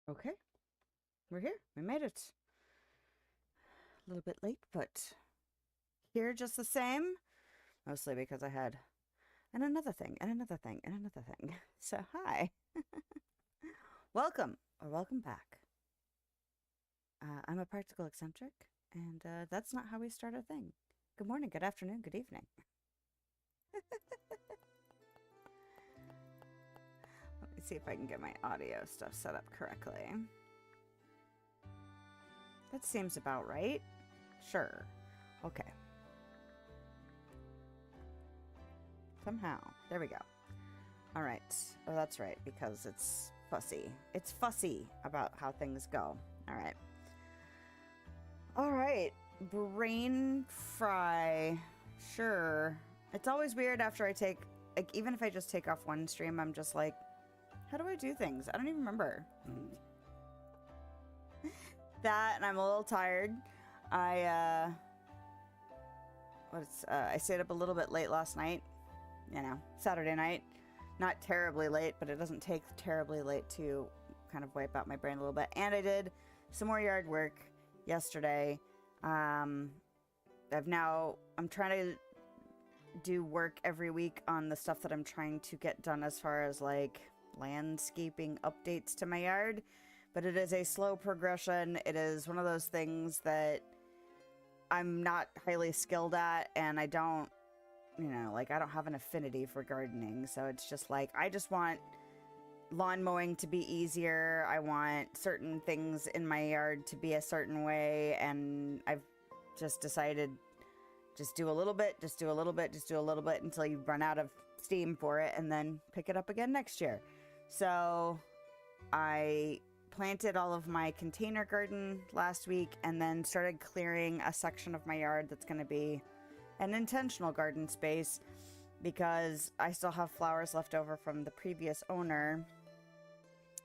Okay, we're here. We made it. A little bit late, but here just the same. Mostly because I had and another thing, and another thing, and another thing. So, hi. Welcome, or welcome back. I'm a practical eccentric, and that's not how we start our thing. Good morning, good afternoon, good evening. Let me see if I can get my audio stuff set up correctly. That seems about right. Sure. Okay. Somehow. There we go. All right. Oh, that's right, because it's fussy. It's fussy about how things go. All right. All right. Brain fry. Sure. It's always weird after I take, like, even if I just take off one stream, I'm just like, how do I do things? I don't even remember. That, and I'm a little tired. I stayed up a little bit late last night. You know, Saturday night. Not terribly late, but it doesn't take terribly late to kind of wipe out my brain a little bit. And I did some more yard work yesterday. I'm trying to do work every week on the stuff that I'm trying to get done as far as like landscaping updates to my yard. But it is a slow progression. It is one of those things that I'm not highly skilled at, and I don't have an affinity for gardening. So it's just like, I just want lawn mowing to be easier. I want certain things in my yard to be a certain way. And I've just decided, just do a little bit, just do a little bit, just do a little bit until you run out of steam for it, and then pick it up again next year. So I planted all of my container garden last week, and then started clearing a section of my yard that's going to be an intentional garden space, because I still have flowers left over from the previous owner,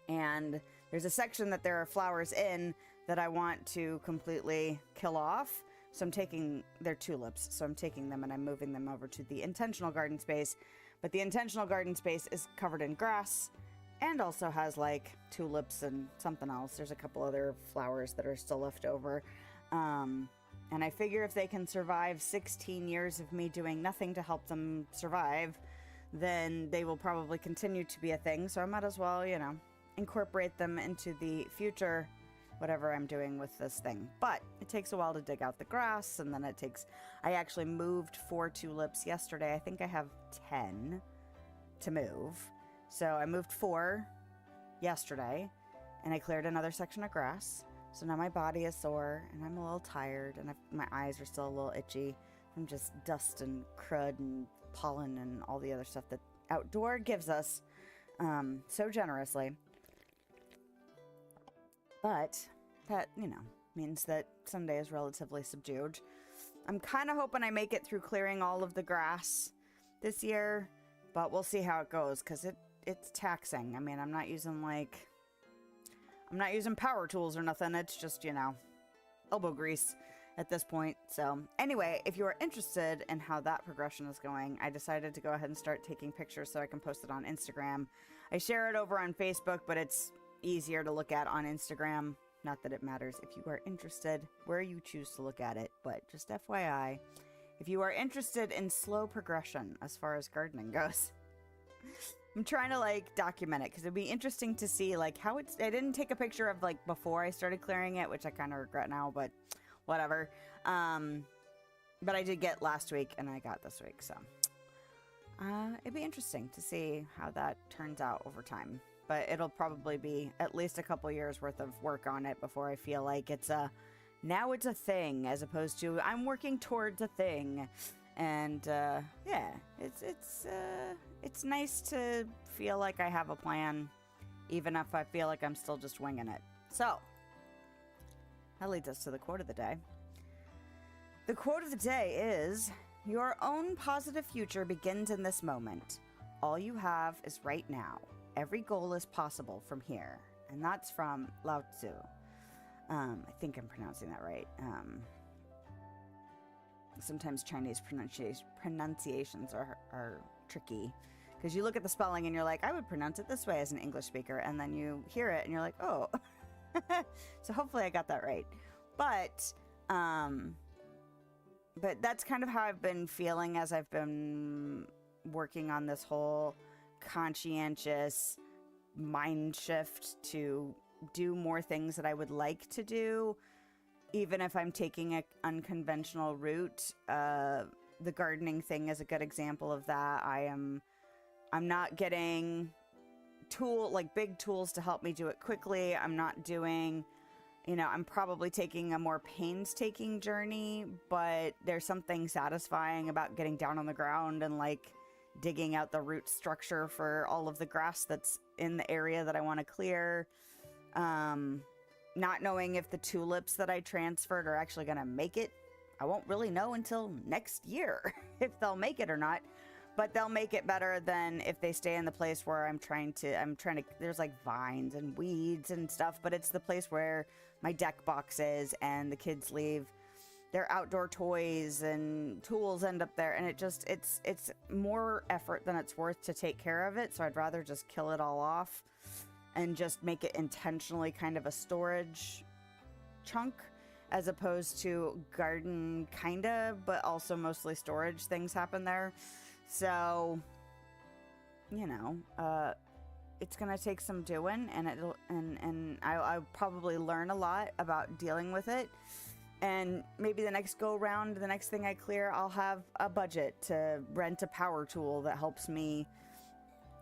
and there's a section that there are flowers in that I want to completely kill off. So I'm taking their tulips, so I'm taking them and I'm moving them over to the intentional garden space. But the intentional garden space is covered in grass and also has like tulips and something else. There's a couple other flowers that are still left over. And I figure if they can survive 16 years of me doing nothing to help them survive, then they will probably continue to be a thing. So I might as well, incorporate them into the future, whatever I'm doing with this thing. But it takes a while to dig out the grass, and then I actually moved 4 tulips yesterday. I think I have 10 to move. So I moved 4 yesterday, and I cleared another section of grass. So now my body is sore, and I'm a little tired, and my eyes are still a little itchy from just dust and crud and pollen and all the other stuff that outdoor gives us so generously. But that, means that Sunday is relatively subdued. I'm kind of hoping I make it through clearing all of the grass this year, but we'll see how it goes, because it's taxing. I mean, I'm not using power tools or nothing. It's just, elbow grease at this point. So anyway, if you are interested in how that progression is going, I decided to go ahead and start taking pictures so I can post it on Instagram. I share it over on Facebook, but it's easier to look at on Instagram. Not that it matters if you are interested where you choose to look at it, but just FYI, if you are interested in slow progression as far as gardening goes, I'm trying to document it, because it'd be interesting to see how I didn't take a picture of before I started clearing it, which I kind of regret now, but whatever. But I did get last week and I got this week, so it'd be interesting to see how that turns out over time. But it'll probably be at least a couple years worth of work on it before I feel like now it's a thing, as opposed to I'm working towards a thing. And yeah, it's nice to feel like I have a plan, even if I feel like I'm still just winging it. So that leads us to the quote of the day. The quote of the day is, "Your own positive future begins in this moment. All you have is right now. Every goal is possible from here." And that's from Lao Tzu. I think I'm pronouncing that right. Sometimes Chinese pronunciations are tricky, because you look at the spelling and you're like, I would pronounce it this way as an English speaker, and then you hear it and you're like, oh, So hopefully I got that right. But that's kind of how I've been feeling as I've been working on this whole conscientious mind shift to do more things that I would like to do, even if I'm taking an unconventional route. The gardening thing is a good example of that. I'm not getting big tools to help me do it quickly. I'm not doing, I'm probably taking a more painstaking journey, but there's something satisfying about getting down on the ground and like digging out the root structure for all of the grass that's in the area that I want to clear. Not knowing if the tulips that I transferred are actually going to make it. I won't really know until next year if they'll make it or not, but they'll make it better than if they stay in the place where I'm trying to, there's like vines and weeds and stuff, but it's the place where my deck box is and the kids leave their outdoor toys and tools end up there. And it's more effort than it's worth to take care of it. So I'd rather just kill it all off and just make it intentionally kind of a storage chunk, as opposed to garden kinda, but also mostly storage things happen there. So, it's gonna take some doing, and I'll probably learn a lot about dealing with it. And maybe the next go round, the next thing I clear, I'll have a budget to rent a power tool that helps me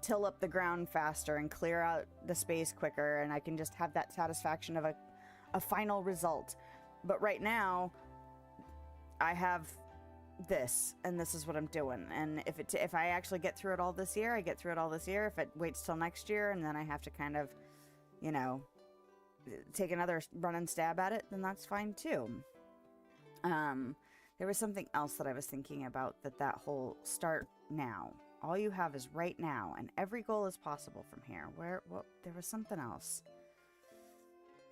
till up the ground faster and clear out the space quicker, and I can just have that satisfaction of a final result. But right now, I have this, and this is what I'm doing. And if I actually get through it all this year, I get through it all this year. If it waits till next year, and then I have to kind of, take another run and stab at it, then that's fine too. There was something else that I was thinking about, that whole start now. All you have is right now, and every goal is possible from here. There was something else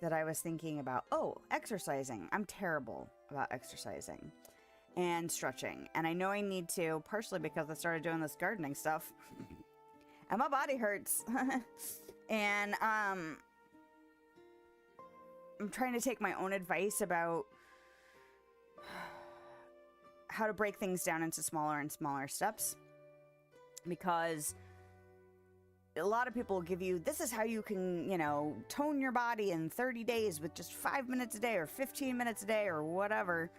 that I was thinking about. Oh, exercising. I'm terrible about exercising and stretching. And I know I need to, partially because I started doing this gardening stuff and my body hurts. And I'm trying to take my own advice about how to break things down into smaller and smaller steps, because a lot of people will give you, this is how you can, tone your body in 30 days with just 5 minutes a day or 15 minutes a day or whatever.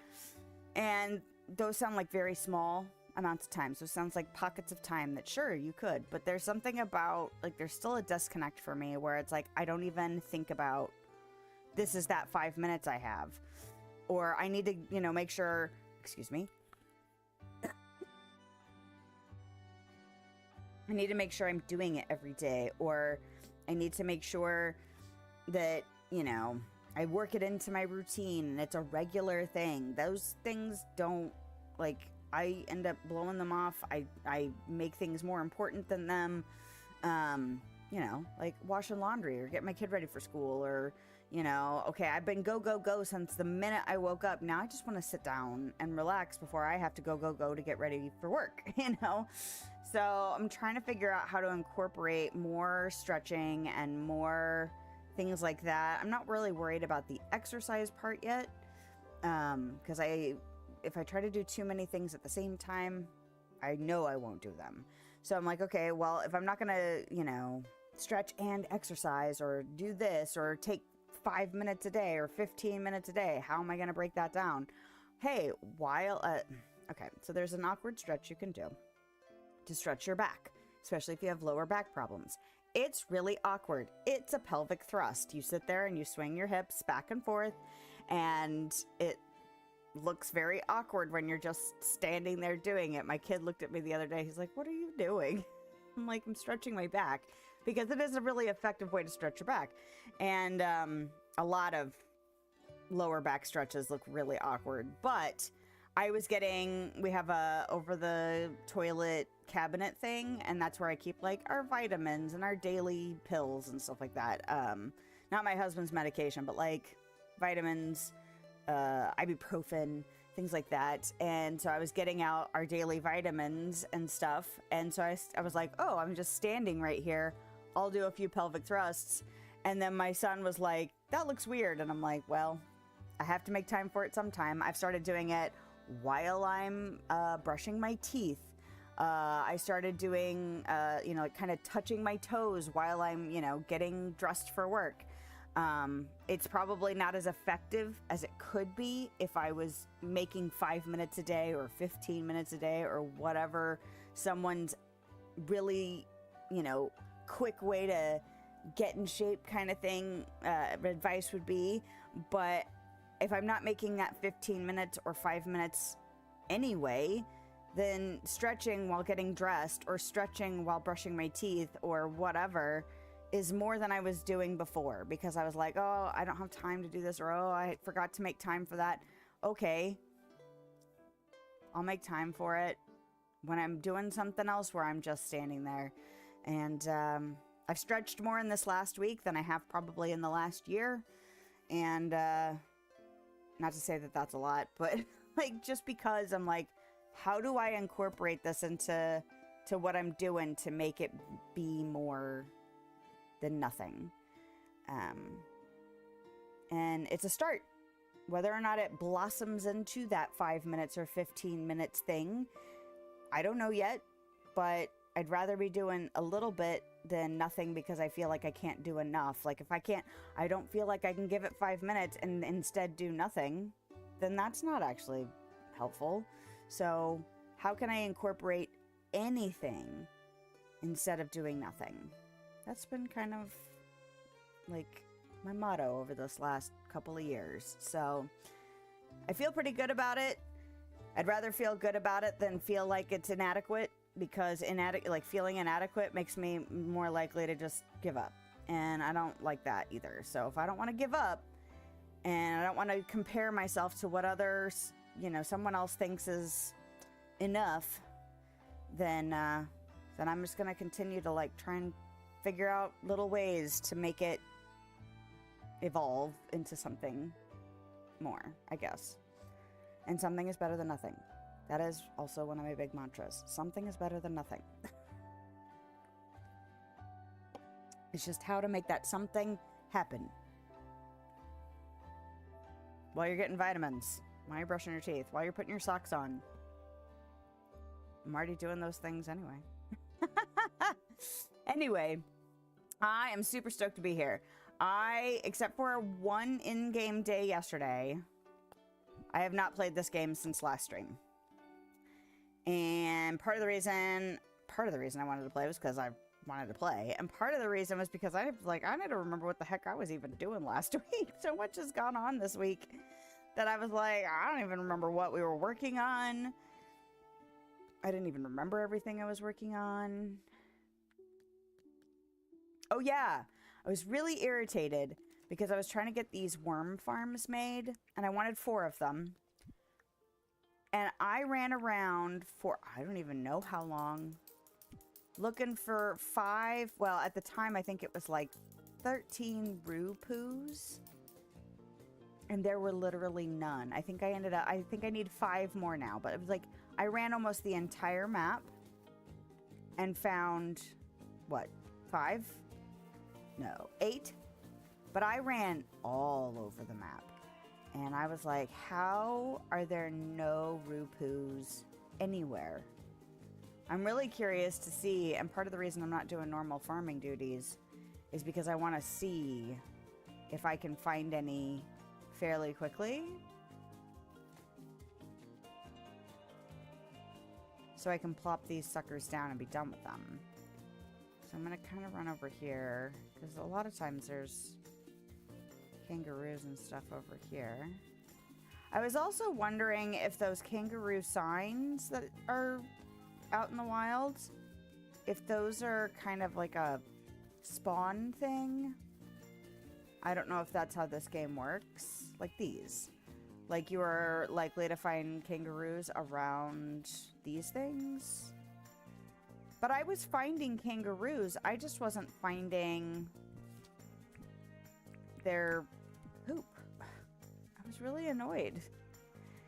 And those sound like very small amounts of time. So it sounds like pockets of time that, sure, you could. But there's something about, there's still a disconnect for me where it's like, I don't even think about, this is that 5 minutes I have. Or I need to, make sure, excuse me. I need to make sure I'm doing it every day, or I need to make sure that, I work it into my routine and it's a regular thing. Those things don't, I end up blowing them off. I make things more important than them. Like washing laundry or get my kid ready for school, or, okay, I've been go since the minute I woke up. Now I just want to sit down and relax before I have to go to get ready for work, So I'm trying to figure out how to incorporate more stretching and more things like that. I'm not really worried about the exercise part yet, because if I try to do too many things at the same time, I know I won't do them. So I'm like, okay, well, if I'm not going to, stretch and exercise or do this or take 5 minutes a day or 15 minutes a day, how am I going to break that down? Hey, okay, so there's an awkward stretch you can do to stretch your back, especially if you have lower back problems. It's really awkward. It's a pelvic thrust. You sit there and you swing your hips back and forth, and it looks very awkward when you're just standing there doing it. My kid looked at me the other day. He's like, "What are you doing?" I'm like, "I'm stretching my back," because it is a really effective way to stretch your back. And a lot of lower back stretches look really awkward, but we have a over the toilet cabinet thing, and that's where I keep our vitamins and our daily pills and stuff like that. Not my husband's medication, but vitamins, ibuprofen, things like that. And so I was getting out our daily vitamins and stuff. And so I was like, oh, I'm just standing right here. I'll do a few pelvic thrusts. And then my son was like, that looks weird. And I'm like, well, I have to make time for it sometime. I've started doing it while I'm brushing my teeth. I started doing, kind of touching my toes while I'm, getting dressed for work. It's probably not as effective as it could be if I was making 5 minutes a day or 15 minutes a day or whatever someone's really, quick way to get in shape kind of thing advice would be. But if I'm not making that 15 minutes or 5 minutes anyway, then stretching while getting dressed or stretching while brushing my teeth or whatever is more than I was doing before, because I was like, oh, I don't have time to do this, or oh, I forgot to make time for that. Okay, I'll make time for it when I'm doing something else where I'm just standing there. And I've stretched more in this last week than I have probably in the last year. And not to say that that's a lot, but like, just because I'm like, how do I incorporate this into what I'm doing to make it be more than nothing? And it's a start. Whether or not it blossoms into that 5 minutes or 15 minutes thing, I don't know yet, but I'd rather be doing a little bit than nothing, because I feel like I can't do enough. Like, if I don't feel like I can give it 5 minutes and instead do nothing, then that's not actually helpful. So how can I incorporate anything instead of doing nothing? That's been kind of like my motto over this last couple of years. So I feel pretty good about it. I'd rather feel good about it than feel like it's inadequate, because feeling inadequate makes me more likely to just give up. And I don't like that either. So if I don't want to give up, and I don't want to compare myself to what others, someone else thinks is enough, then I'm just going to continue to try and figure out little ways to make it evolve into something more, I guess. And something is better than nothing. That is also one of my big mantras. Something is better than nothing. It's just how to make that something happen. While you're getting vitamins, while you're brushing your teeth, while you're putting your socks on. I'm already doing those things anyway. Anyway, I am super stoked to be here. Except for one in-game day yesterday, I have not played this game since last stream. And part of the reason I wanted to play was because I wanted to play. And part of the reason was because I need to remember what the heck I was even doing last week. So much has gone on this week that I was like, I don't even remember what we were working on. I didn't even remember everything I was working on. Oh yeah, I was really irritated because I was trying to get these worm farms made, and I wanted 4 of them. And I ran around for, I don't even know how long, looking for 5, well, at the time, I think it was like 13 Rupoos. And there were literally none. I think I need 5 more now, but it was like, I ran almost the entire map and found, what, 5? No, 8? But I ran all over the map. And I was like, how are there no Rupoos anywhere? I'm really curious to see, and part of the reason I'm not doing normal farming duties is because I want to see if I can find any fairly quickly. So I can plop these suckers down and be done with them. So I'm going to kind of run over here, because a lot of times there's kangaroos and stuff over here. I was also wondering if those kangaroo signs that are out in the wild, if those are kind of like a spawn thing. I don't know if that's how this game works. Like these. Like you are likely to find kangaroos around these things. But I was finding kangaroos. I just wasn't finding their poop. I was really annoyed.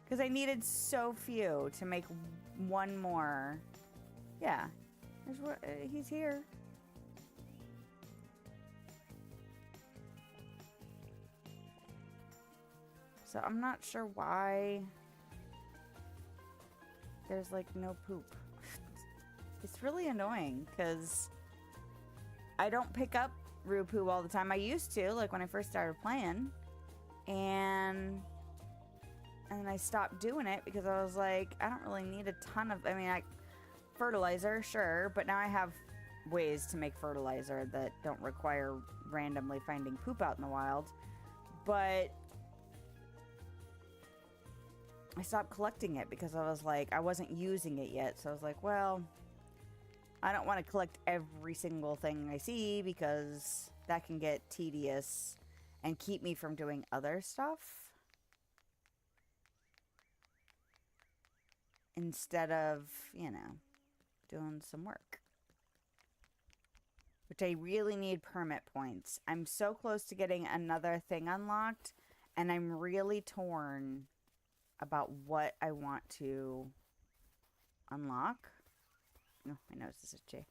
Because I so few to make one more. Yeah. He's here. So I'm not sure why there's like no poop. It's really annoying because I don't pick up Roo poo all the time. I used to, like when I first started playing, and then I stopped doing it because I was like, I don't really need a ton of, I mean, fertilizer, sure, but now I have ways to make fertilizer that don't require randomly finding poop out in the wild. But I stopped collecting it because I was like, I wasn't using it yet. So I was like, well, I don't want to collect every single thing I see because that can get tedious and keep me from doing other stuff instead of, you know, doing some work. Which I really need permit points. I'm so close to getting another thing unlocked, and I'm really torn about what I want to unlock. Oh, my nose is itchy.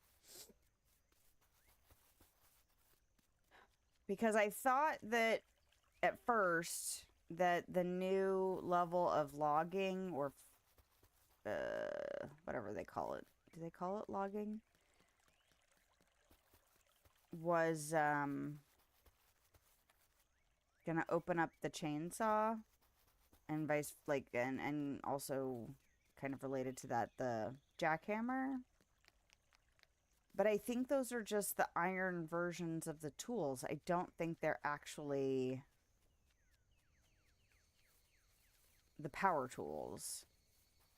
Because I thought that at first that the new level of logging, or whatever they call it. Do they call it logging? Was gonna open up the chainsaw and and also kind of related to that, the jackhammer. But I think those are just the iron versions of the tools. I don't think they're actually the power tools.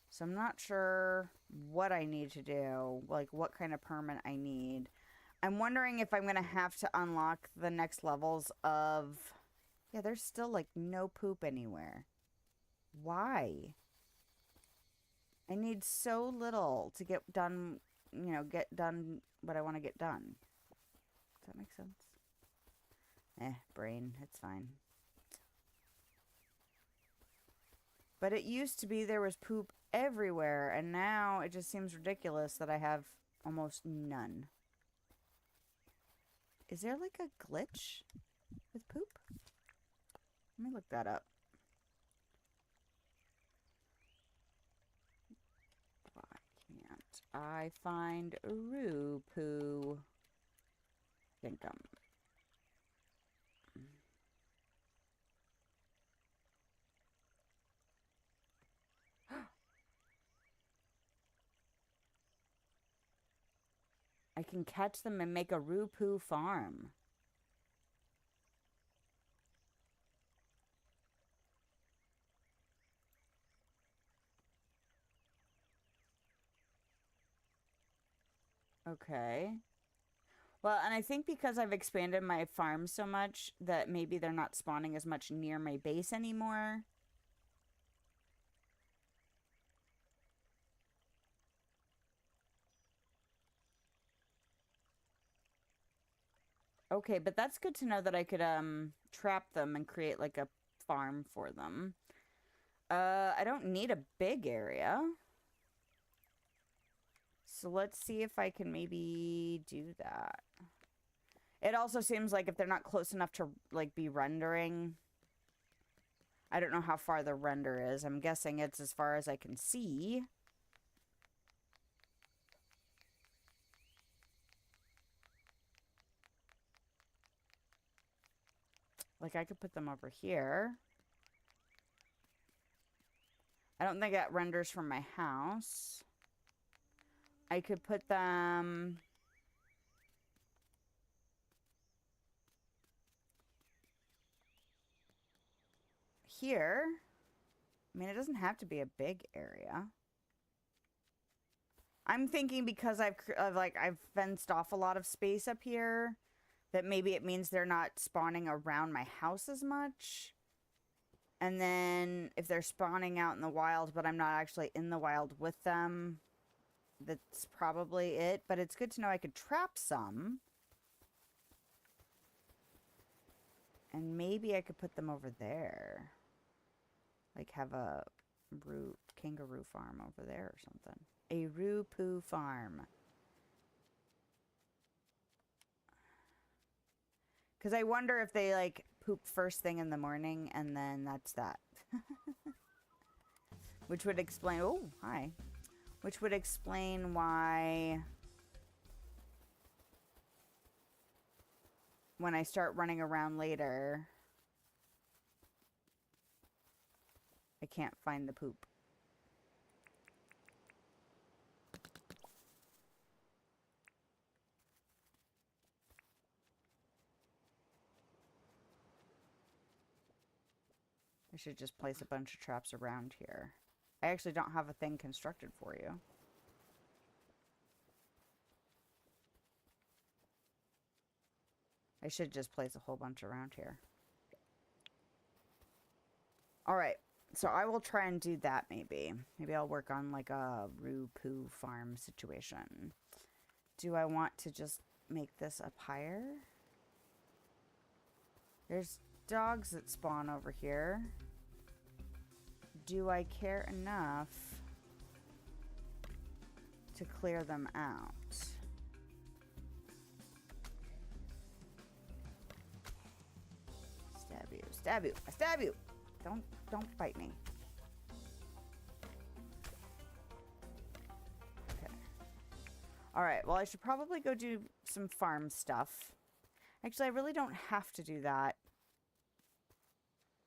So I'm not sure what I need to do, like what kind of permit I need. I'm wondering if I'm going to have to unlock the next levels of... Yeah, there's still like no poop anywhere. Why? I need so little to get done, you know, get done what I want to get done. Does that make sense? Brain, it's fine. But it used to be there was poop everywhere, and now it just seems ridiculous that I have almost none. Is there like a glitch with poop? Let me look that up. Why can't I find Roo poo? Dinkum. I can catch them and make a Roo poo farm. Okay. Well, and I think because I've expanded my farm so much that maybe they're not spawning as much near my base anymore. Okay, but that's good to know that I could trap them and create like a farm for them. I don't need a big area. So let's see if I can maybe do that. It also seems like if they're not close enough to like be rendering, I don't know how far the render is. I'm guessing it's as far as I can see. Like I could put them over here. I don't think that renders from my house. I could put them here. I mean, it doesn't have to be a big area. I'm thinking because I've fenced off a lot of space up here, that maybe it means they're not spawning around my house as much. And then if they're spawning out in the wild, but I'm not actually in the wild with them, that's probably it. But it's good to know I could trap some. And maybe I could put them over there. Like have a kangaroo farm over there or something. A Roo poo farm. Because I wonder if they like poop first thing in the morning and then that's that. Which would explain... Oh, hi. Which would explain why... when I start running around later, I can't find the poop. I should just place a bunch of traps around here. I actually don't have a thing constructed for you. I should just place a whole bunch around here. Alright, so I will try and do that maybe. Maybe I'll work on like a Roo-Poo farm situation. Do I want to just make this up higher? There's dogs that spawn over here. Do I care enough to clear them out? Stab you, stab you, I stab you! Don't bite me. Okay. Alright, well I should probably go do some farm stuff. Actually, I really don't have to do that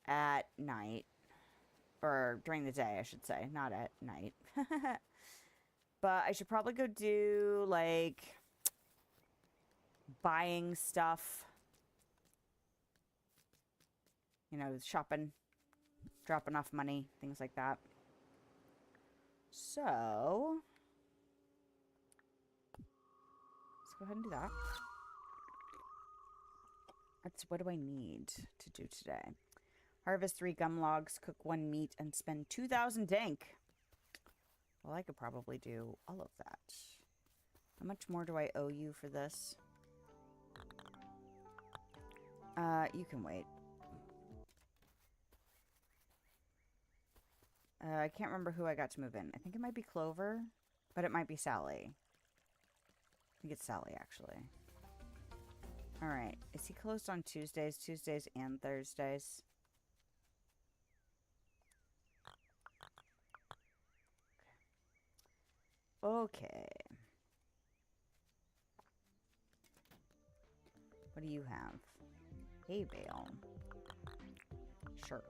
at night. Or during the day, I should say. Not at night. But I should probably go do, like, buying stuff. You know, shopping. Dropping off money. Things like that. So, let's go ahead and do that. What do I need to do today? Harvest 3 gum logs, cook 1 meat, and spend 2,000 dank. Well, I could probably do all of that. How much more do I owe you for this? You can wait. I can't remember who I got to move in. I think it might be Clover, but it might be Sally. I think it's Sally, actually. Alright. Is he closed on Tuesdays? Tuesdays and Thursdays? Okay. What do you have? Hay bale. Sure.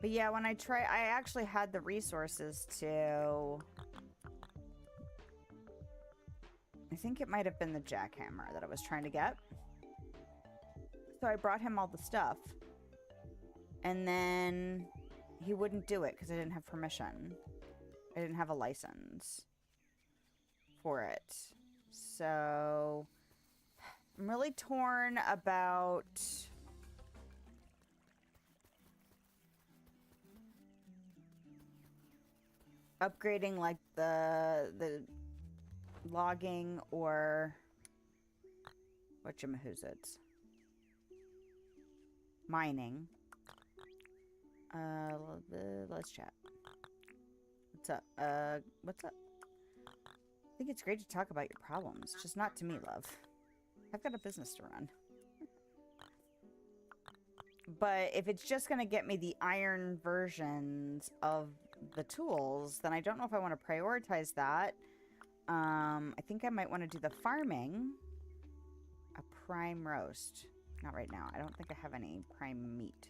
But yeah, when I actually had the resources to... I think it might have been the jackhammer that I was trying to get. So I brought him all the stuff. And then he wouldn't do it because I didn't have permission. I didn't have a license for it. So I'm really torn about upgrading like the logging or whatchamahoots. Mining. Let's chat. What's up? What's up? I think it's great to talk about your problems, just not to me, love. I've got a business to run. But if it's just gonna get me the iron versions of the tools, then I don't know if I want to prioritize that. I think I might want to do the farming. A prime roast. Not right now. I don't think I have any prime meat.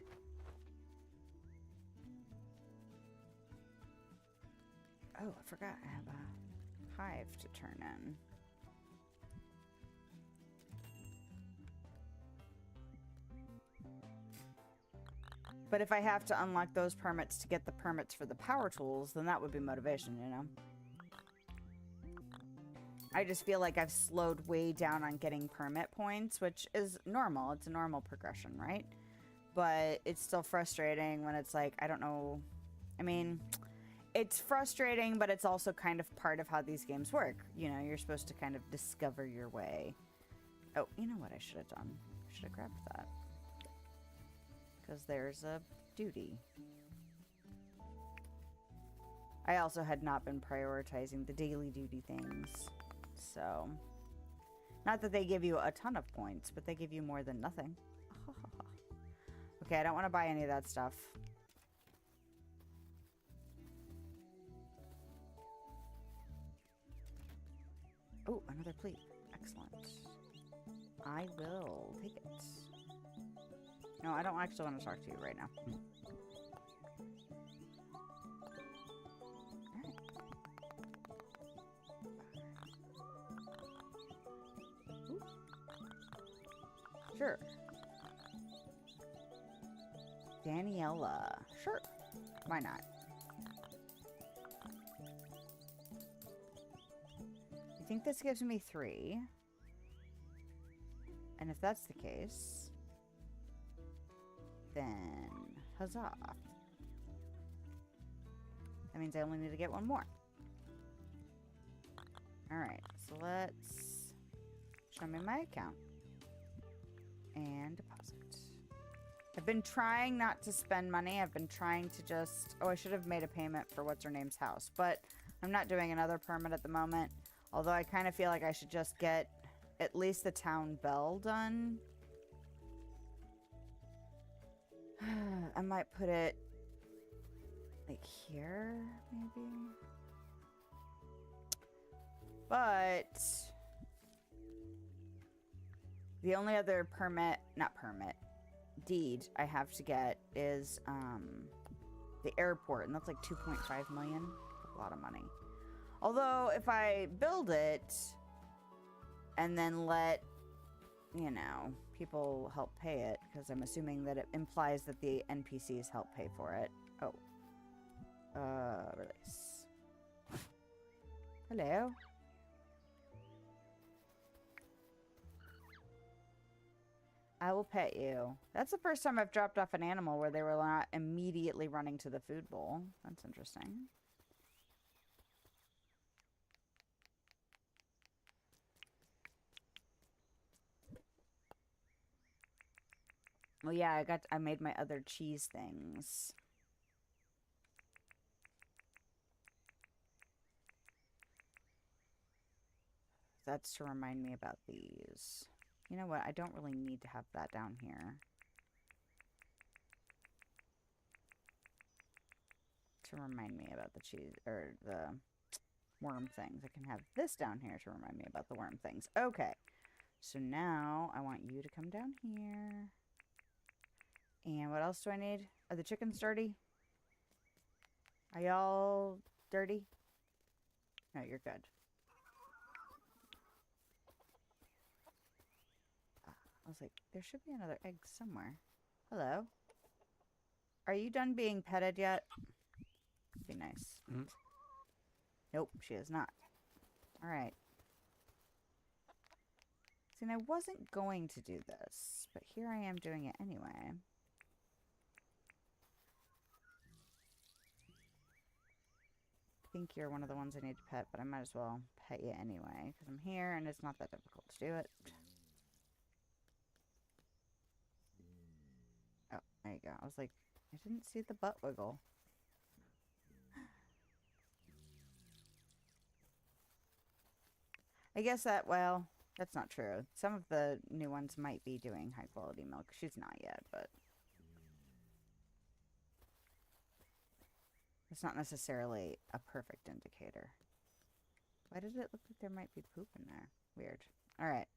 Oh, I forgot I have a hive to turn in. But if I have to unlock those permits to get the permits for the power tools, then that would be motivation, you know? I just feel like I've slowed way down on getting permit points, which is normal. It's a normal progression, right? But it's still frustrating when it's like, I don't know. I mean, it's frustrating, but it's also kind of part of how these games work. You know, you're supposed to kind of discover your way. Oh, you know what I should have done? I should have grabbed that. Because there's a duty. I also had not been prioritizing the daily duty things. So, not that they give you a ton of points, but they give you more than nothing. Okay, I don't want to buy any of that stuff. Oh, another plate. Excellent. I will take it. No, I don't actually want to talk to you right now. Sure. Daniela. Sure. Why not? I think this gives me 3. And if that's the case, then huzzah. That means I only need to get 1 more. Alright, so let's show me my account. And deposit. I've been trying not to spend money. I've been trying to just... Oh, I should have made a payment for what's-her-name's house. But I'm not doing another permit at the moment. Although I kind of feel like I should just get at least the town bell done. I might put it... like here, maybe? But... the only other deed I have to get is the airport, and that's like 2.5 million. A lot of money. Although if I build it and then let, you know, people help pay it, because I'm assuming that it implies that the NPCs help pay for it. Oh. Release. Hello. I will pet you. That's the first time I've dropped off an animal where they were not immediately running to the food bowl. That's interesting. Well, yeah, I made my other cheese things. That's to remind me about these. You know what? I don't really need to have that down here. To remind me about the cheese, or the worm things. I can have this down here to remind me about the worm things. Okay. So now I want you to come down here. And what else do I need? Are the chickens dirty? Are y'all dirty? No, you're good. I was like, there should be another egg somewhere. Hello? Are you done being petted yet? Be nice. Mm-hmm. Nope, she is not. Alright. See, and I wasn't going to do this, but here I am doing it anyway. I think you're one of the ones I need to pet, but I might as well pet you anyway, because I'm here and it's not that difficult to do it. Oh, there you go. I was like, I didn't see the butt wiggle. I guess that, well, that's not true. Some of the new ones might be doing high quality milk. She's not yet, but it's not necessarily a perfect indicator. Why did it look like there might be poop in there? Weird. Alright.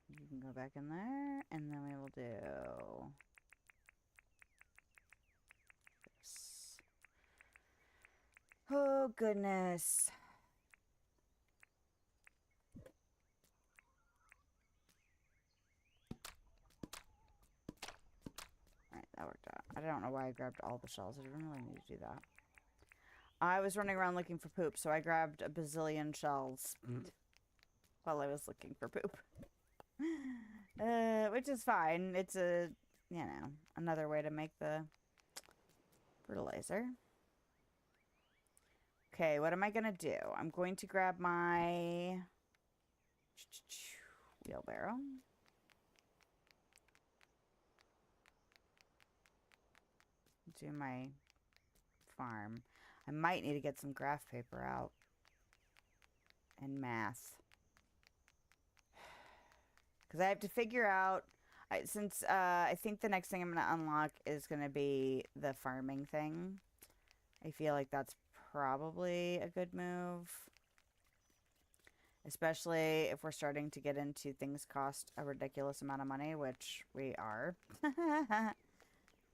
You can go back in there, and then we will do this. Oh, goodness. Alright, that worked out. I don't know why I grabbed all the shells. I didn't really need to do that. I was running around looking for poop, so I grabbed a bazillion shells while I was looking for poop. Which is fine. It's a, you know, another way to make the fertilizer. Okay, what am I gonna do? I'm going to grab my wheelbarrow. Do my farm. I might need to get some graph paper out. And math. Because I have to figure out, since I think the next thing I'm going to unlock is going to be the farming thing. I feel like that's probably a good move. Especially if we're starting to get into things cost a ridiculous amount of money, which we are.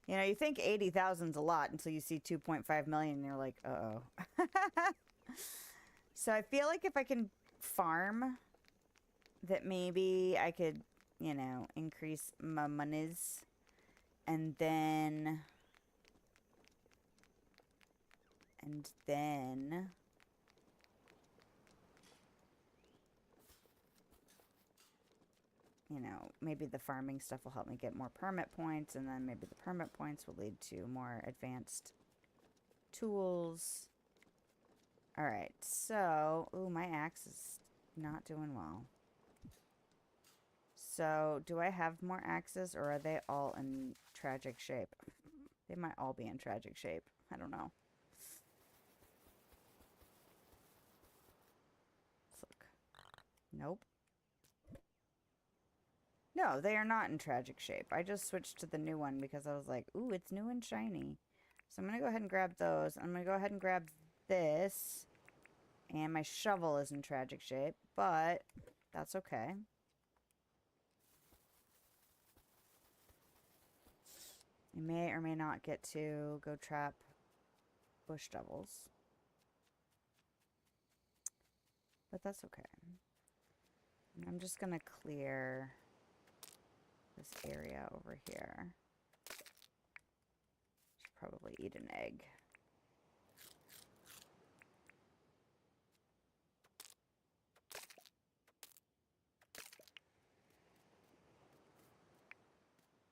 You know, you think 80,000's a lot until you see 2.5 million and you're like, uh-oh. So I feel like if I can farm, that maybe I could, you know, increase my monies. And then... you know, maybe the farming stuff will help me get more permit points, and then maybe the permit points will lead to more advanced tools. Alright, so... ooh, my axe is not doing well. So, do I have more axes, or are they all in tragic shape? They might all be in tragic shape. I don't know. Let's look. Nope. No, they are not in tragic shape. I just switched to the new one because I was like, ooh, it's new and shiny. So I'm going to go ahead and grab those. I'm going to go ahead and grab this. And my shovel is in tragic shape, but that's okay. I may or may not get to go trap bush devils. But that's okay. I'm just going to clear this area over here. Should probably eat an egg.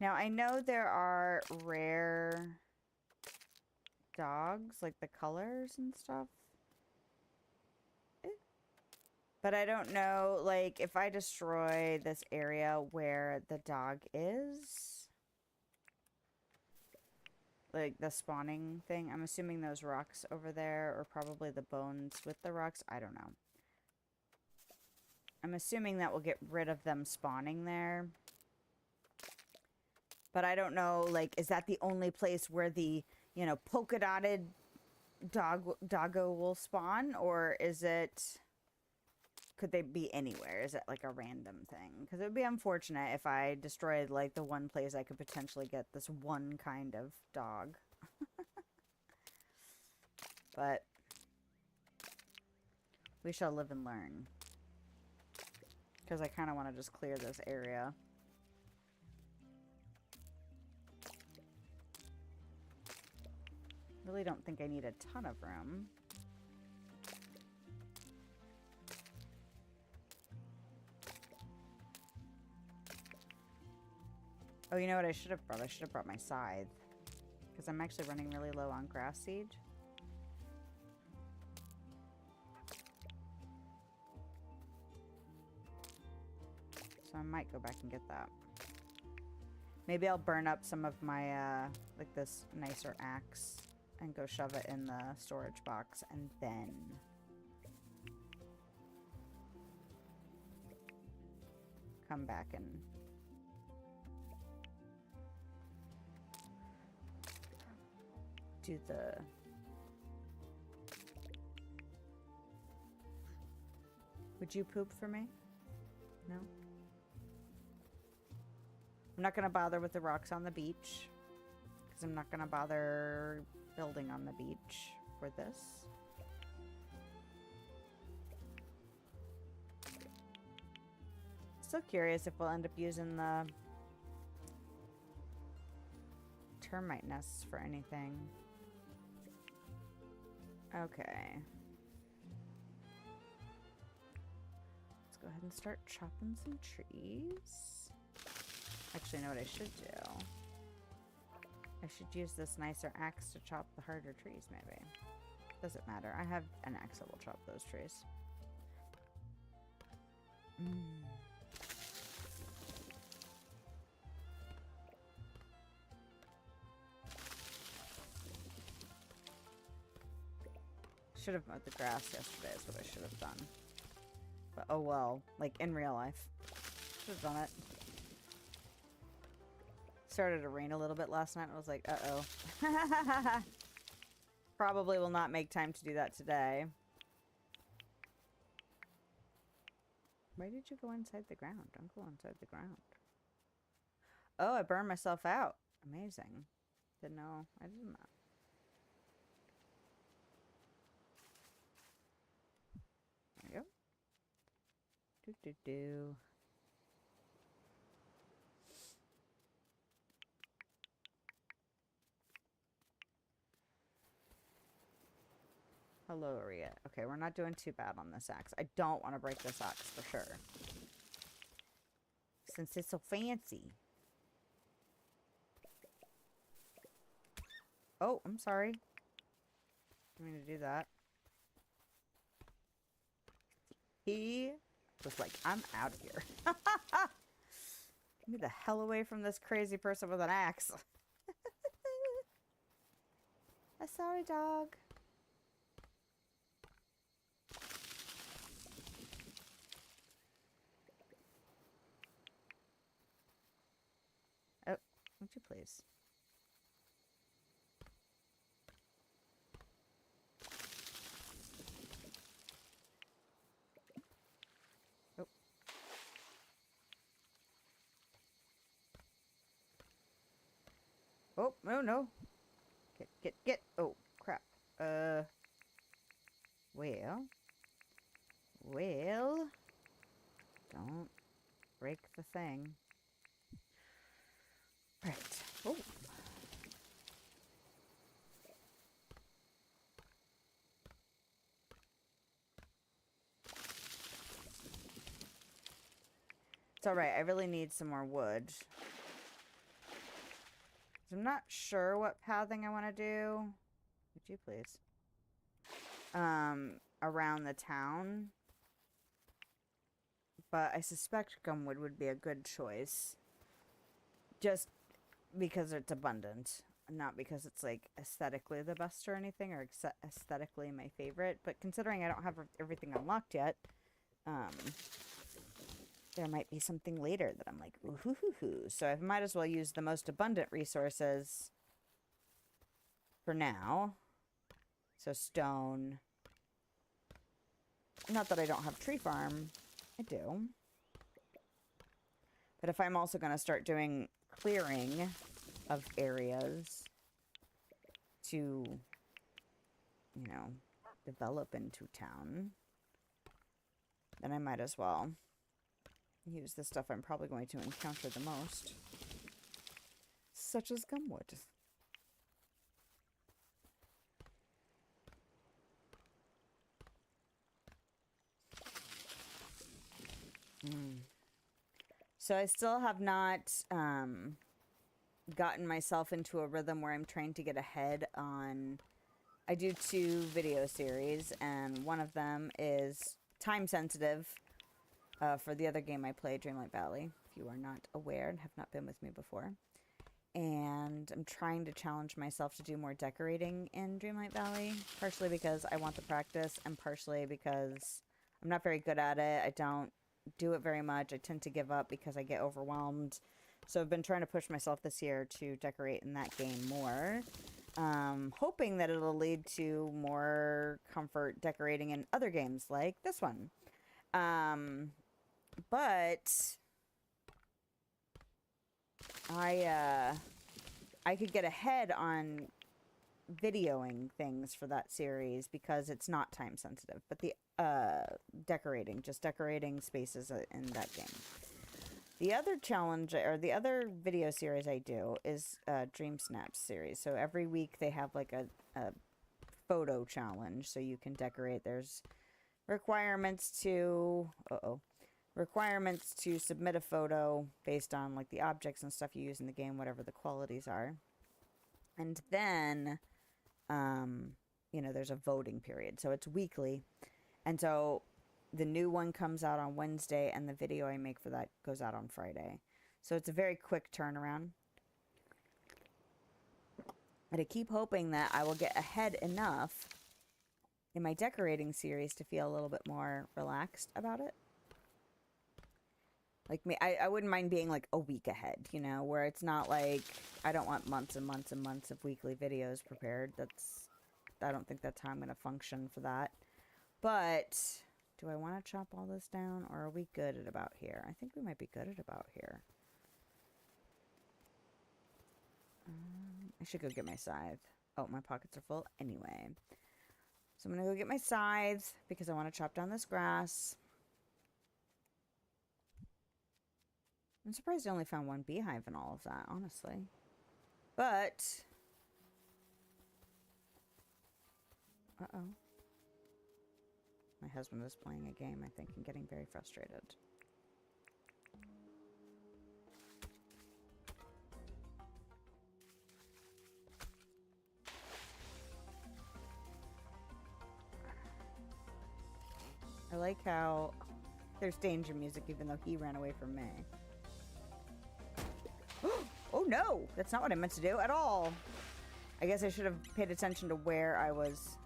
Now, I know there are rare dogs, like the colors and stuff. But I don't know, like, if I destroy this area where the dog is, like, the spawning thing, I'm assuming those rocks over there, or probably the bones with the rocks, I don't know. I'm assuming that will get rid of them spawning there. But I don't know, like, is that the only place where the, you know, polka-dotted doggo will spawn? Or is it... could they be anywhere? Is it like a random thing? Because it would be unfortunate if I destroyed, like, the one place I could potentially get this one kind of dog. But we shall live and learn. Because I kind of want to just clear this area. Really don't think I need a ton of room. Oh, you know what I should have brought? I should have brought my scythe. Because I'm actually running really low on grass seed. So I might go back and get that. Maybe I'll burn up some of my, like this nicer axe and go shove it in the storage box and then... come back and... do the... Would you poop for me? No? I'm not going to bother with the rocks on the beach. Because I'm not going to bother building on the beach for this. Still curious if we'll end up using the termite nests for anything. Okay. Let's go ahead and start chopping some trees. Actually, you know what I should do? I should use this nicer axe to chop the harder trees, maybe. Doesn't matter. I have an axe that will chop those trees. Should have mowed the grass yesterday is what I should have done. But oh well. Like in real life. should have done it. Started to rain a little bit last night. I was like, uh-oh. Probably will not make time to do that today. Why did you go inside the ground? Don't go inside the ground. Oh, I burned myself out. Amazing. Didn't know I did that. There we go. Do. Hello, Aria. Okay, we're not doing too bad on this axe. I don't want to break this axe for sure. Since it's so fancy. Oh, I'm sorry. I didn't mean to do that. He was like, I'm out of here. Get me the hell away from this crazy person with an axe. I'm sorry, dog. Oh, would you please? Oh. Oh, no, no. Get. Oh, crap. Well. Don't break the thing. Right. Oh. It's alright, I really need some more wood. I'm not sure what pathing I want to do. Would you please? Around the town. But I suspect gumwood would be a good choice. Just because it's abundant. Not because it's, like, aesthetically the best or anything, or aesthetically my favorite. But considering I don't have everything unlocked yet, there might be something later that I'm like, ooh-hoo-hoo-hoo. So I might as well use the most abundant resources for now. So stone. Not that I don't have tree farm. I do. But if I'm also going to start doing clearing of areas to, you know, develop into town, then I might as well use the stuff I'm probably going to encounter the most, such as gumwood. So I still have not gotten myself into a rhythm where I'm trying to get ahead on... I do 2 video series, and one of them is time sensitive for the other game I play, Dreamlight Valley, if you are not aware and have not been with me before. And I'm trying to challenge myself to do more decorating in Dreamlight Valley, partially because I want the practice, and partially because I'm not very good at it. I don't do it very much. I tend to give up because I get overwhelmed. So I've been trying to push myself this year to decorate in that game more. Hoping that it'll lead to more comfort decorating in other games like this one. But I could get ahead on videoing things for that series because it's not time sensitive, but the just decorating spaces in that game. The other challenge, or the other video series I do is Dream Snaps series. So every week they have like a photo challenge, so you can decorate. There's requirements to submit a photo based on like the objects and stuff you use in the game, whatever the qualities are. And then, you know, there's a voting period. So it's weekly. And so the new one comes out on Wednesday, and the video I make for that goes out on Friday. So it's a very quick turnaround. And I keep hoping that I will get ahead enough in my decorating series to feel a little bit more relaxed about it. Like me, I wouldn't mind being like a week ahead, you know, where it's not like I don't want months and months and months of weekly videos prepared. I don't think that's how I'm going to function for that. But do I want to chop all this down, or are we good at about here? I think we might be good at about here. I should go get my scythe. Oh, my pockets are full anyway. So I'm going to go get my scythe because I want to chop down this grass. I'm surprised I only found one beehive in all of that, honestly. But... uh-oh. My husband is playing a game, I think, and getting very frustrated. I like how there's danger music even though he ran away from me. Oh no! That's not what I meant to do at all. I guess I should have paid attention to where I was.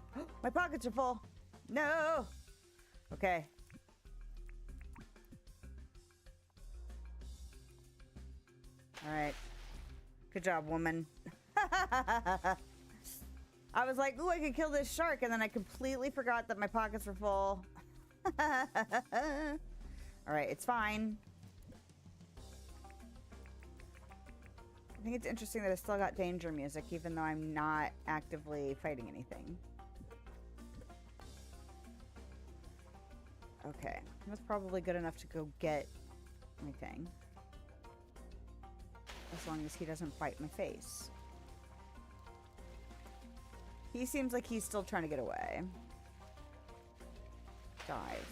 My pockets are full! No! Okay. Alright. Good job, woman. I was like, ooh, I could kill this shark, and then I completely forgot that my pockets were full. Alright, it's fine. I think it's interesting that I still got danger music, even though I'm not actively fighting anything. Okay, that's probably good enough to go get my thing. As long as he doesn't bite my face. He seems like he's still trying to get away. Dive.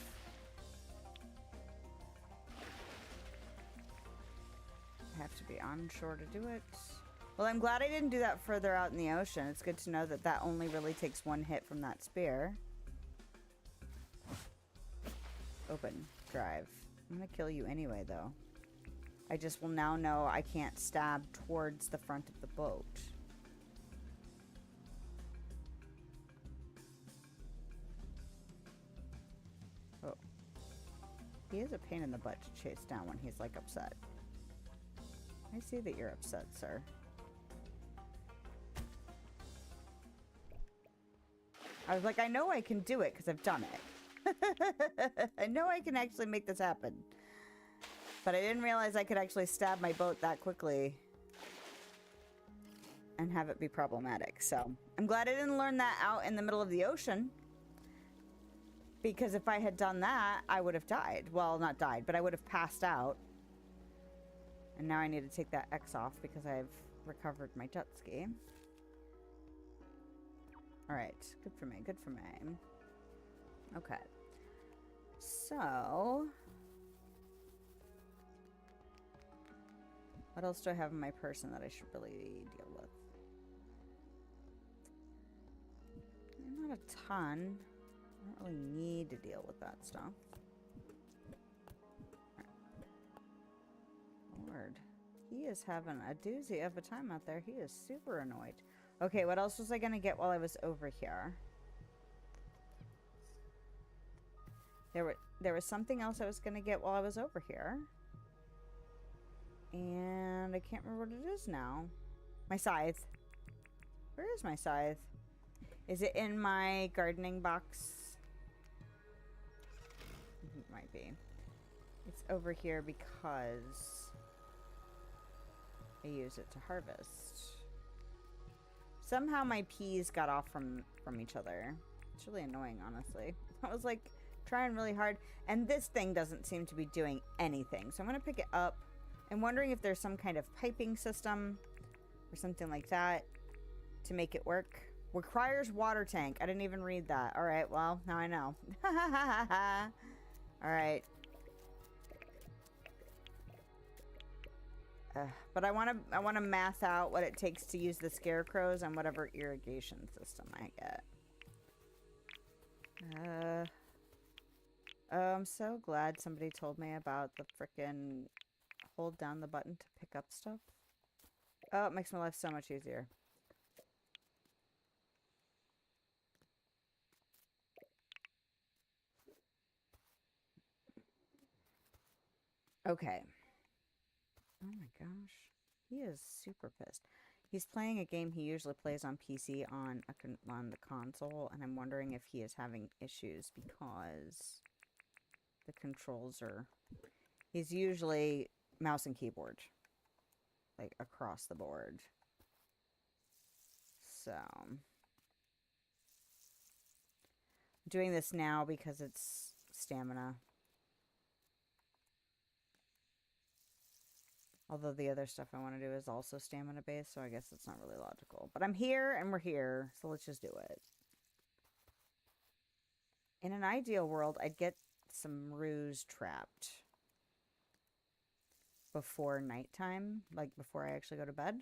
I have to be on shore to do it. Well, I'm glad I didn't do that further out in the ocean. It's good to know that that only really takes one hit from that spear. Open. Drive. I'm gonna kill you anyway, though. I just will now know I can't stab towards the front of the boat. Oh. He is a pain in the butt to chase down when he's, like, upset. I see that you're upset, sir. I was like, I know I can do it because I've done it. I know I can actually make this happen. But I didn't realize I could actually stab my boat that quickly and have it be problematic. So I'm glad I didn't learn that out in the middle of the ocean. Because if I had done that, I would have died. Well, not died, but I would have passed out. And now I need to take that X off because I've recovered my jet ski. Alright, good for me, good for me. Okay. So... what else do I have in my person that I should really deal with? Not a ton. I don't really need to deal with that stuff. Lord. He is having a doozy of a time out there. He is super annoyed. Okay, what else was I going to get while I was over here? There was something else I was going to get while I was over here. And I can't remember what it is now. My scythe. Where is my scythe? Is it in my gardening box? It might be. It's over here because I use it to harvest. Somehow my peas got off from each other. It's really annoying, honestly. I was like trying really hard, and this thing doesn't seem to be doing anything. So I'm gonna pick it up. I'm wondering if there's some kind of piping system or something like that to make it work. Requires water tank. I didn't even read that. All right, well, now I know. All right. But I want to math out what it takes to use the scarecrows on whatever irrigation system I get. I'm so glad somebody told me about the frickin' hold down the button to pick up stuff. Oh, it makes my life so much easier. Okay. Oh my gosh. He is super pissed. He's playing a game he usually plays on PC on the console, and I'm wondering if he is having issues because the controls are... He's usually mouse and keyboard, like across the board. So, I'm doing this now because it's stamina. Although the other stuff I want to do is also stamina based, so I guess it's not really logical. But I'm here and we're here, so let's just do it. In an ideal world, I'd get some roos trapped before nighttime, like before I actually go to bed,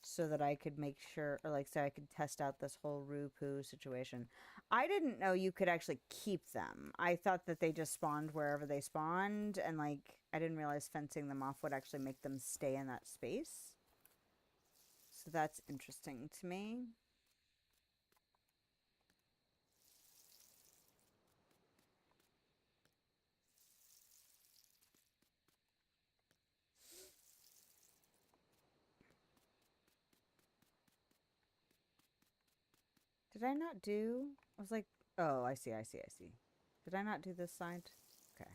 so that I could make sure, or like so I could test out this whole roo poo situation. I didn't know you could actually keep them. I thought that they just spawned wherever they spawned, and like I didn't realize fencing them off would actually make them stay in that space. So that's interesting to me. Did I not do? I was like, oh, I see. Did I not do this side? Okay.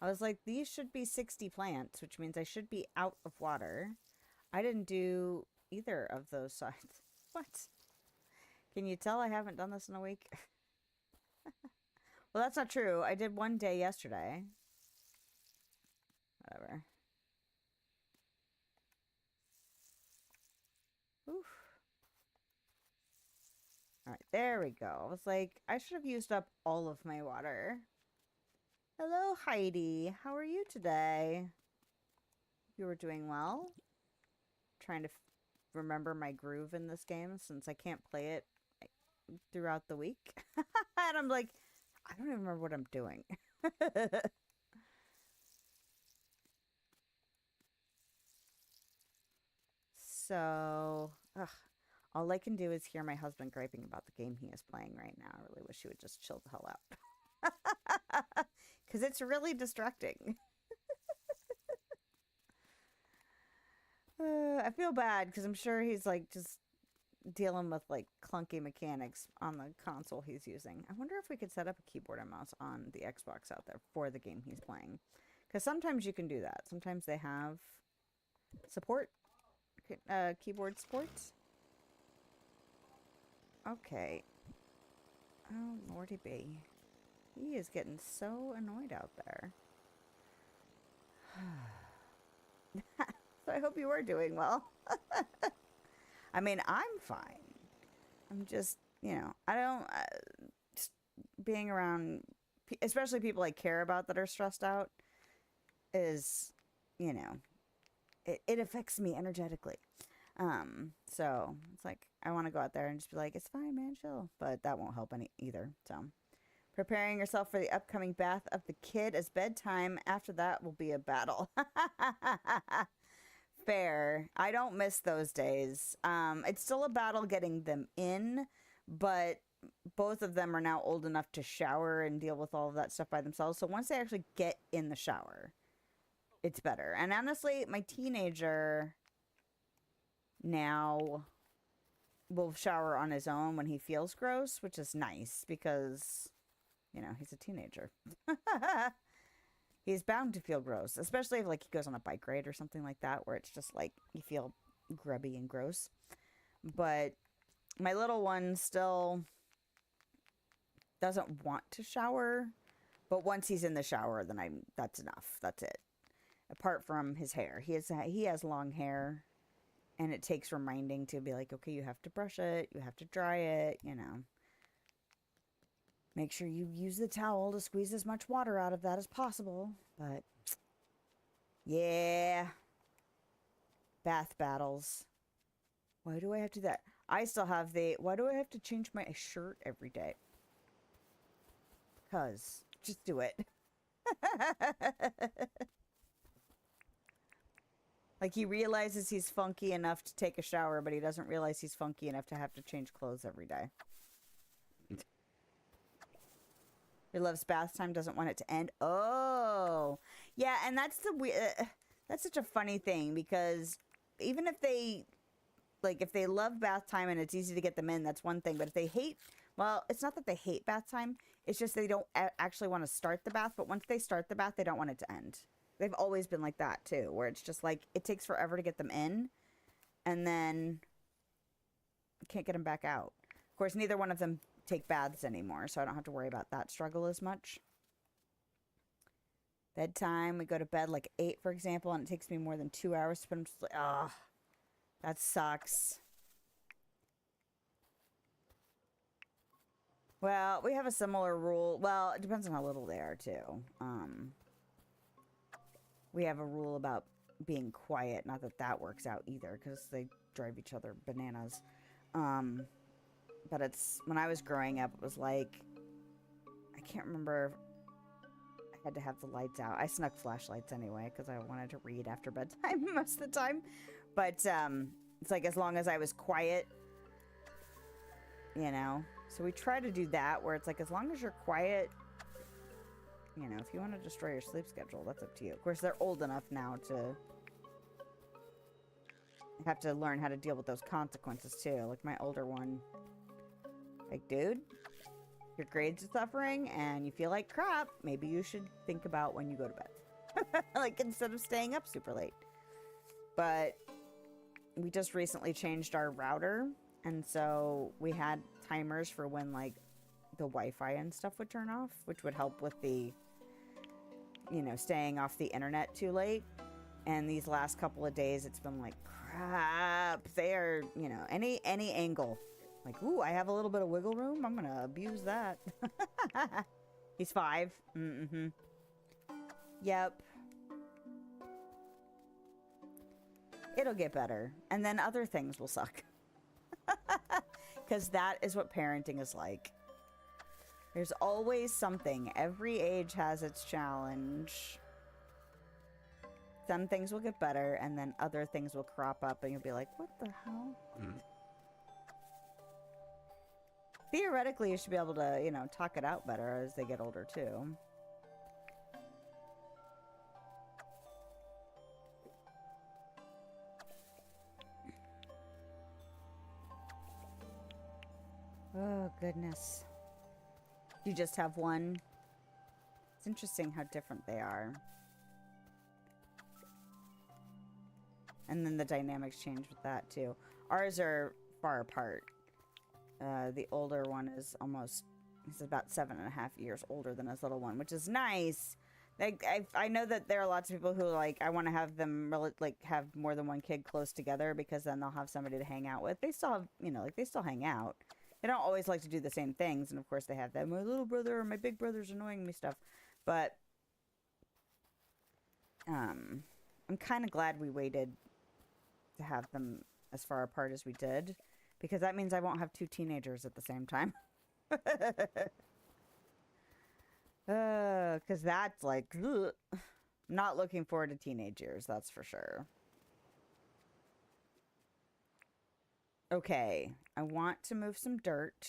I was like, these should be 60 plants, which means I should be out of water. I didn't do either of those sides. What? Can you tell I haven't done this in a week? Well, that's not true. I did one day yesterday. Whatever. Oof. Alright, there we go. I was like, I should have used up all of my water. Hello, Heidi. How are you today? You were doing well? Trying to remember my groove in this game since I can't play it throughout the week. And I'm like, I don't even remember what I'm doing. So, ugh, all I can do is hear my husband griping about the game he is playing right now. I really wish he would just chill the hell out. Because it's really distracting. I feel bad because I'm sure he's like just dealing with like clunky mechanics on the console he's using. I wonder if we could set up a keyboard and mouse on the Xbox out there for the game he's playing. Because sometimes you can do that. Sometimes they have support, keyboard supports. Okay. Oh, Lordy B. He is getting so annoyed out there. So I hope you are doing well. I mean, I'm fine. I'm just, you know, I don't, just being around, especially people I care about that are stressed out, is, you know, it affects me energetically. So it's like, I want to go out there and just be like, it's fine, man, chill. But that won't help any either. So preparing yourself for the upcoming bath of the kid as bedtime. After that will be a battle. Fair. I don't miss those days. It's still a battle getting them in, but both of them are now old enough to shower and deal with all of that stuff by themselves. So once they actually get in the shower, it's better. And honestly, my teenager now will shower on his own when he feels gross, which is nice because, you know, he's a teenager. He's bound to feel gross, especially if like he goes on a bike ride or something like that, where it's just like you feel grubby and gross. But my little one still doesn't want to shower, but once he's in the shower, then that's enough. That's it. Apart from his hair, he has long hair, and it takes reminding to be like, okay, you have to brush it, you have to dry it, you know. Make sure you use the towel to squeeze as much water out of that as possible. But, yeah. Bath battles. Why do I have to do that? I still have why do I have to change my shirt every day? Because, just do it. Like, he realizes he's funky enough to take a shower, but he doesn't realize he's funky enough to have to change clothes every day. He loves bath time, doesn't want it to end. Oh, Yeah, and that's that's such a funny thing because even if they like if they love bath time and it's easy to get them in, that's one thing. But if they hate, well, it's not that they hate bath time. It's just they don't actually want to start the bath. But once they start the bath, they don't want it to end. They've always been like that too, where it's just like it takes forever to get them in, and then you can't get them back out. Of course, neither one of them take baths anymore, so I don't have to worry about that struggle as much. Bedtime, we go to bed like 8, for example, and it takes me more than 2 hours to put them to sleep. Oh, that sucks. Well, we have a similar rule. Well, it depends on how little they are, too. We have a rule about being quiet. Not that that works out either, because they drive each other bananas. But it's... When I was growing up, it was like... I can't remember... I had to have the lights out. I snuck flashlights anyway, because I wanted to read after bedtime most of the time. But, it's like as long as I was quiet, you know? So we try to do that, where it's like as long as you're quiet... You know, if you want to destroy your sleep schedule, that's up to you. Of course, they're old enough now to have to learn how to deal with those consequences, too. Like, my older one. Like, dude, your grades are suffering, and you feel like crap. Maybe you should think about when you go to bed. Like, instead of staying up super late. But we just recently changed our router, and so we had timers for when, like, the Wi-Fi and stuff would turn off, which would help with the... you know, staying off the internet too late. And these last couple of days, it's been like, crap. They are, you know, any angle. Like, ooh, I have a little bit of wiggle room. I'm going to abuse that. He's 5. Mm-hmm. Yep. It'll get better. And then other things will suck. Because that is what parenting is like. There's always something. Every age has its challenge. Some things will get better, and then other things will crop up, and you'll be like, what the hell? Mm. Theoretically, you should be able to, you know, talk it out better as they get older, too. Oh, goodness. You just have one. It's interesting how different they are. And then the dynamics change with that, too. Ours are far apart. The older one is almost... He's about 7.5 years older than his little one, which is nice. Like, I know that there are lots of people who, like, I want to have them, like, have more than one kid close together because then they'll have somebody to hang out with. They still have, you know, like, they still hang out. They don't always like to do the same things, and of course they have that my little brother or my big brother's annoying me stuff. But I'm kind of glad we waited to have them as far apart as we did, because that means I won't have 2 teenagers at the same time. Because that's like, ugh. Not looking forward to teenage years, that's for sure. Okay, I want to move some dirt.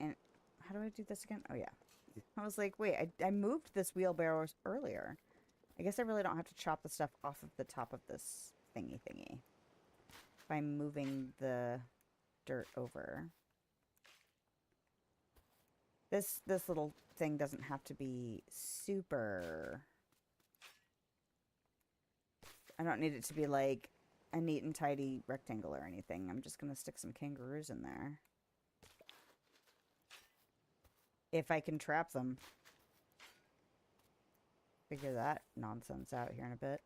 And how do I do this again? Oh, yeah. I was like, wait, I moved this wheelbarrow earlier. I guess I really don't have to chop the stuff off of the top of this thingy by moving the dirt over. This little thing doesn't have to be super... I don't need it to be like a neat and tidy rectangle or anything. I'm just going to stick some kangaroos in there. If I can trap them. Figure that nonsense out here in a bit.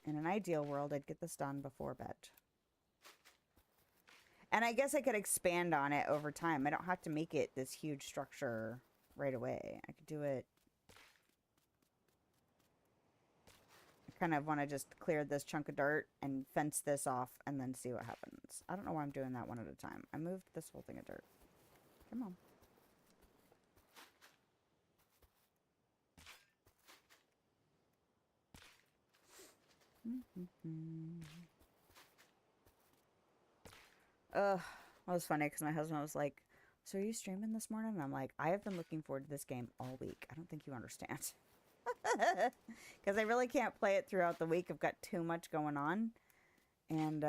In an ideal world, I'd get this done before bed. And I guess I could expand on it over time. I don't have to make it this huge structure right away. I could do it... kind of want to just clear this chunk of dirt and fence this off and then see what happens. I don't know why I'm doing that one at a time. I moved this whole thing of dirt. Come on. Ugh. That was funny because my husband was like, so are you streaming this morning? And I'm like, I have been looking forward to this game all week. I don't think you understand. Because I really can't play it throughout the week. I've got too much going on. And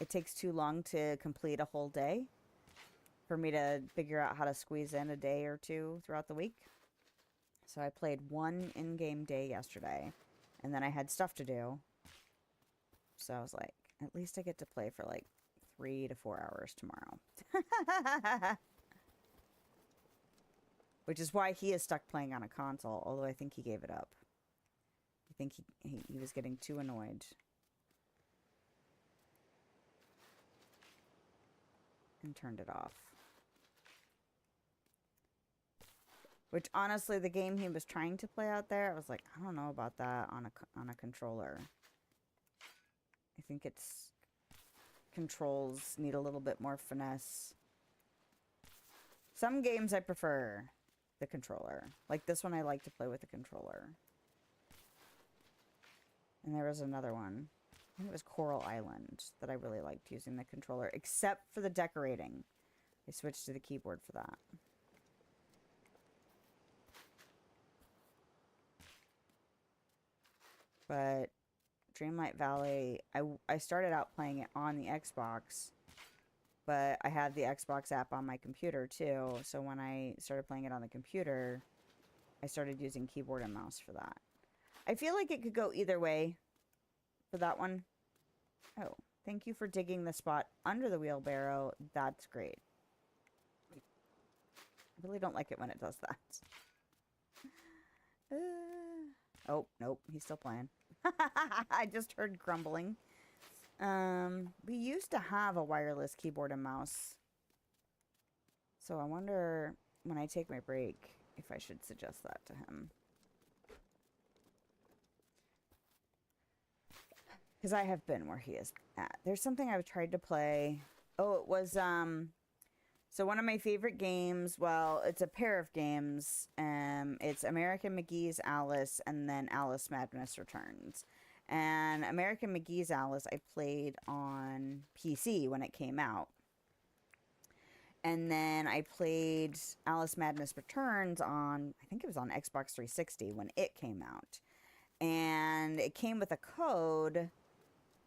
it takes too long to complete a whole day for me to figure out how to squeeze in a day or two throughout the week. So I played one in-game day yesterday. And then I had stuff to do. So I was like, at least I get to play for like 3 to 4 hours tomorrow. Which is why he is stuck playing on a console, although I think he gave it up. I think he was getting too annoyed. And turned it off. Which, honestly, the game he was trying to play out there, I was like, I don't know about that on a controller. I think its controls need a little bit more finesse. Some games I prefer the controller. Like this one I like to play with the controller. And there was another one. I think it was Coral Island that I really liked using the controller. Except for the decorating. I switched to the keyboard for that. But Dreamlight Valley, I started out playing it on the Xbox. But I had the Xbox app on my computer too. So when I started playing it on the computer, I started using keyboard and mouse for that. I feel like it could go either way for that one. Oh, thank you for digging the spot under the wheelbarrow. That's great. I really don't like it when it does that. Oh, nope. He's still playing. I just heard grumbling. We used to have a wireless keyboard and mouse. So I wonder when I take my break if I should suggest that to him. Because I have been where he is at. There's something I've tried to play. Oh, it was, so one of my favorite games, well, it's a pair of games. It's American McGee's Alice and then Alice Madness Returns. And American McGee's Alice I played on PC when it came out. And then I played Alice Madness Returns on, I think it was on Xbox 360 when it came out. And it came with a code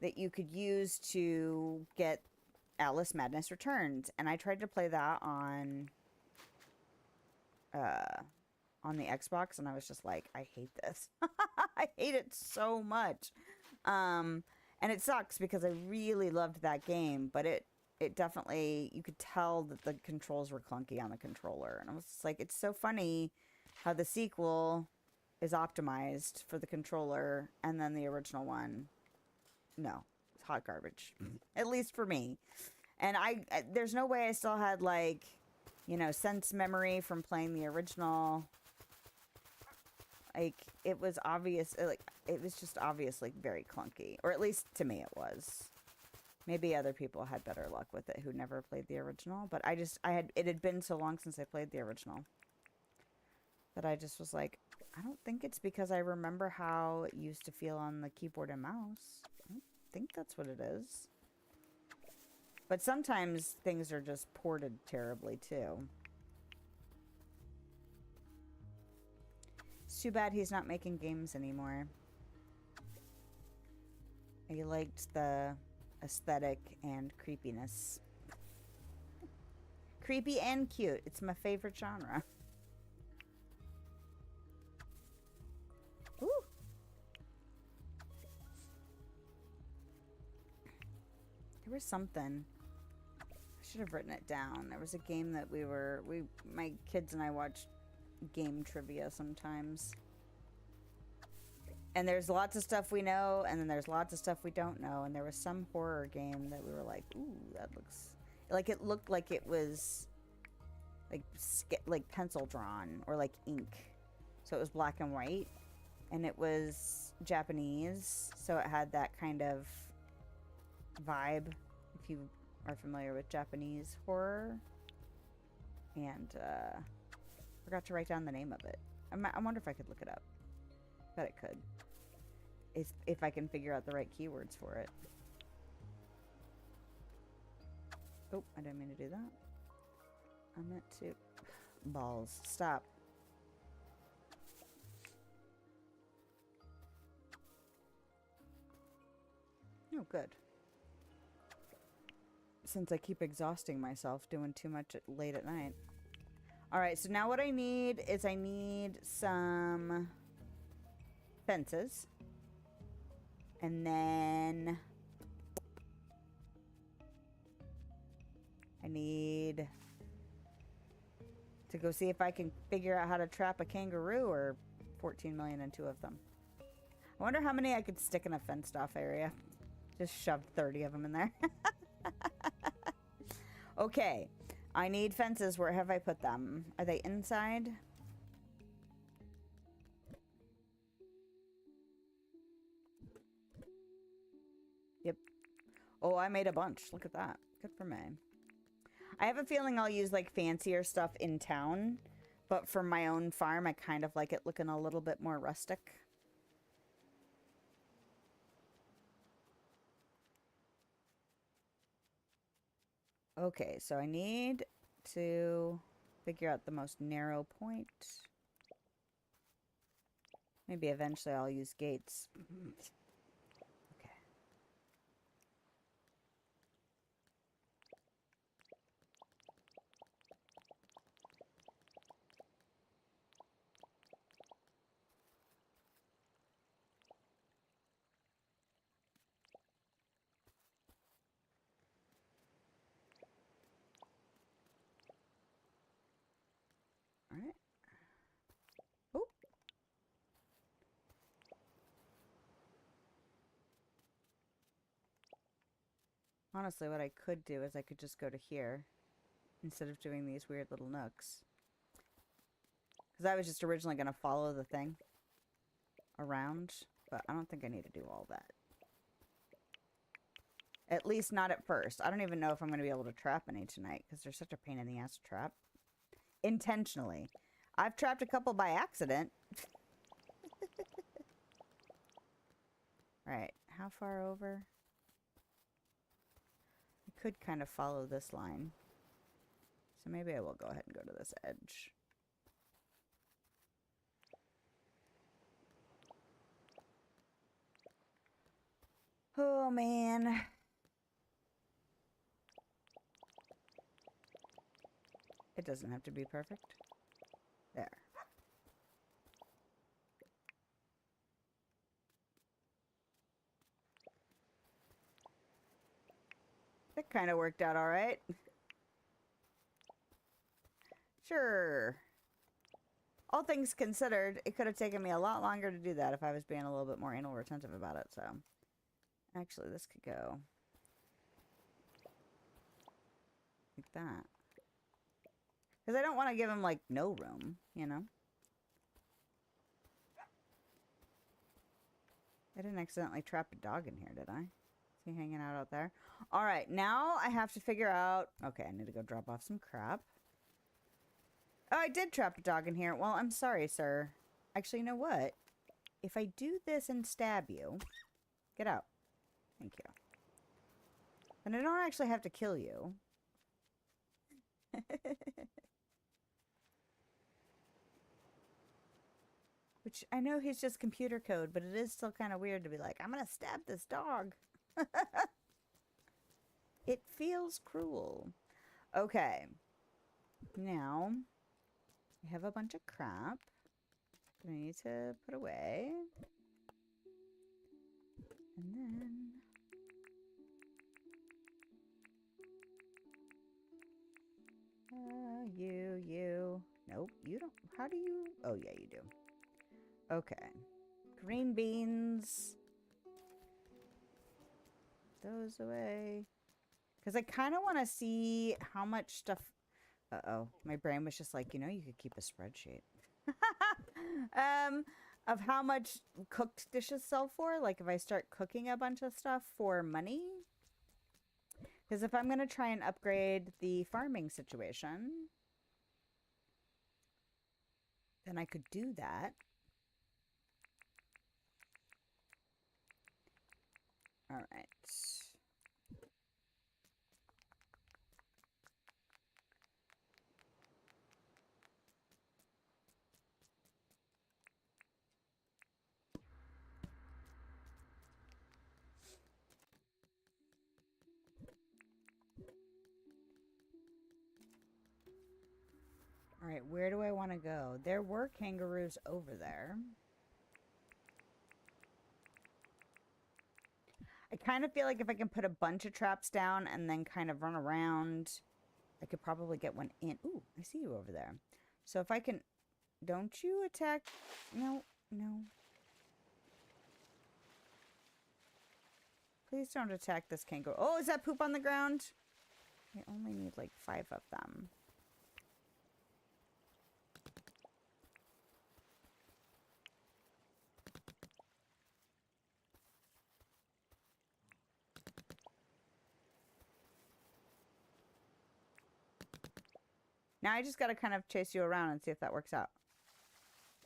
that you could use to get Alice Madness Returns. And I tried to play that on the Xbox, and I was just like, I hate this. I hate it so much. And it sucks because I really loved that game, but it definitely, you could tell that the controls were clunky on the controller. And I was just like, it's so funny how the sequel is optimized for the controller, and then the original one, no, it's hot garbage. At least for me. And there's no way I still had, like, you know, sense memory from playing the original. Like, it was obvious, like, it was just obviously very clunky. Or at least to me it was. Maybe other people had better luck with it who never played the original. But it had been so long since I played the original that I just was like, I don't think it's because I remember how it used to feel on the keyboard and mouse. I don't think that's what it is. But sometimes things are just ported terribly too. It's too bad he's not making games anymore. He liked the aesthetic and creepiness. Creepy and cute. It's my favorite genre. Ooh. There was something. I should have written it down. There was a game that my kids and I watched game trivia sometimes. And there's lots of stuff we know, and then there's lots of stuff we don't know. And there was some horror game that we were like, ooh, that looks... Like, it looked like it was, like pencil drawn, or like ink. So it was black and white. And it was Japanese, so it had that kind of vibe, if you are familiar with Japanese horror. And, forgot to write down the name of it. I wonder if I could look it up. Bet it could. If I can figure out the right keywords for it. Oh, I didn't mean to do that. I meant to... Balls. Stop. Oh, good. Since I keep exhausting myself doing too much late at night. Alright, so now what I need is I need some fences. And then I need to go see if I can figure out how to trap a kangaroo or 14 million into of them. I wonder how many I could stick in a fenced off area. Just shove 30 of them in there. Okay. I need fences. Where have I put them? Are they inside? Yep. Oh, I made a bunch. Look at that. Good for me. I have a feeling I'll use like fancier stuff in town, but for my own farm, I kind of like it looking a little bit more rustic. Okay, so I need to figure out the most narrow point. Maybe eventually I'll use gates. Okay. All right. Oh. Honestly, what I could do is I could just go to here instead of doing these weird little nooks. Because I was just originally going to follow the thing around, but I don't think I need to do all that. At least not at first. I don't even know if I'm going to be able to trap any tonight because they're such a pain in the ass to trap. Intentionally. I've trapped a couple by accident. Right. How far over? I could kind of follow this line. So maybe I will go ahead and go to this edge. Oh, man. It doesn't have to be perfect. There. That kind of worked out all right. Sure. All things considered, it could have taken me a lot longer to do that if I was being a little bit more anal retentive about it, so. Actually, this could go like that. Because I don't want to give him, like, no room, you know? I didn't accidentally trap a dog in here, did I? Is he hanging out there? Alright, now I have to figure out... Okay, I need to go drop off some crap. Oh, I did trap a dog in here. Well, I'm sorry, sir. Actually, you know what? If I do this and stab you... Get out. Thank you. Then I don't actually have to kill you. Which, I know he's just computer code, but it is still kind of weird to be like, I'm gonna stab this dog. It feels cruel. Okay. Now, I have a bunch of crap that I need to put away. And then... you. Nope, you don't. How do you... Oh, yeah, you do. Okay. Green beans. Those away. Because I kind of want to see how much stuff... Uh-oh. My brain was just like, you know, you could keep a spreadsheet. Of how much cooked dishes sell for. Like, if I start cooking a bunch of stuff for money. Because if I'm going to try and upgrade the farming situation, then I could do that. All right. where do I want to go? There were kangaroos over there. I kind of feel like if I can put a bunch of traps down and then kind of run around, I could probably get one in. Ooh, I see you over there. So if I can... Don't you attack... No, no. Please don't attack this kangaroo. Oh, is that poop on the ground? I only need like 5 of them. Now I just gotta kind of chase you around and see if that works out.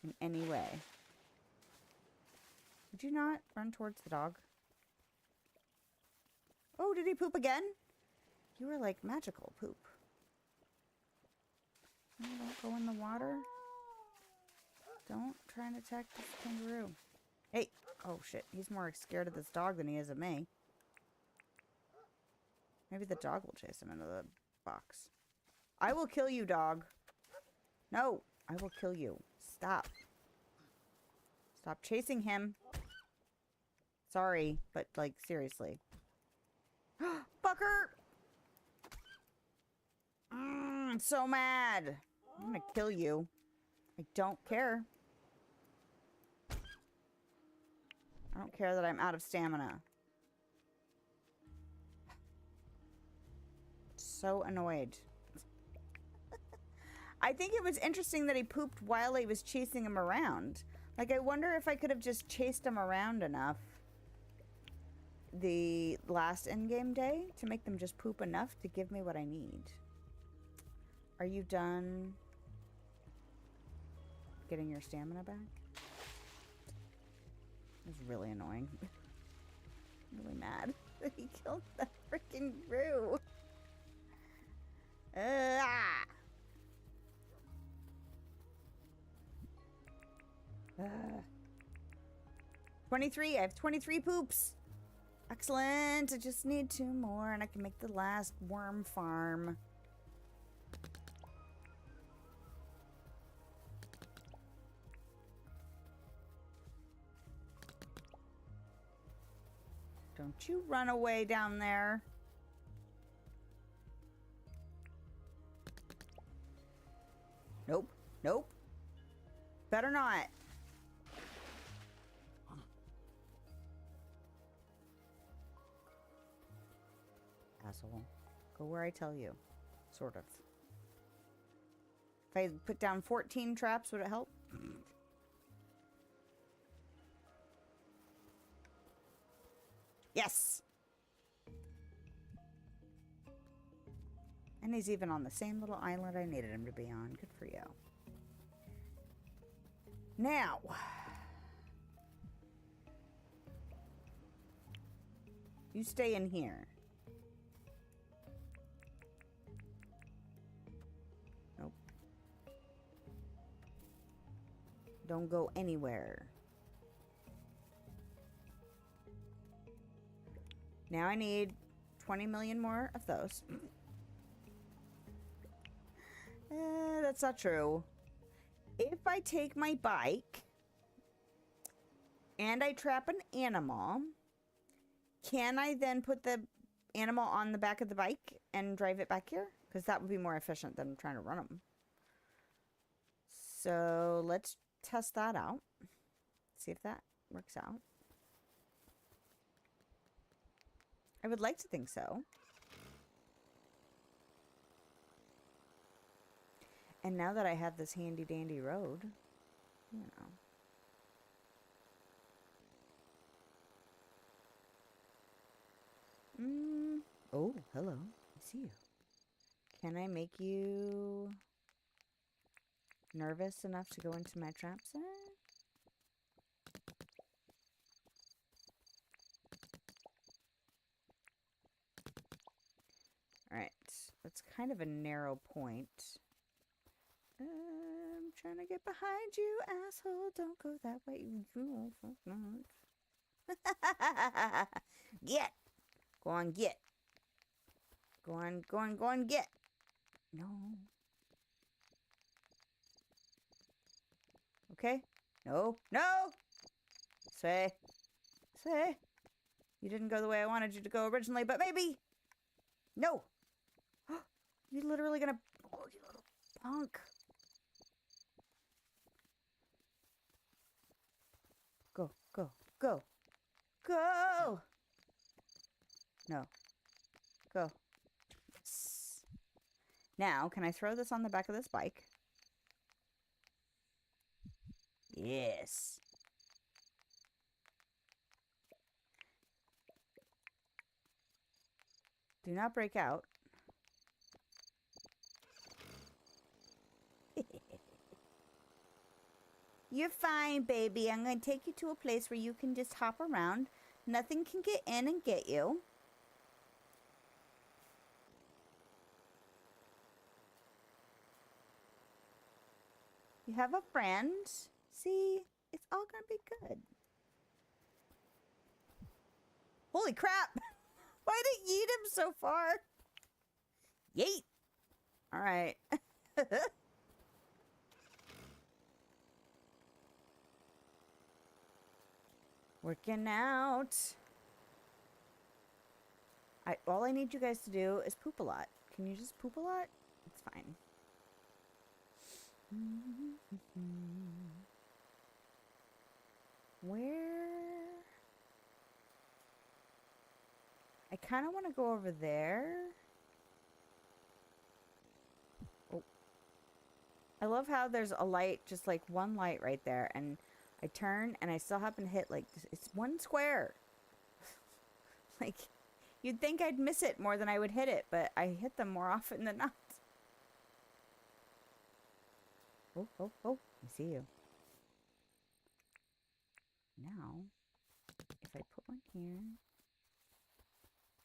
In any way. Would you not run towards the dog? Oh, did he poop again? You were like magical poop. No, don't go in the water. Don't try and attack this kangaroo. Hey! Oh shit, he's more scared of this dog than he is of me. Maybe the dog will chase him into the box. I will kill you, dog. No, I will kill you. Stop. Stop chasing him. Sorry, but like, seriously. Fucker! I'm so mad. I'm gonna kill you. I don't care. I don't care that I'm out of stamina. So annoyed. I think it was interesting that he pooped while I was chasing him around. Like, I wonder if I could have just chased him around enough the last in-game day to make them just poop enough to give me what I need. Are you done getting your stamina back? That's really annoying. I'm really mad that he killed that freaking Roo. Ah! 23. I have 23 poops. Excellent. I just need 2 more and I can make the last worm farm. Don't you run away down there. Nope. Nope. Better not. Asshole. Go where I tell you. Sort of. If I put down 14 traps, would it help? Yes! And he's even on the same little island I needed him to be on. Good for you. Now. You stay in here. Nope. Don't go anywhere. Now I need 20 million more of those. That's not true. If I take my bike and I trap an animal, can I then put the animal on the back of the bike and drive it back here? Because that would be more efficient than trying to run them. So let's test that out. See if that works out. I would like to think so. And now that I have this handy dandy road, you know. Oh, hello. I see you. Can I make you nervous enough to go into my trap center? Alright. That's kind of a narrow point. I'm trying to get behind you, asshole. Don't go that way. You fuck not. Get. Go on, get. Go on, go on, go on, get. No. okay? No, no! Say. Say. You didn't go the way I wanted you to go originally, but maybe. No. You're literally gonna... Oh, you little punk. Go, go, go. Go! No. Go. Yes. Now, can I throw this on the back of this bike? Yes. Do not break out. You're fine, baby. I'm going to take you to a place where you can just hop around. Nothing can get in and get you. You have a friend. See? It's all going to be good. Holy crap! Why did you eat him so far? Yeet! Alright. Working out. All I need you guys to do is poop a lot. Can you just poop a lot? It's fine. Where? I kind of want to go over there. Oh. I love how there's a light, just like one light right there. And I turn and I still happen to hit like, it's one square. Like, you'd think I'd miss it more than I would hit it, but I hit them more often than not. Oh, oh, oh, I see you. Now, if I put one here,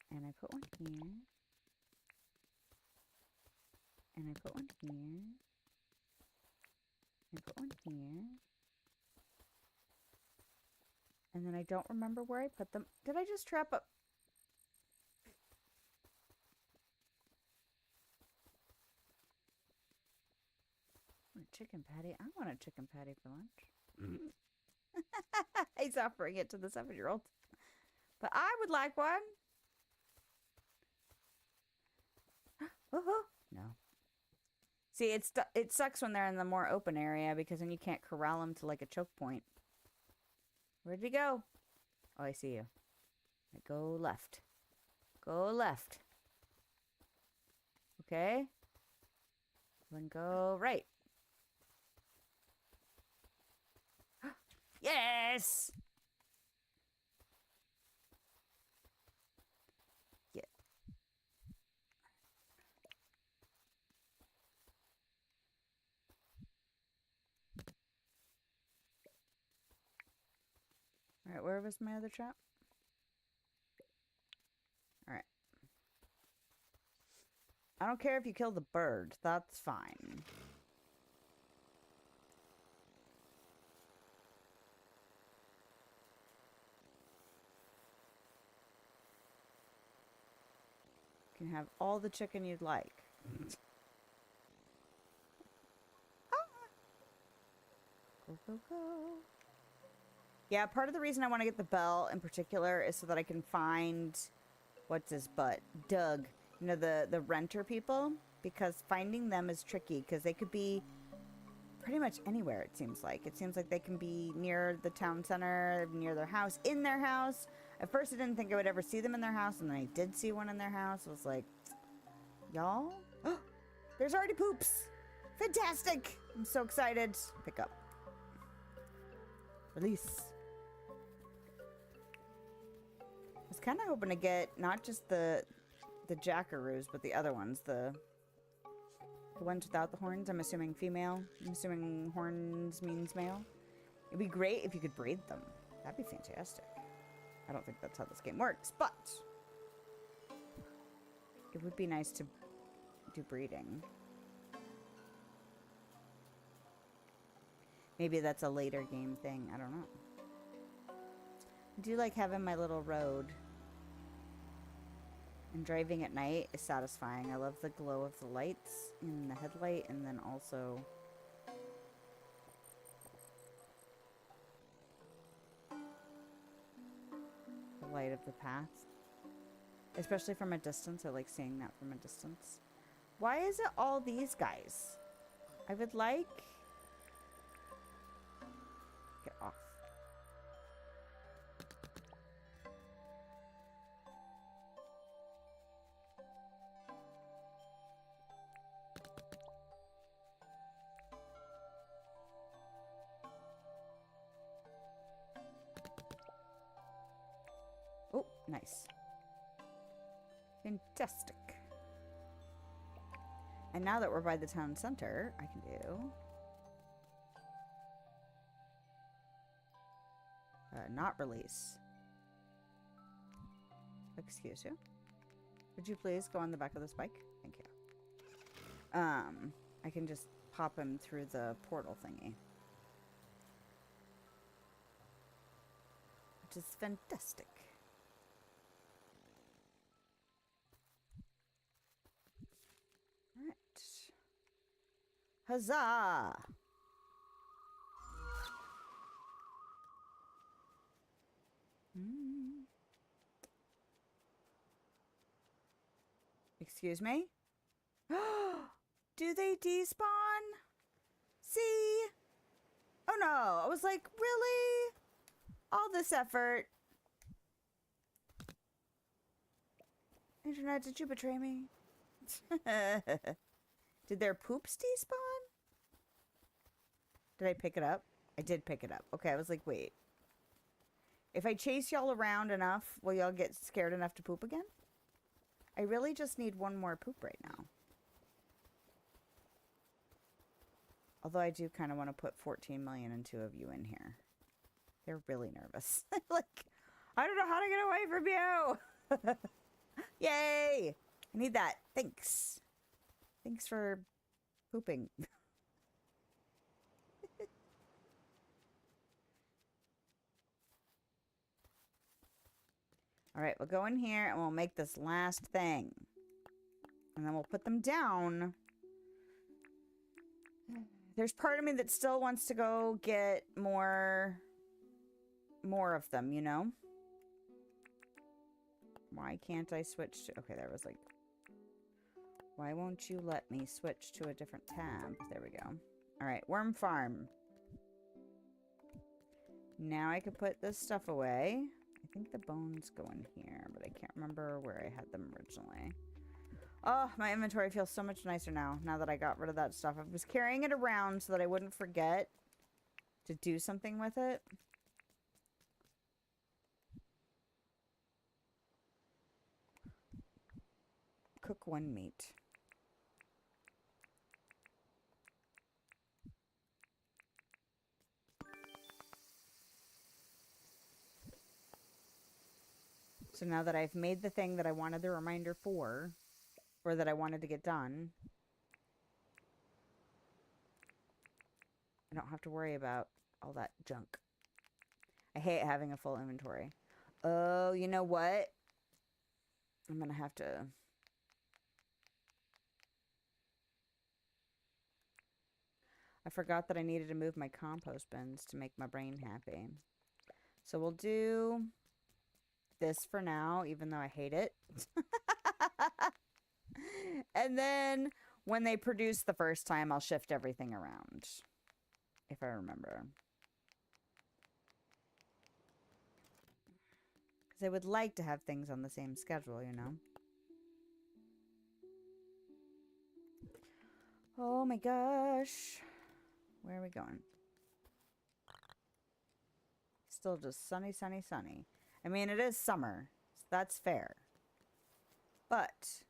and I put one here, and I put one here, and put one here, and then I don't remember where I put them. Did I just trap up? Chicken patty? I want a chicken patty for lunch. He's offering it to the 7-year-old. But I would like one. No. See, it sucks when they're in the more open area because then you can't corral them to like a choke point. Where'd you go? Oh, I see you. Go left. Go left. Okay. Then go right. Yes! Yeah. Alright, where was my other trap? Alright. I don't care if you kill the bird. That's fine. You can have all the chicken you'd like. Go, go, go. Yeah, part of the reason I want to get the bell in particular is so that I can find... What's his butt? Doug. You know, the renter people? Because finding them is tricky, because they could be pretty much anywhere, it seems like. It seems like they can be near the town center, near their house, in their house. At first, I didn't think I would ever see them in their house, and then I did see one in their house. I was like, y'all? There's already poops! Fantastic! I'm so excited. Pick up. Release. I was kind of hoping to get not just the jackaroos, but the other ones. The ones without the horns. I'm assuming female. I'm assuming horns means male. It'd be great if you could breed them. That'd be fantastic. I don't think that's how this game works, but it would be nice to do breeding. Maybe that's a later game thing. I don't know. I do like having my little road. And driving at night is satisfying. I love the glow of the lights in the headlight, and then also light of the path. Especially from a distance. I like seeing that from a distance. Why is it all these guys? I would like... Get off. Oh, nice. Fantastic. And now that we're by the town center, I can do... not release. Excuse you. Would you please go on the back of this bike? Thank you. I can just pop him through the portal thingy. Which is fantastic. Alright. Huzzah! Excuse me? Do they despawn? See? Oh no. I was like, really? All this effort. Internet, did you betray me? Did their poops despawn? Did I pick it up? I did pick it up. Okay, I was like, wait. If I chase y'all around enough, will y'all get scared enough to poop again? I really just need one more poop right now. Although I do kind of want to put 14 million and 2 of you in here. They're really nervous. Like, I don't know how to get away from you. Yay! I need that. Thanks. Thanks for pooping. Alright, we'll go in here and we'll make this last thing. And then we'll put them down. There's part of me that still wants to go get more of them, you know? Why can't I switch to... Okay, there was like... Why won't you let me switch to a different tab? There we go. Alright, worm farm. Now I can put this stuff away. I think the bones go in here, but I can't remember where I had them originally. Oh, my inventory feels so much nicer now that I got rid of that stuff. I was carrying it around so that I wouldn't forget to do something with it. Cook one meat. So now that I've made the thing that I wanted the reminder for, or that I wanted to get done, I don't have to worry about all that junk. I hate having a full inventory. Oh, you know what? I'm gonna have to... I forgot that I needed to move my compost bins to make my brain happy. So we'll do this for now, even though I hate it. And then when they produce the first time, I'll shift everything around. If I remember. Because I would like to have things on the same schedule, you know? Oh my gosh. Where are we going? Still just sunny, sunny, sunny. I mean, it is summer. So that's fair. But...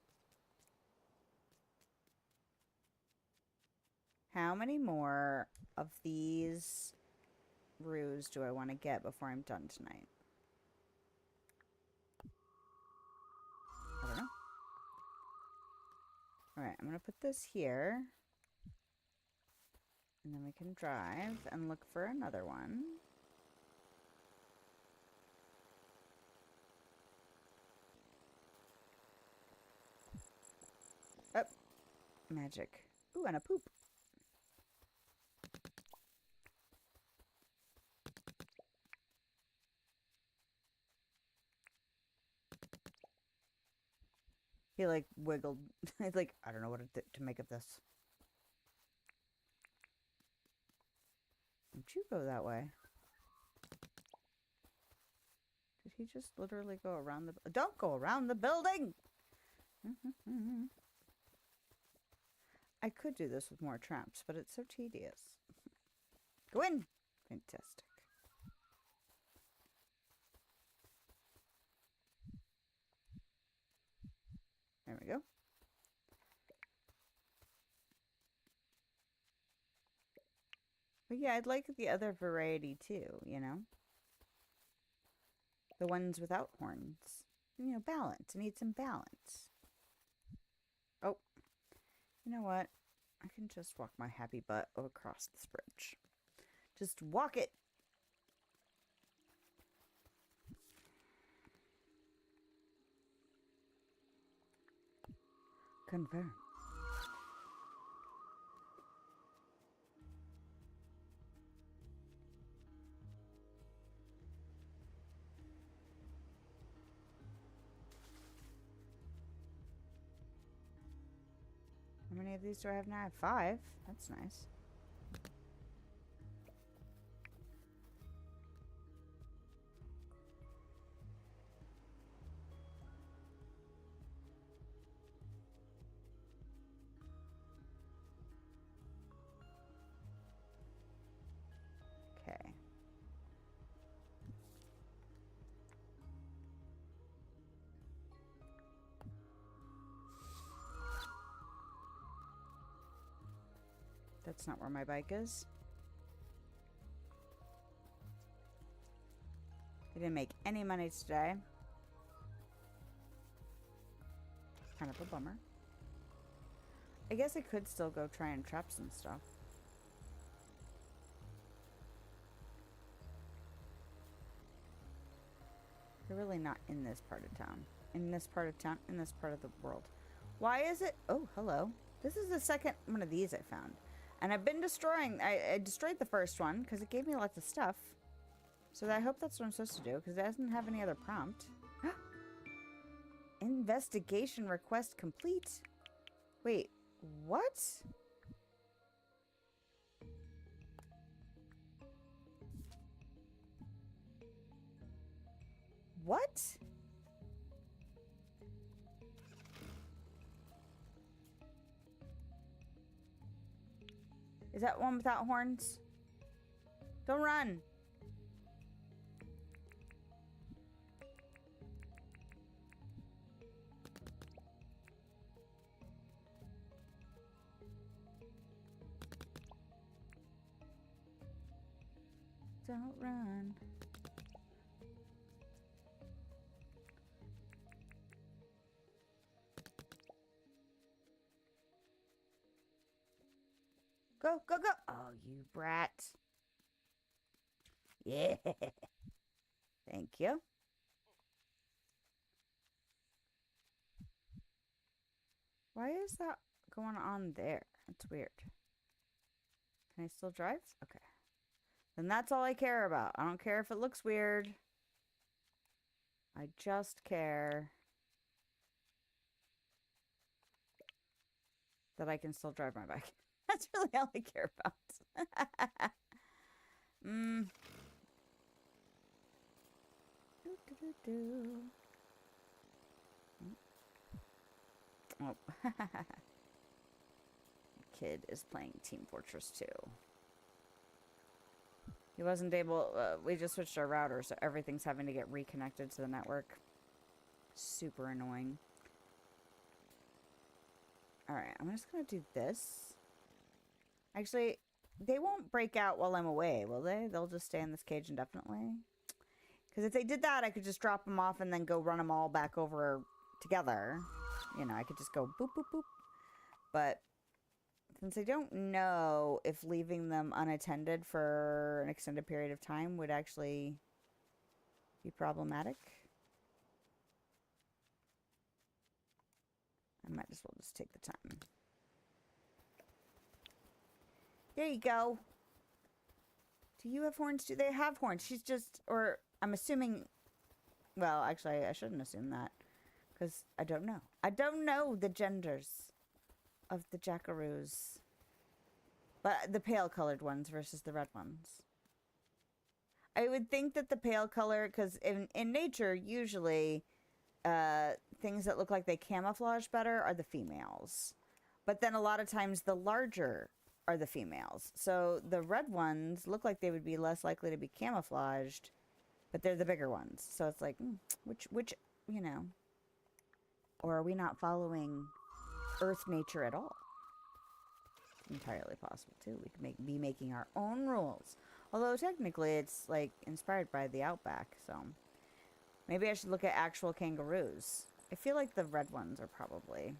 how many more of these roos do I want to get before I'm done tonight? I don't know. Alright, I'm going to put this here. And then we can drive and look for another one. Oh, magic. Ooh, and a poop. He like wiggled. He's like, I don't know what to make of this. Don't you go that way? Did he just literally go around the... Don't go around the building! I could do this with more traps, but it's so tedious. Go in! Fantastic. There we go. But yeah, I'd like the other variety too, you know? The ones without horns. You know, balance. I need some balance. Oh. You know what? I can just walk my happy butt across this bridge. Just walk it. Confirm. How many of these do I have now? I have 5. That's nice. Okay. That's not where my bike is. I didn't make any money today. Kind of a bummer. I guess I could still go try and trap some stuff. They're really not in this part of town. In this part of town, in this part of the world. Why is it? Oh, hello. This is the second one of these I found. And I've been destroying... I destroyed the first one because it gave me lots of stuff. So I hope that's what I'm supposed to do because it doesn't have any other prompt. Investigation request complete. Wait, what? What? Is that one without horns? Don't run. Don't run. Go, go, go. Oh, you brat. Yeah. Thank you. Why is that going on there? That's weird. Can I still drive? Okay. Then that's all I care about. I don't care if it looks weird. I just care that I can still drive my bike. That's really all I care about. Oh. Kid is playing Team Fortress 2. He wasn't able... we just switched our router, so everything's having to get reconnected to the network. Super annoying. Alright, I'm just going to do this. Actually, they won't break out while I'm away, will they? They'll just stay in this cage indefinitely. Because if they did that, I could just drop them off and then go run them all back over together. You know, I could just go boop, boop, boop. But since I don't know if leaving them unattended for an extended period of time would actually be problematic, I might as well just take the time. There you go. Do you have horns? Do they have horns? She's just, or I'm assuming, well, actually, I shouldn't assume that. Because I don't know. I don't know the genders of the jackaroos. But the pale colored ones versus the red ones. I would think that the pale color, because in nature, usually things that look like they camouflage better are the females. But then a lot of times the larger are the females. So the red ones look like they would be less likely to be camouflaged, but they're the bigger ones. So it's like, which, you know, or are we not following Earth nature at all? Entirely possible too. We could be making our own rules. Although technically it's like inspired by the outback, so maybe I should look at actual kangaroos. I feel like the red ones are probably,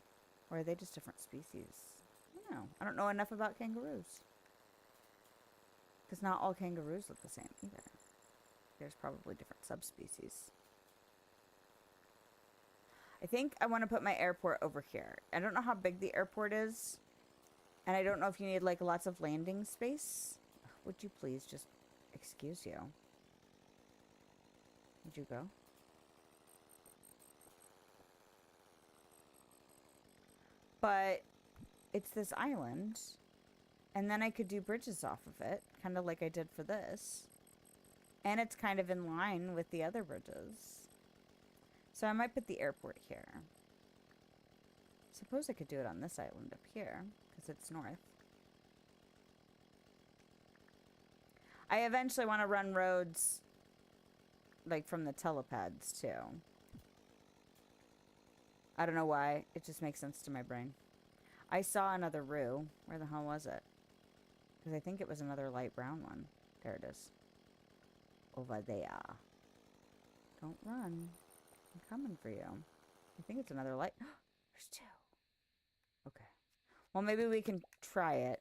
or are they just different species? I don't know. I don't know enough about kangaroos. Because not all kangaroos look the same either. There's probably different subspecies. I think I want to put my airport over here. I don't know how big the airport is. And I don't know if you need, like, lots of landing space. Would you please just excuse you? Would you go? But it's this island. And then I could do bridges off of it. Kind of like I did for this. And it's kind of in line with the other bridges. So I might put the airport here. Suppose I could do it on this island up here. Because it's north. I eventually want to run roads, like, from the telepads, too. I don't know why. It just makes sense to my brain. I saw another roo. Where the hell was it? Because I think it was another light brown one. There it is. Over there. Don't run. I'm coming for you. I think it's another light. There's two. Okay. Well, maybe we can try it.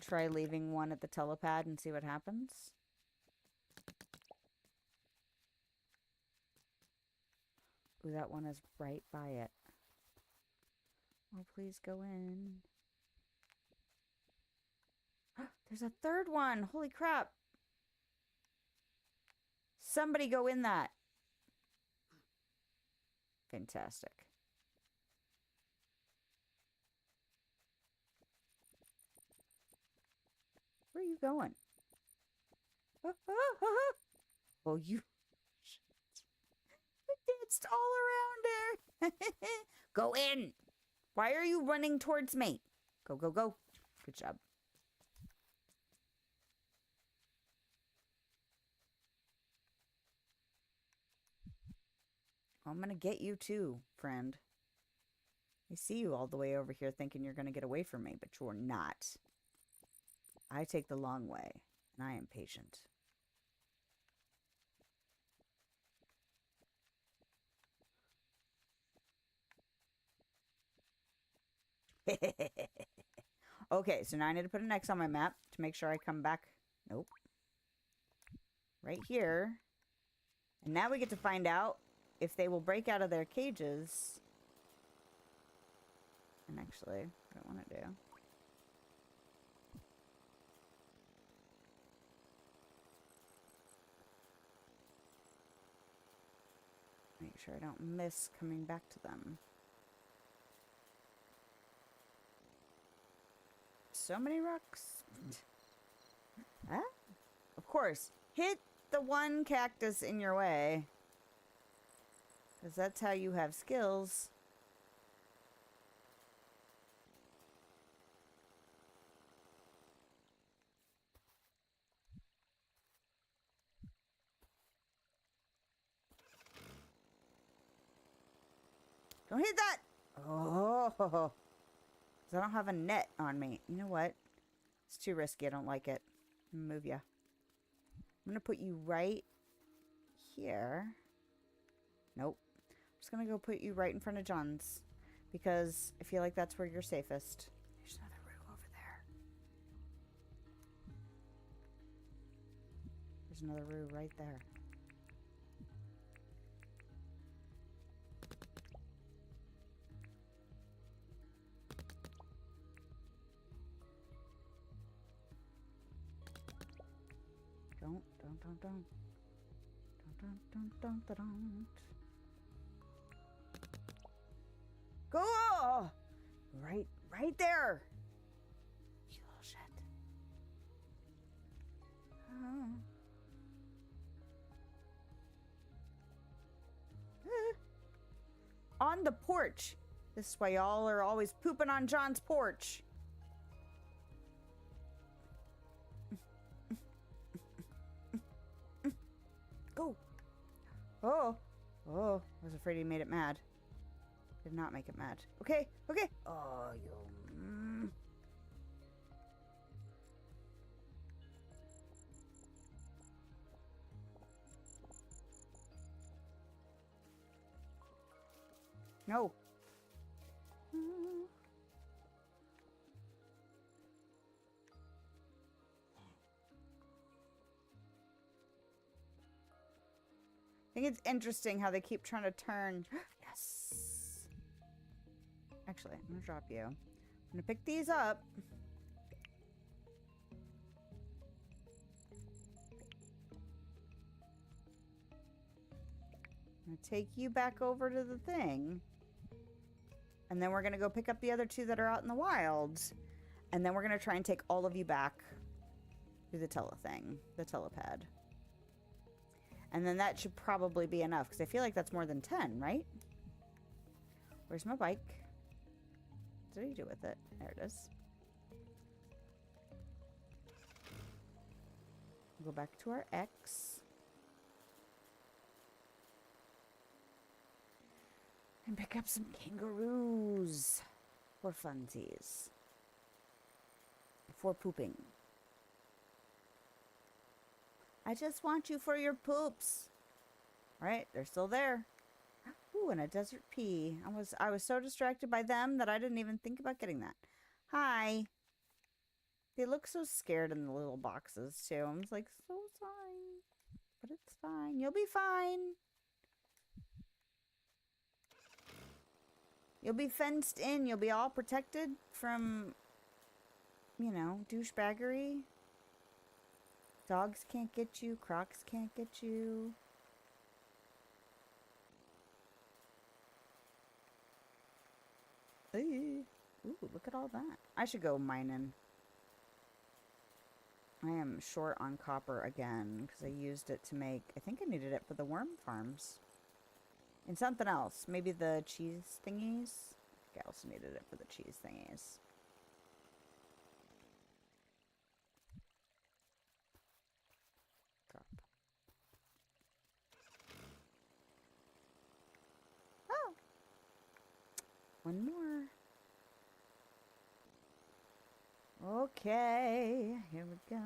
Try leaving one at the telepad and see what happens. Ooh, that one is right by it. Oh, please go in. There's a third one. Holy crap. Somebody go in that. Fantastic. Where are you going? Oh, you danced all around there. Go in. Why are you running towards me? Go, go, go. Good job. I'm going to get you too, friend. I see you all the way over here thinking you're going to get away from me, but you're not. I take the long way, and I am patient. Okay, so now I need to put an X on my map to make sure I come back. Nope. Right here. And now we get to find out if they will break out of their cages. And actually, what I want to do. Make sure I don't miss coming back to them. So many rocks. Huh? Of course. Hit the one cactus in your way. Because that's how you have skills. Don't hit that! Oh, because I don't have a net on me. You know what? It's too risky. I don't like it. Move ya. I'm going to put you right here. Nope. I'm just going to go put you right in front of John's. Because I feel like that's where you're safest. There's another room over there. There's another room right there. dun. Dun, dun, dun, dun, dun. Go! Right there! You little shit. On the porch. This way y'all are always pooping on John's porch. Go. Oh. Oh. I was afraid he made it mad. Did not make it mad. Okay. Okay. Oh, you. No. I think it's interesting how they keep trying to turn. Yes. Actually, I'm gonna drop you. I'm gonna pick these up. I'm gonna take you back over to the thing. And then we're gonna go pick up the other two that are out in the wilds. And then we're gonna try and take all of you back to the telepad. And then that should probably be enough, because I feel like that's more than 10, right? Where's my bike? What do you do with it? There it is. Go back to our X. And pick up some kangaroos. For funsies. For pooping. I just want you for your poops. Right, they're still there. Ooh, and a desert pea. I was so distracted by them that I didn't even think about getting that. Hi. They look so scared in the little boxes too. I was like, so sorry. But it's fine. You'll be fine. You'll be fenced in. You'll be all protected from, you know, douchebaggery. Dogs can't get you. Crocs can't get you. Ooh, look at all that. I should go mining. I am short on copper again because I used it to make... I think I needed it for the worm farms. And something else. Maybe the cheese thingies? I think I also needed it for the cheese thingies. Drop. Oh! One more. Okay, here we go.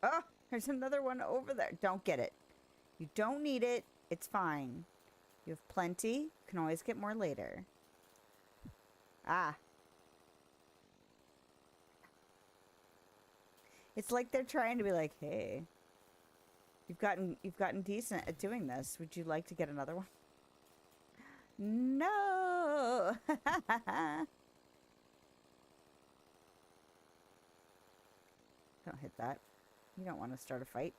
Oh, there's another one over there. Don't get it. You don't need it. It's fine. You have plenty. You can always get more later. Ah. It's like they're trying to be like, hey, you've gotten decent at doing this. Would you like to get another one? No. Don't hit that. You don't want to start a fight.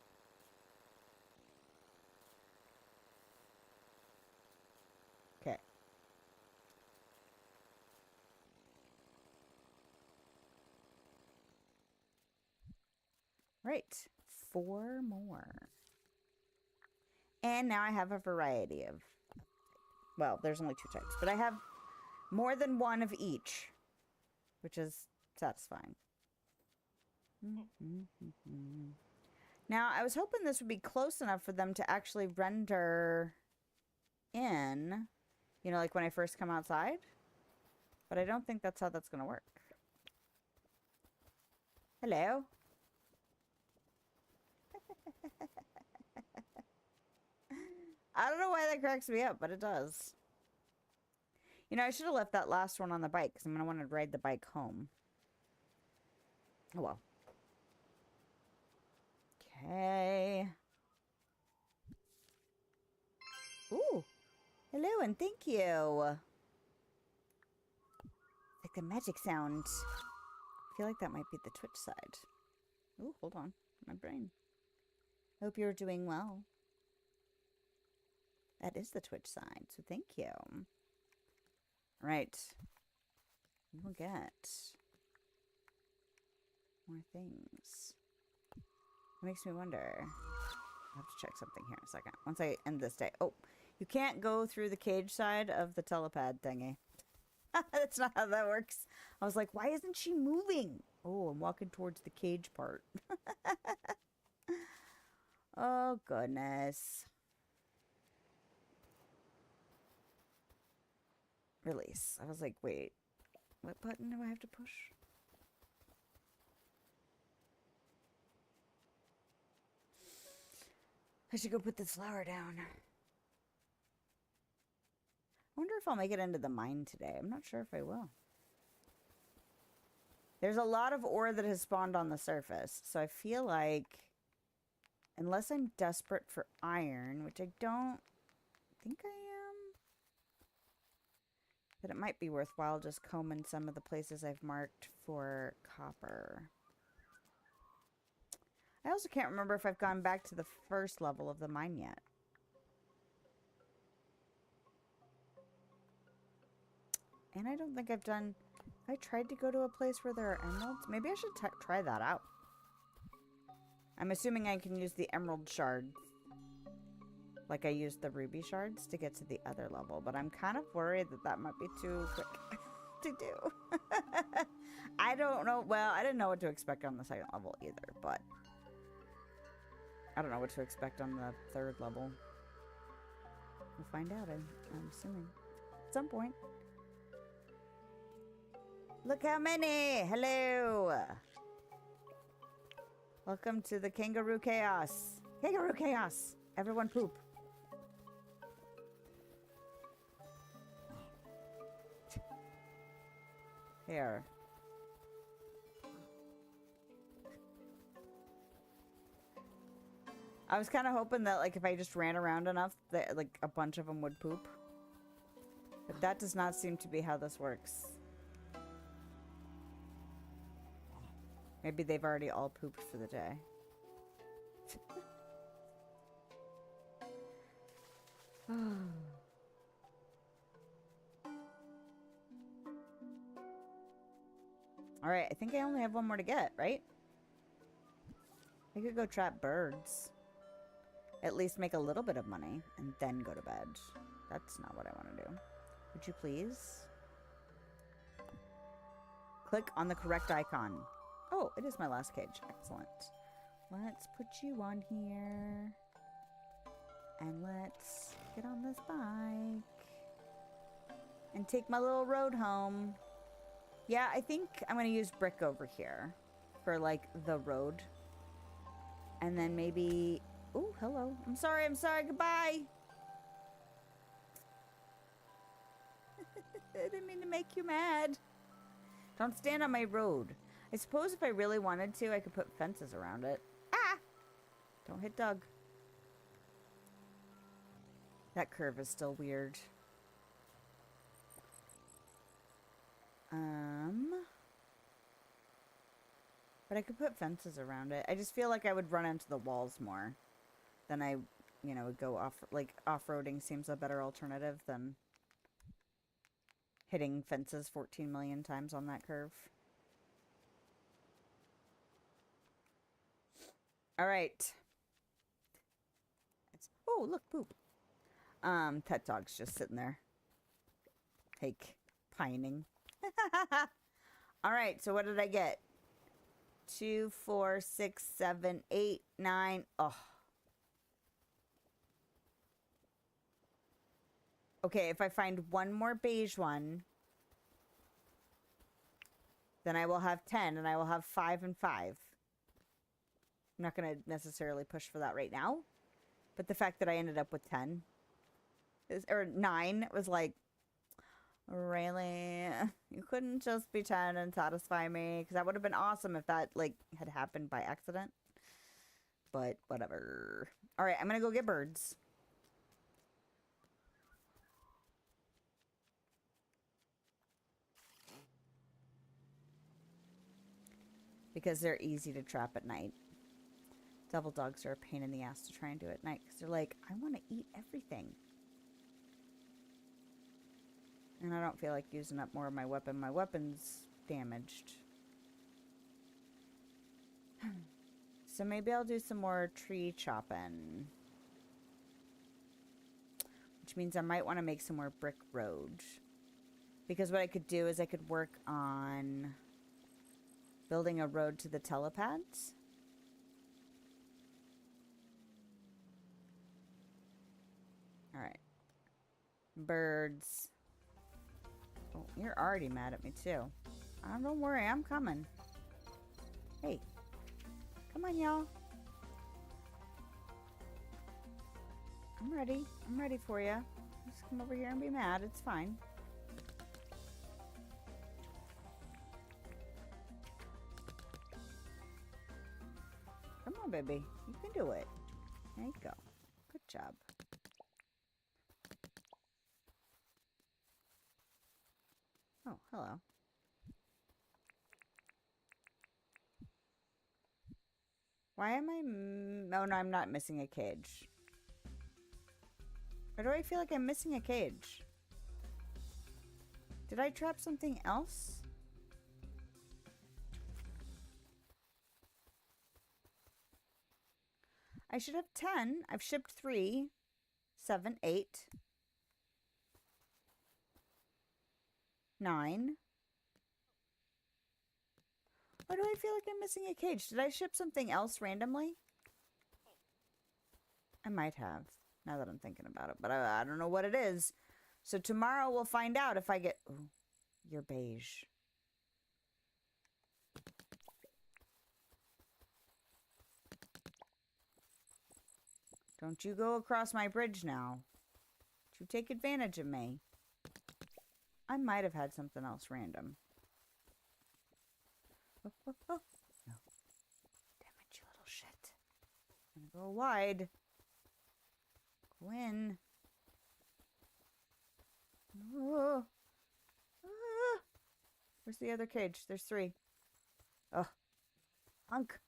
Okay. Right. 4 more. And now I have a variety of... Well, there's only 2 types, but I have more than one of each, which is satisfying. Now, I was hoping this would be close enough for them to actually render in, you know, like when I first come outside. But I don't think that's how that's going to work. Hello? I don't know why that cracks me up, but it does. You know, I should have left that last one on the bike, because I'm going to want to ride the bike home. Oh, well. Okay. Ooh. Hello, and thank you. Like the magic sound. I feel like that might be the Twitch side. Ooh, hold on. My brain. Hope you're doing well. That is the Twitch side, so thank you. Right. We'll get more things. It makes me wonder. I'll have to check something here in a second. Once I end this day. Oh, you can't go through the cage side of the telepad thingy. That's not how that works. I was like, why isn't she moving? Oh, I'm walking towards the cage part. Oh, goodness. Release. I was like, wait. What button do I have to push? I should go put this flower down. I wonder if I'll make it into the mine today. I'm not sure if I will. There's a lot of ore that has spawned on the surface, so I feel like, unless I'm desperate for iron, which I don't think I am, that it might be worthwhile just combing some of the places I've marked for copper. I also can't remember if I've gone back to the first level of the mine yet. And I don't think I've done... I tried to go to a place where there are emeralds. Maybe I should try that out. I'm assuming I can use the emerald shards. Like I used the ruby shards to get to the other level. But I'm kind of worried that that might be too quick to do. I don't know. Well, I didn't know what to expect on the second level either. But I don't know what to expect on the third level. We'll find out, I'm assuming. At some point. Look how many! Hello! Welcome to the Kangaroo Chaos. Kangaroo Chaos! Everyone poop. Here. I was kind of hoping that, like, if I just ran around enough, that, like, a bunch of them would poop. But that does not seem to be how this works. Maybe they've already all pooped for the day. Alright, I think I only have one more to get, right? I could go trap birds. At least make a little bit of money, and then go to bed. That's not what I want to do. Would you please? Click on the correct icon. Oh, it is my last cage. Excellent. Let's put you on here. And let's get on this bike. And take my little road home. Yeah, I think I'm going to use brick over here. For, like, the road. And then maybe... Oh, hello. I'm sorry, goodbye! I didn't mean to make you mad. Don't stand on my road. I suppose if I really wanted to, I could put fences around it. Ah! Don't hit Doug. That curve is still weird. But I could put fences around it. I just feel like I would run into the walls more than I, you know, would go off. Like, off-roading seems a better alternative than hitting fences 14 million times on that curve. All right. Oh, look, poop. Pet dog's just sitting there. Like, pining. All right, so what did I get? 2, 4, 6, 7, 8, 9. Oh. Okay, if I find one more beige one, then I will have 10, and I will have 5 and 5. I'm not going to necessarily push for that right now. But the fact that I ended up with 10, or 9, was like, Really? You couldn't just be 10 and satisfy me? Because that would have been awesome if that, like, had happened by accident. But whatever. Alright, I'm gonna go get birds. Because they're easy to trap at night. Devil dogs are a pain in the ass to try and do at night. Because they're like, I want to eat everything. And I don't feel like using up more of my weapon. My weapon's damaged. So maybe I'll do some more tree chopping. Which means I might want to make some more brick road. Because what I could do is I could work on building a road to the telepads. Alright. Birds. Oh, you're already mad at me too. Don't worry, I'm coming. Hey. Come on, y'all. I'm ready. I'm ready for you. Just come over here and be mad. It's fine. Come on, baby. You can do it. There you go. Good job. Oh, hello. Why am I... Oh, no, I'm not missing a cage. Or do I feel like I'm missing a cage? Did I trap something else? I should have 10. I've shipped 3, 7, 8, 9. Why do I feel like I'm missing a cage? Did I ship something else randomly? I might have, now that I'm thinking about it. But I don't know what it is. So tomorrow we'll find out if I get... Ooh, you're beige. Don't you go across my bridge now. Don't you take advantage of me. I might have had something else random. Oh, oh, oh. No. Damn it, you little shit. I'm gonna go wide. Go in. Oh. Ah. Where's the other cage? There's 3. Oh. Hunk.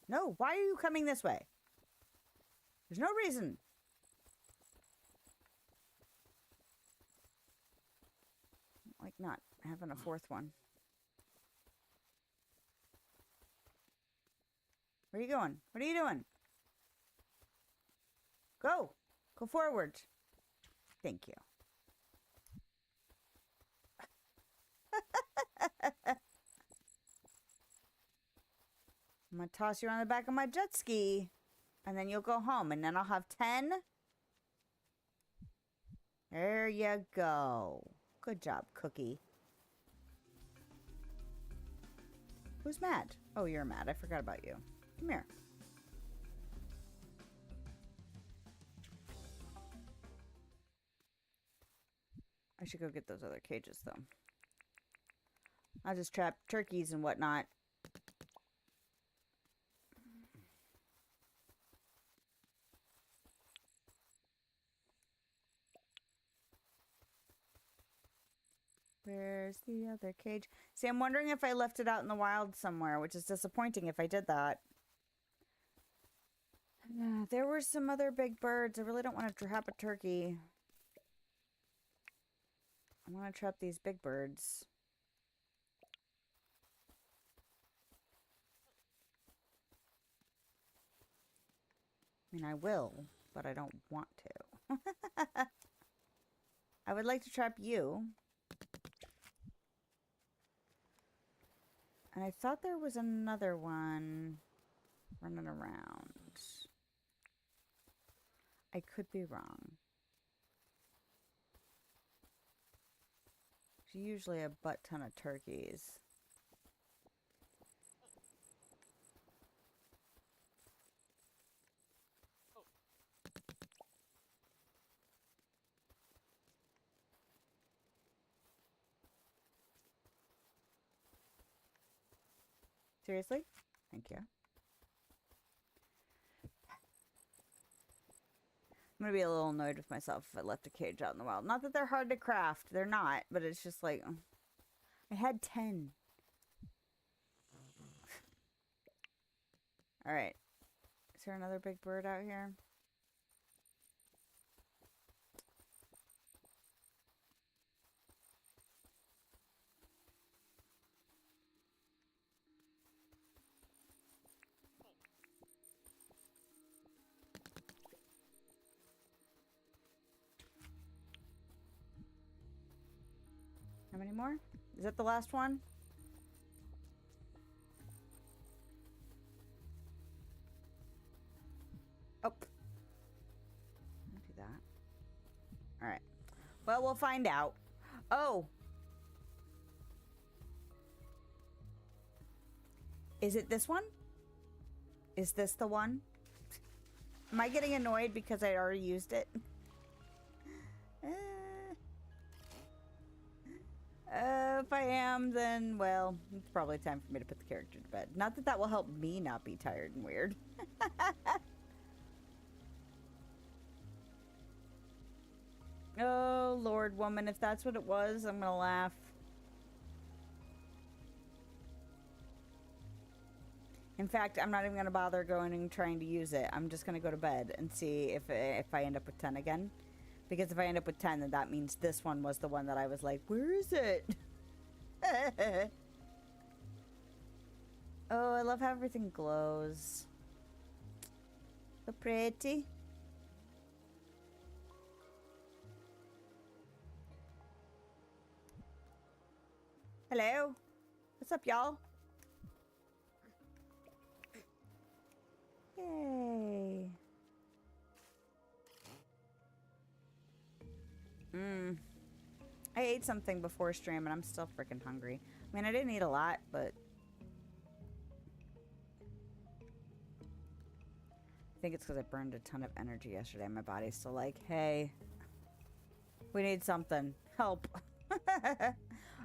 No, why are you coming this way? There's no reason. Like not having a 4th one. Where are you going? What are you doing? Go. Go forward. Thank you. I'm going to toss you on the back of my jet ski. And then you'll go home. And then I'll have 10. There you go. Good job, Cookie. Who's mad? Oh, you're mad. I forgot about you. Come here. I should go get those other cages, though. I'll just trap turkeys and whatnot. Where's the other cage? See, I'm wondering if I left it out in the wild somewhere, which is disappointing if I did that. There were some other big birds. I really don't want to trap a turkey. I want to trap these big birds. I mean, I will, but I don't want to. I would like to trap you. And I thought there was another one running around. I could be wrong. There's usually a butt ton of turkeys. Seriously? Thank you. I'm gonna be a little annoyed with myself if I left a cage out in the wild. Not that they're hard to craft. They're not. But it's just like... I had 10. Alright. Is there another big bird out here? How many more? Is that the last one? Oh. Don't do that. Alright. Well, we'll find out. Oh. Is it this one? Is this the one? Am I getting annoyed because I already used it? If I am, then, well, it's probably time for me to put the character to bed. Not that that will help me not be tired and weird. Oh, Lord, woman, if that's what it was, I'm gonna laugh. In fact, I'm not even gonna bother going and trying to use it. I'm just gonna go to bed and see if I end up with 10 again. Because if I end up with 10, then that means this one was the one that I was like, where is it? Oh, I love how everything glows. So pretty. Hello? What's up, y'all? Yay. I ate something before stream and I'm still freaking hungry. I mean, I didn't eat a lot, but... I think it's because I burned a ton of energy yesterday. My body's still like, hey, we need something. Help.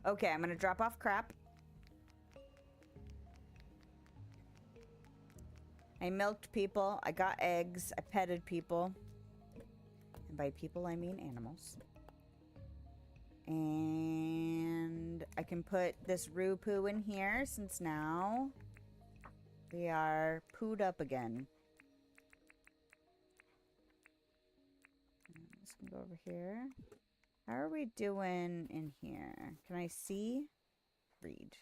Okay, I'm going to drop off crap. I milked people. I got eggs. I petted people. And by people, I mean animals. And I can put this roo poo in here since now we are pooed up again. This can go over here. How are we doing in here? Can I see? Read.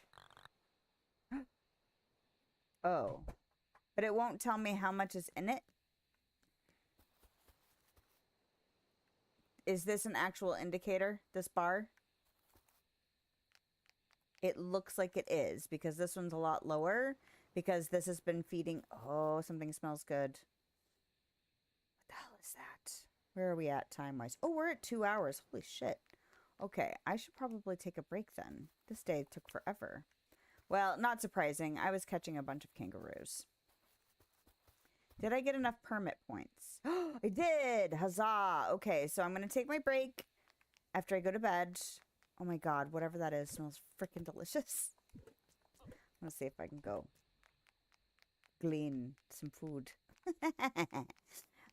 Oh. But it won't tell me how much is in it. Is this an actual indicator, this bar? It looks like it is, because this one's a lot lower, because this has been feeding... Oh, something smells good. What the hell is that? Where are we at time-wise? Oh, we're at 2 hours. Holy shit. Okay, I should probably take a break then. This day took forever. Well, not surprising. I was catching a bunch of kangaroos. Did I get enough permit points? I did! Huzzah! Okay, so I'm going to take my break after I go to bed. Oh my god, whatever that is smells freaking delicious. I'm going to see if I can go glean some food.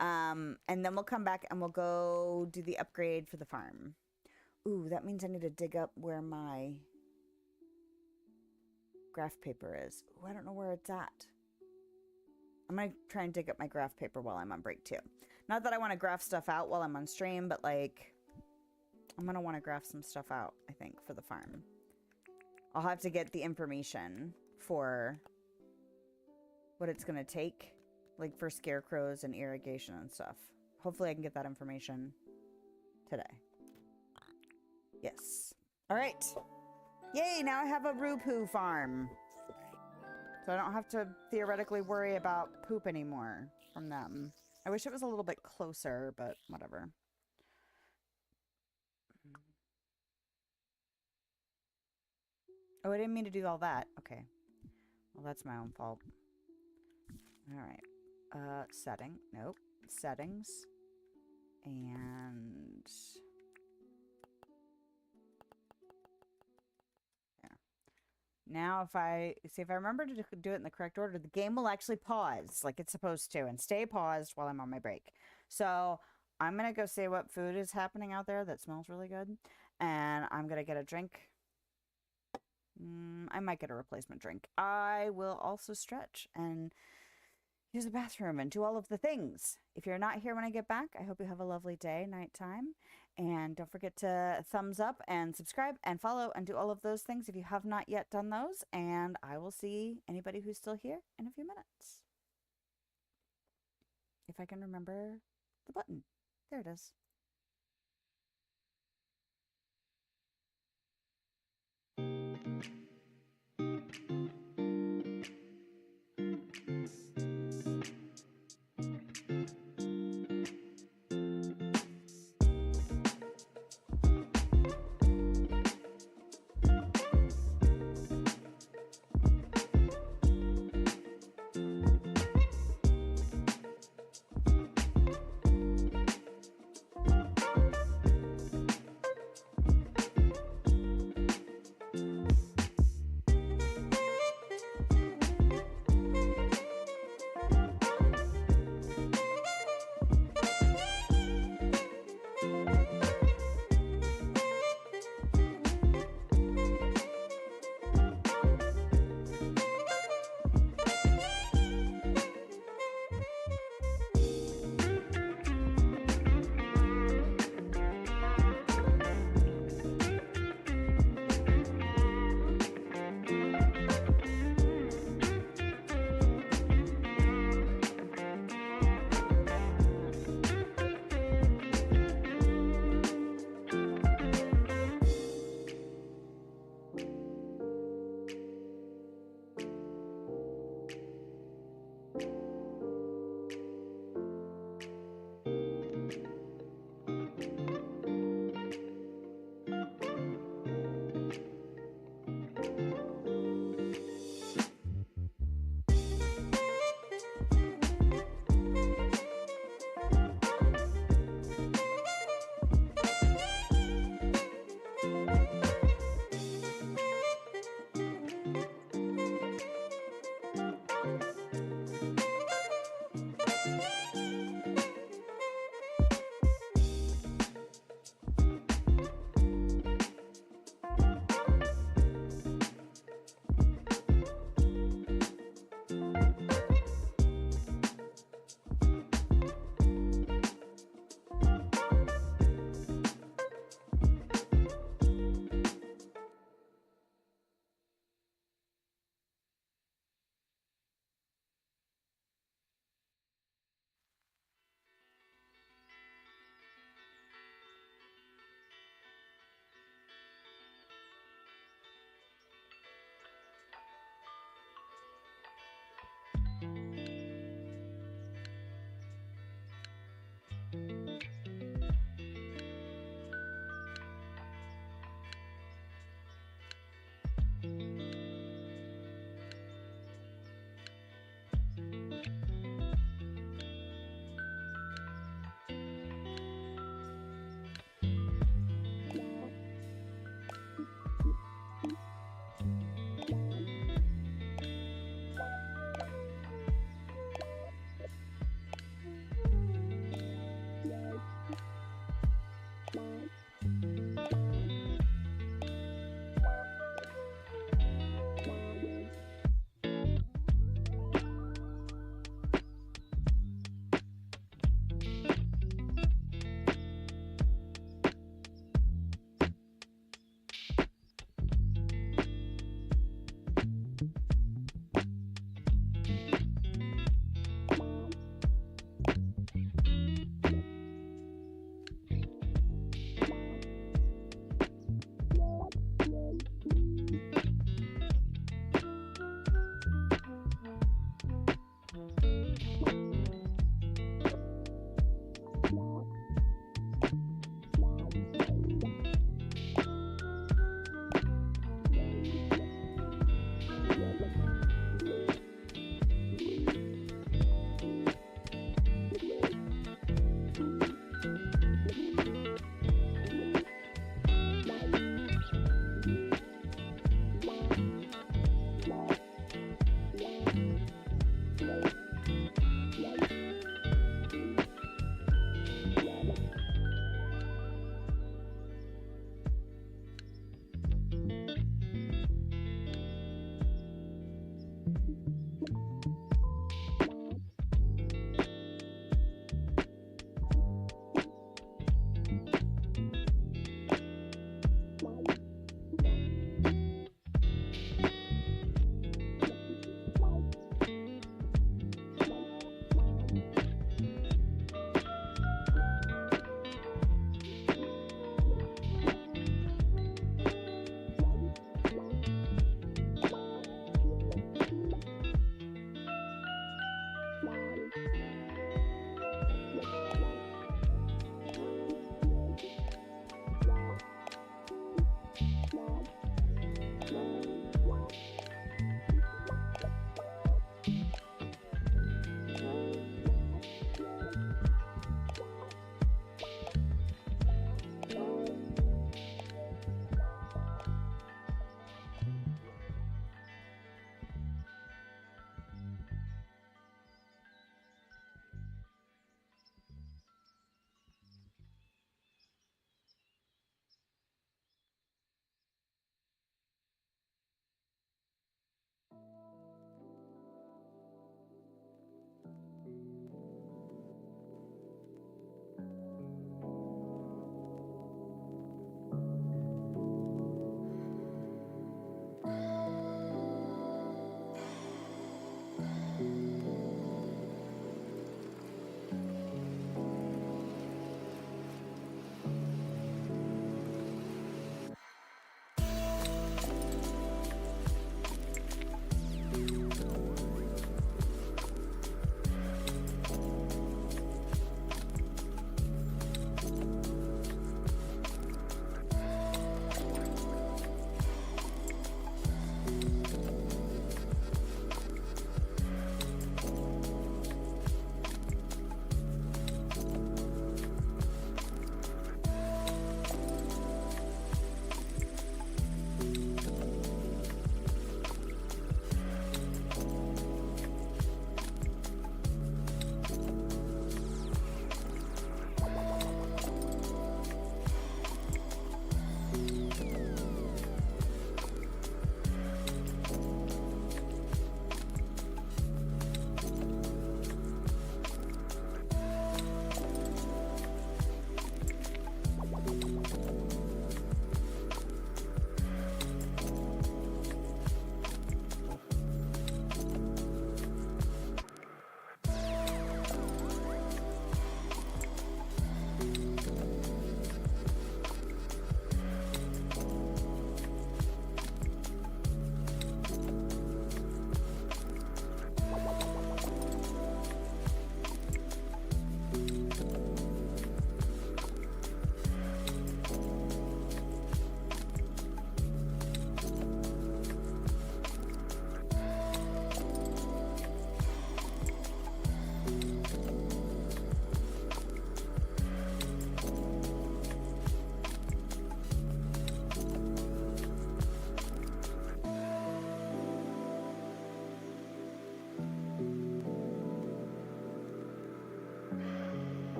And then we'll come back and we'll go do the upgrade for the farm. Ooh, that means I need to dig up where my graph paper is. Ooh, I don't know where it's at. I'm going to try and dig up my graph paper while I'm on break, too. Not that I want to graph stuff out while I'm on stream, but, like, I'm going to want to graph some stuff out, I think, for the farm. I'll have to get the information for what it's going to take, like, for scarecrows and irrigation and stuff. Hopefully I can get that information today. Yes. All right. Yay, now I have a Roo-Poo farm. So I don't have to theoretically worry about poop anymore from them. I wish it was a little bit closer, but whatever. Oh, I didn't mean to do all that. Okay. Well, that's my own fault. All right. Setting. Nope. Settings. And... yeah. Now, if I remember to do it in the correct order, the game will actually pause like it's supposed to and stay paused while I'm on my break. So I'm going to go see what food is happening out there that smells really good. And I'm going to get a drink. I might get a replacement drink. I will also stretch and use the bathroom and do all of the things. If you're not here when I get back, I hope you have a lovely day, nighttime. And don't forget to thumbs up and subscribe and follow and do all of those things if you have not yet done those. And I will see anybody who's still here in a few minutes. If I can remember the button. There it is.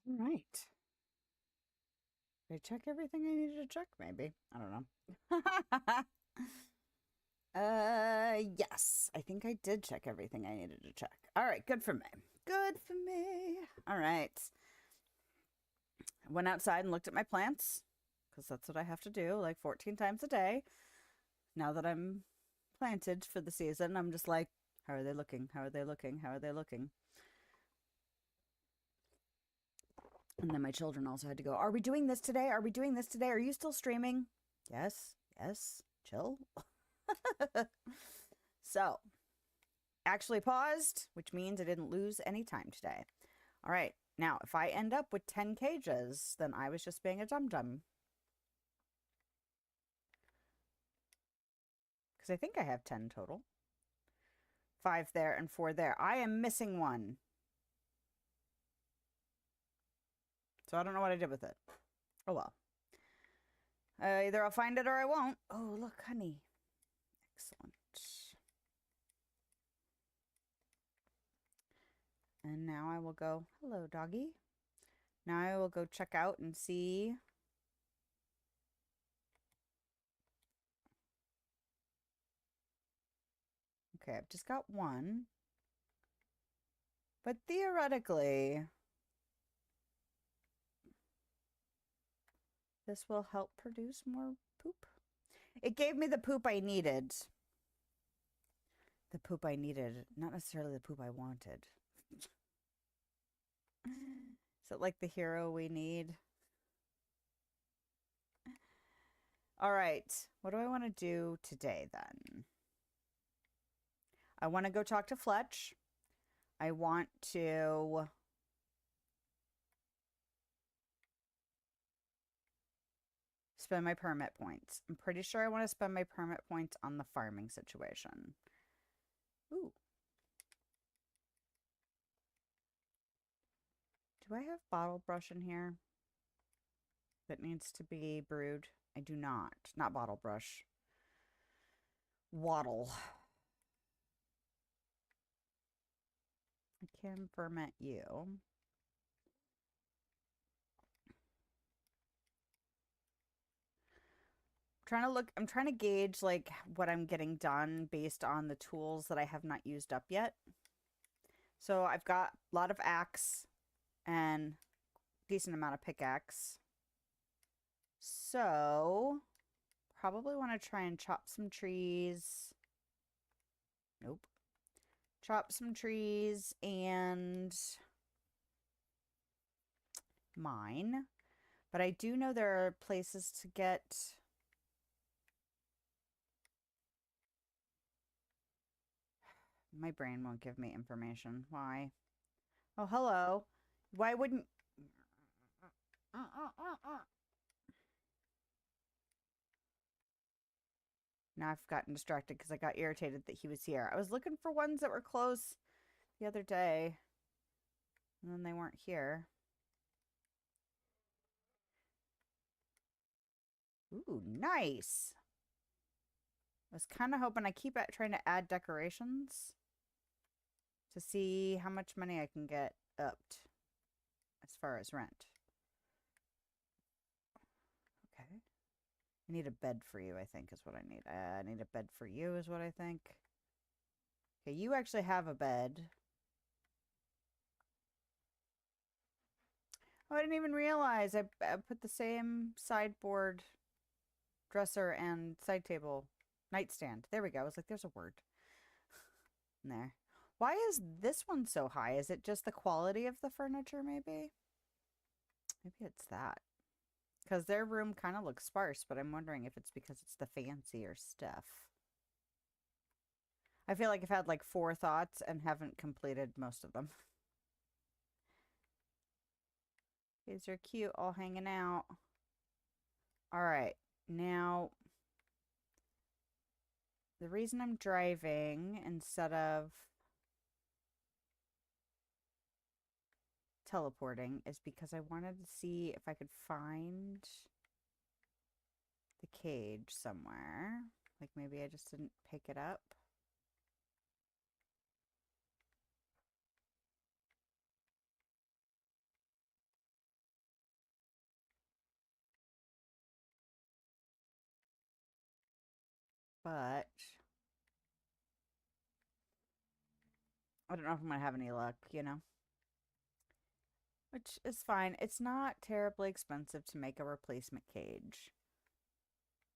All right. Did I check everything I needed to check? Maybe. I don't know. Yes. I think I did check everything I needed to check. All right, good for me. Good for me. All right. I went outside and looked at my plants because that's what I have to do like 14 times a day. Now that I'm planted for the season, I'm just like, how are they looking? How are they looking? How are they looking? And then my children also had to go, are we doing this today? Are we doing this today? Are you still streaming? Yes. Yes. Chill. So, actually paused, which means I didn't lose any time today. All right. Now, if I end up with 10 cages, then I was just being a dum-dum. Because I think I have 10 total. 5 there and 4 there. I am missing one. So I don't know what I did with it. Oh well. Either I'll find it or I won't. Oh, look, honey. Excellent. And now I will go, hello, doggy. Now I will go check out and see. Okay, I've just got one. But theoretically, this will help produce more poop. It gave me the poop I needed. The poop I needed, not necessarily the poop I wanted. Is it like the hero we need? All right, what do I want to do today then? I want to go talk to Fletch. I want to spend my permit points. I'm pretty sure I want to spend my permit points on the farming situation. Ooh. Do I have bottle brush in here that needs to be brewed? I do not. Not bottle brush. Waddle. I can ferment you. I'm trying to gauge like what I'm getting done based on the tools that I have not used up yet. So I've got a lot of axe and decent amount of pickaxe. So probably want to try and chop some trees. Nope. Chop some trees and mine. But I do know there are places to get my brain won't give me information. Why? Oh, hello. Why wouldn't Now I've gotten distracted because I got irritated that he was here. I was looking for ones that were close the other day, and then they weren't here. Ooh, nice. I was kind of hoping I keep trying to add decorations to see how much money I can get upped as far as rent. Okay. I need a bed for you, I think, is what I need. I need a bed for you is what I think. Okay, you actually have a bed. Oh, I didn't even realize I put the same sideboard, dresser, and side table nightstand. There we go. I was like, there's a word in there. Why is this one so high? Is it just the quality of the furniture, maybe? Maybe it's that. Because their room kind of looks sparse, but I'm wondering if it's because it's the fancier stuff. I feel like I've had like 4 thoughts and haven't completed most of them. These are cute, all hanging out. All right, now the reason I'm driving instead of teleporting is because I wanted to see if I could find the cage somewhere. Like maybe I just didn't pick it up. But I don't know if I'm going to have any luck, you know? Which is fine. It's not terribly expensive to make a replacement cage.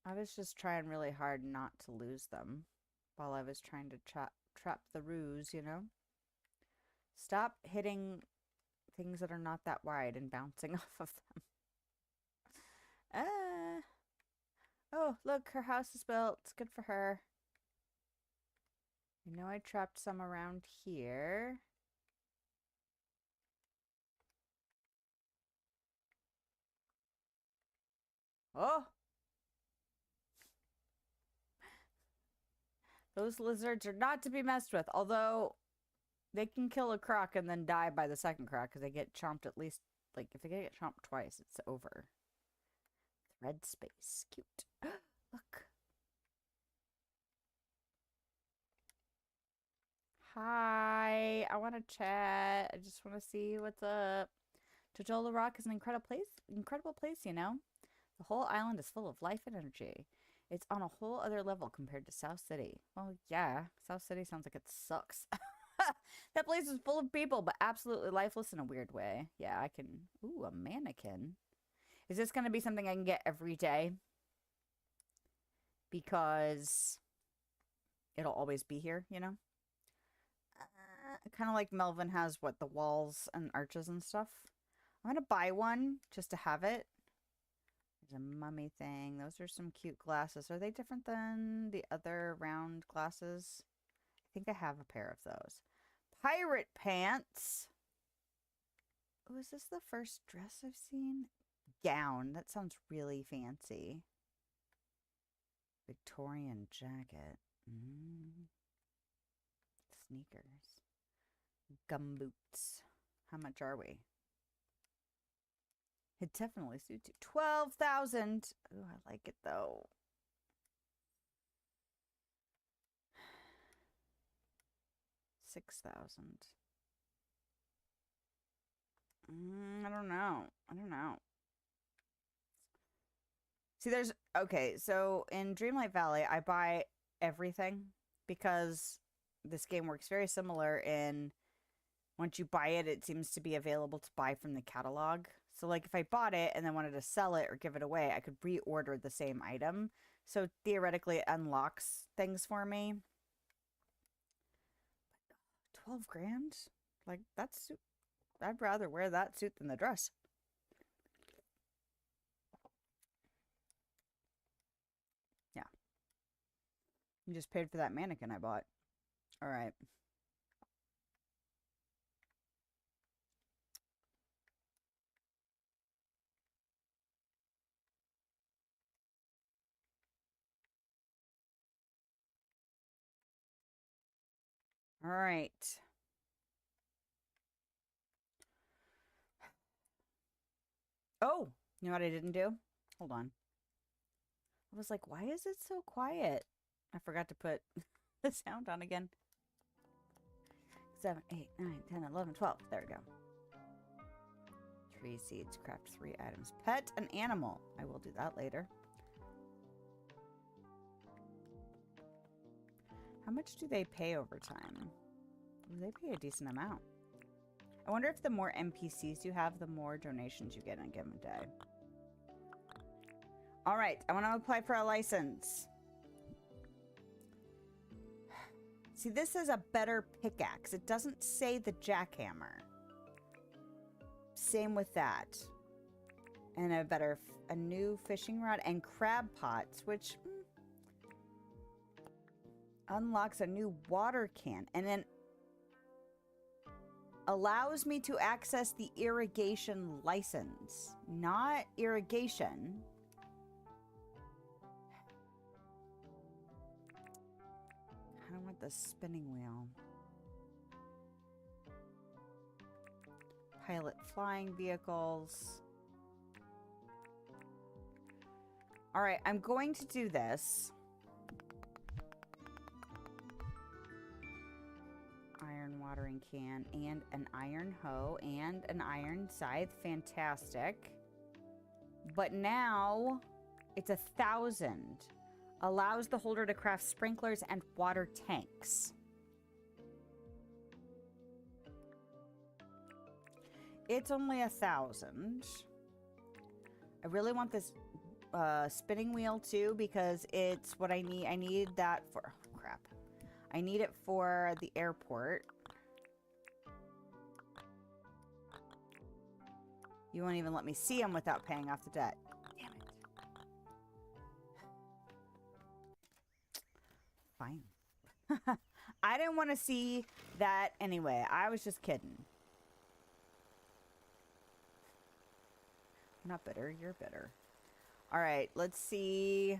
I was just trying really hard not to lose them while I was trying to trap the ruse, you know? Stop hitting things that are not that wide and bouncing off of them. Oh, look, her house is built. It's good for her. I know I trapped some around here. Oh! Those lizards are not to be messed with, although they can kill a croc and then die by the second croc because they get chomped at least, like, if they get chomped twice, it's over. Thread space. Cute. Look. Hi. I want to chat. I just want to see what's up. Jojola Rock is an incredible place, you know? The whole island is full of life and energy. It's on a whole other level compared to South City. Well, yeah, South City sounds like it sucks. That place is full of people, but absolutely lifeless in a weird way. Yeah, I can... Ooh, a mannequin. Is this going to be something I can get every day? Because it'll always be here, you know? Kind of like Melvin has, what, the walls and arches and stuff. I'm going to buy one just to have it. There's a mummy thing. Those are some cute glasses. Are they different than the other round glasses? I think I have a pair of those. Pirate pants. Oh, is this the first dress I've seen? Gown. That sounds really fancy. Victorian jacket. Sneakers. Gumboots. How much are we? It definitely suits you. 12,000. Oh, I like it though. $6,000. I don't know. See, okay, so in Dreamlight Valley, I buy everything because this game works very similar in once you buy it, it seems to be available to buy from the catalog. So, like, if I bought it and then wanted to sell it or give it away, I could reorder the same item. So, theoretically, it unlocks things for me. 12 grand? Like, I'd rather wear that suit than the dress. Yeah. You just paid for that mannequin I bought. All right. All right. Oh, you know what I didn't do? Hold on. I was like, why is it so quiet? I forgot to put the sound on again. 7, 8, 9, 10, 11, 12. There we go. 3 seeds. Craft 3 items. Pet an animal. I will do that later. How much do they pay over time? They pay a decent amount. I wonder if the more NPCs you have, the more donations you get in a given day. All right, I want to apply for a license. See, this is a better pickaxe. It doesn't say the jackhammer. Same with that. And a new fishing rod and crab pots, which unlocks a new water can. And then allows me to access the irrigation license. Not irrigation. I don't want the spinning wheel. Pilot flying vehicles. All right, I'm going to do this. Iron watering can and an iron hoe and an iron scythe. Fantastic. But now it's 1,000. Allows the holder to craft sprinklers and water tanks. It's only 1,000. I really want this spinning wheel too because it's what I need. I need that for... Oh, crap. I need it for the airport. You won't even let me see him without paying off the debt. Damn it. Fine. I didn't want to see that anyway. I was just kidding. I'm not bitter. You're bitter. All right. Let's see.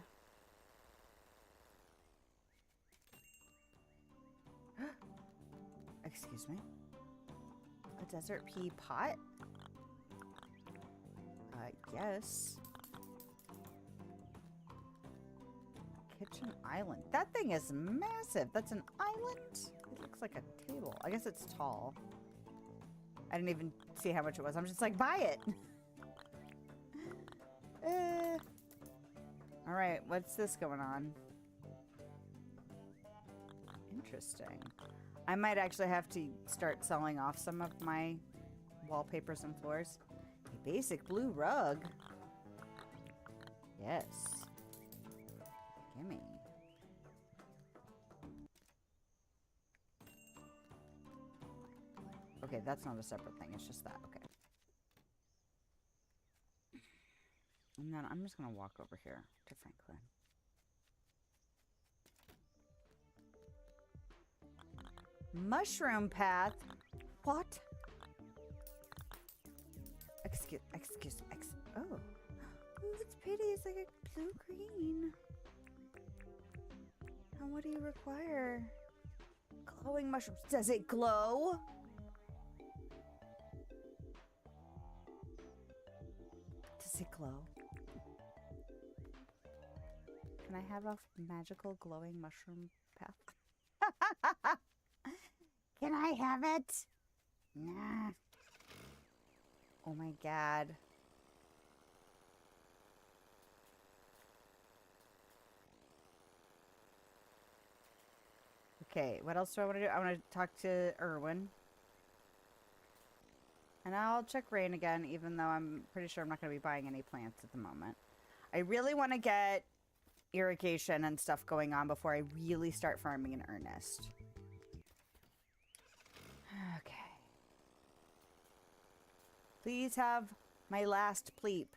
Excuse me. A desert pea pot? Yes. Kitchen island. That thing is massive. That's an island? It looks like a table. I guess it's tall. I didn't even see how much it was. I'm just like, buy it. All right. What's this going on? Interesting. I might actually have to start selling off some of my wallpapers and floors. A basic blue rug. Yes. Gimme. Okay, that's not a separate thing. It's just that. Okay. And then I'm just going to walk over here to Franklin. Mushroom path? What? Oh. Ooh, it's pretty. It's like a blue-green. And what do you require? Glowing mushrooms. Does it glow? Does it glow? Can I have a magical glowing mushroom path? Can I have it? Nah. Oh my god. Okay, what else do I want to do? I want to talk to Erwin. And I'll check Rain again, even though I'm pretty sure I'm not going to be buying any plants at the moment. I really want to get irrigation and stuff going on before I really start farming in earnest. Okay. Please have my last pleep.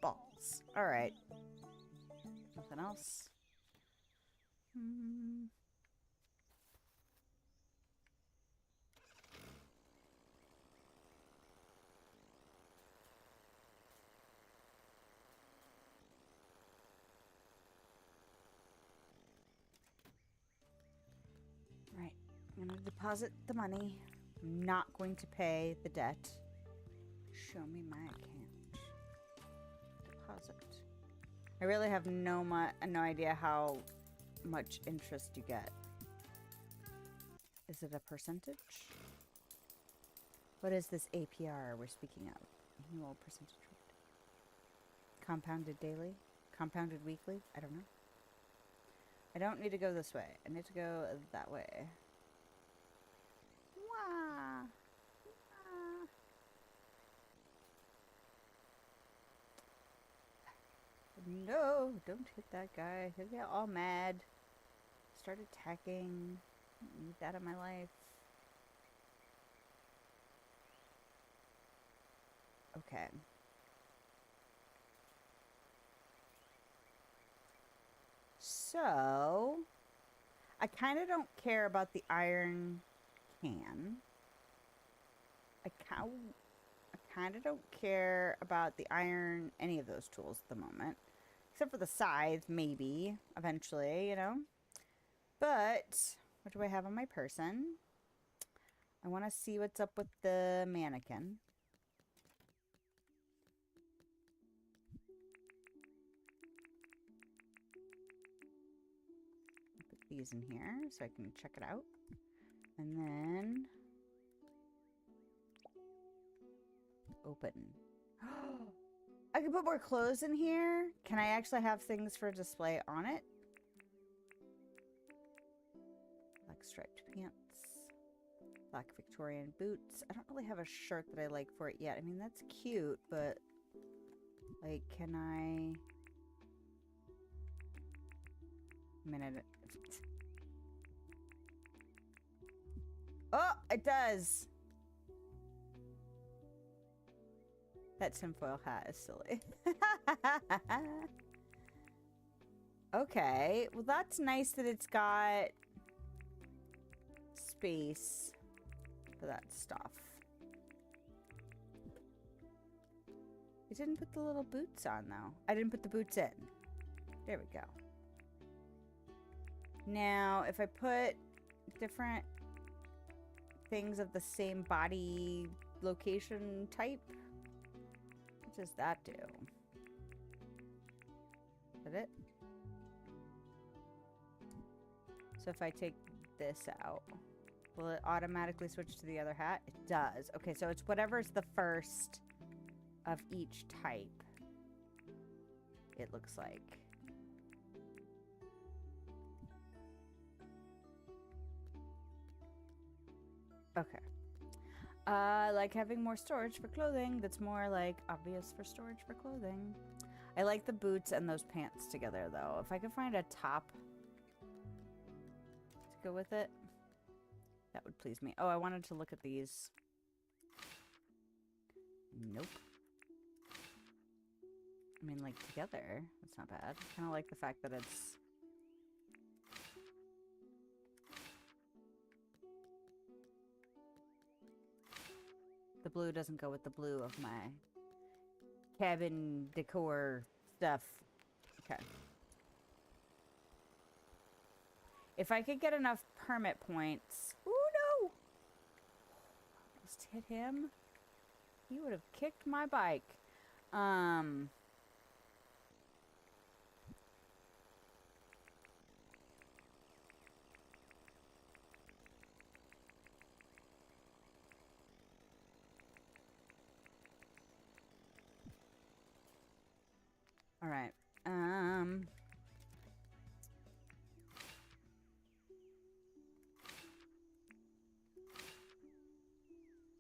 Balls. Alright. Nothing else? Right. I'm going to deposit the money. I'm not going to pay the debt. Show me my account. Deposit. I really have no idea how much interest you get. Is it a percentage? What is this APR we're speaking of? Annual percentage rate. Compounded daily? Compounded weekly? I don't know. I don't need to go this way. I need to go that way. Wah. Wah. No, don't hit that guy. He'll get all mad. Start attacking. I don't need that in my life. Okay. So, I kind of don't care about the iron can. I kind of don't care about the iron, any of those tools at the moment. Except for the scythe, maybe, eventually, you know. But, what do I have on my person? I want to see what's up with the mannequin. Put these in here so I can check it out. And then... open. I can put more clothes in here. Can I actually have things for display on it? Like striped pants. Black Victorian boots. I don't really have a shirt that I like for it yet. I mean, that's cute, but like, can I... I mean, oh, it does. That tinfoil hat is silly. Okay, well that's nice that it's got space for that stuff. I didn't put the little boots on though. I didn't put the boots in. There we go. Now, if I put different things of the same body location type, what does that do? Is that it? So if I take this out, will it automatically switch to the other hat? It does. Okay, so it's whatever's the first of each type, it looks like. Okay. I like having more storage for clothing. That's more like obvious for storage for clothing. I like the boots and those pants together though. If I could find a top to go with it, that would please me. Oh, I wanted to look at these. Nope. I mean, like together, that's not bad. I kind of like the fact that it's... The blue doesn't go with the blue of my cabin decor stuff. Okay. If I could get enough permit points... Ooh, no! Just hit him. He would have kicked my bike. All right.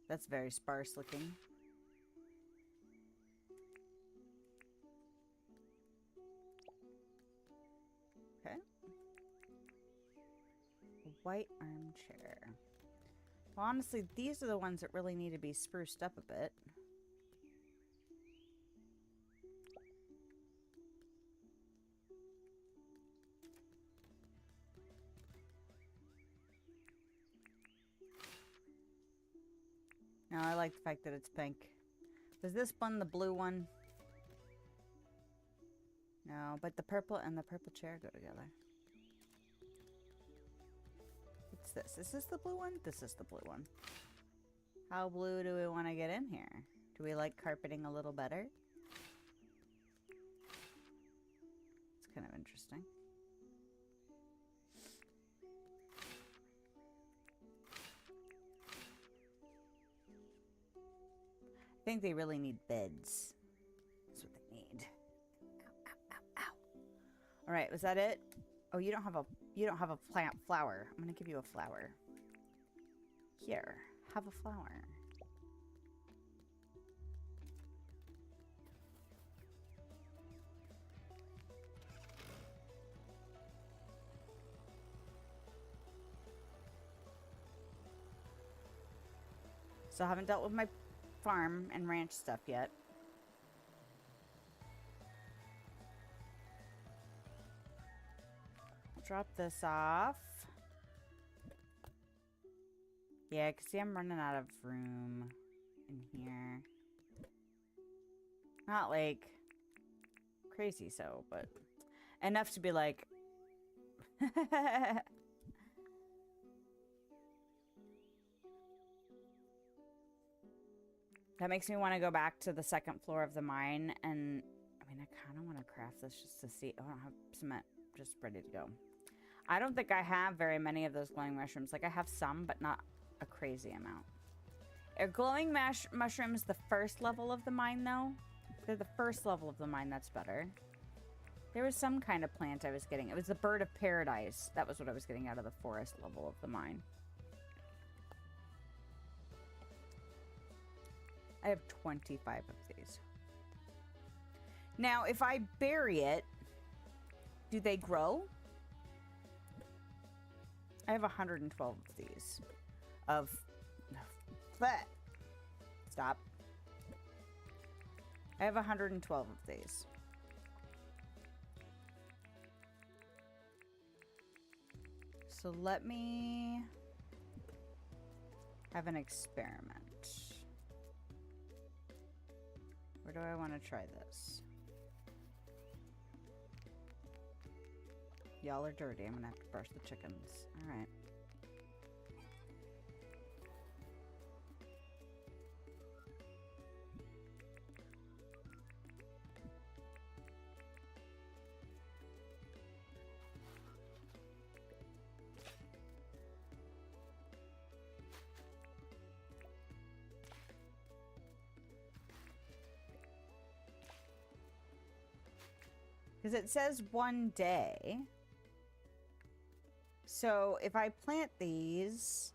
That's very sparse looking. Okay. A white armchair. Well, honestly, these are the ones that really need to be spruced up a bit. No, I like the fact that it's pink. Was this one the blue one? No, but the purple and the purple chair go together. What's this? Is this the blue one? This is the blue one. How blue do we want to get in here? Do we like carpeting a little better? It's kind of interesting. I think they really need beds. That's what they need. Ow, ow, ow, ow. All right, was that it? Oh, you don't have a plant flower. I'm gonna give you a flower. Here, have a flower. So I haven't dealt with my farm and ranch stuff yet. I'll drop this off. Yeah, because see, I'm running out of room in here. Not like crazy so, but enough to be like... That makes me want to go back to the second floor of the mine, and I mean, I kind of want to craft this just to see. Oh, I don't have cement just ready to go. I don't think I have very many of those glowing mushrooms. Like, I have some, but not a crazy amount. Are glowing mushrooms the first level of the mine, though? They're the first level of the mine. That's better. There was some kind of plant I was getting. It was the bird of paradise. That was what I was getting out of the forest level of the mine. I have 25 of these. Now, if I bury it, do they grow? I have 112 of these. Stop. I have 112 of these. So let me have an experiment. Where do I want to try this? Y'all are dirty. I'm gonna have to brush the chickens. All right. Because it says 1 day. So if I plant these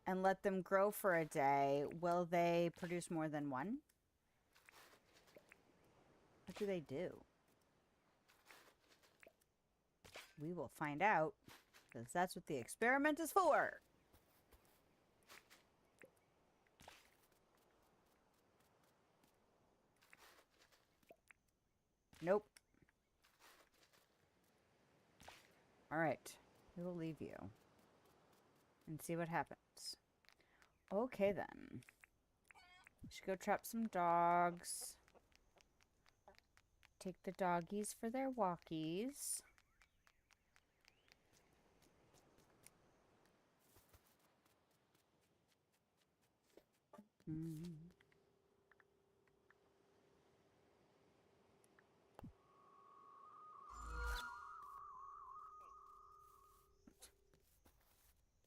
and let them grow for a day, will they produce more than one? What do they do? We will find out, because that's what the experiment is for. Nope. All right. We will leave you and see what happens. Okay, then. We should go trap some dogs. Take the doggies for their walkies.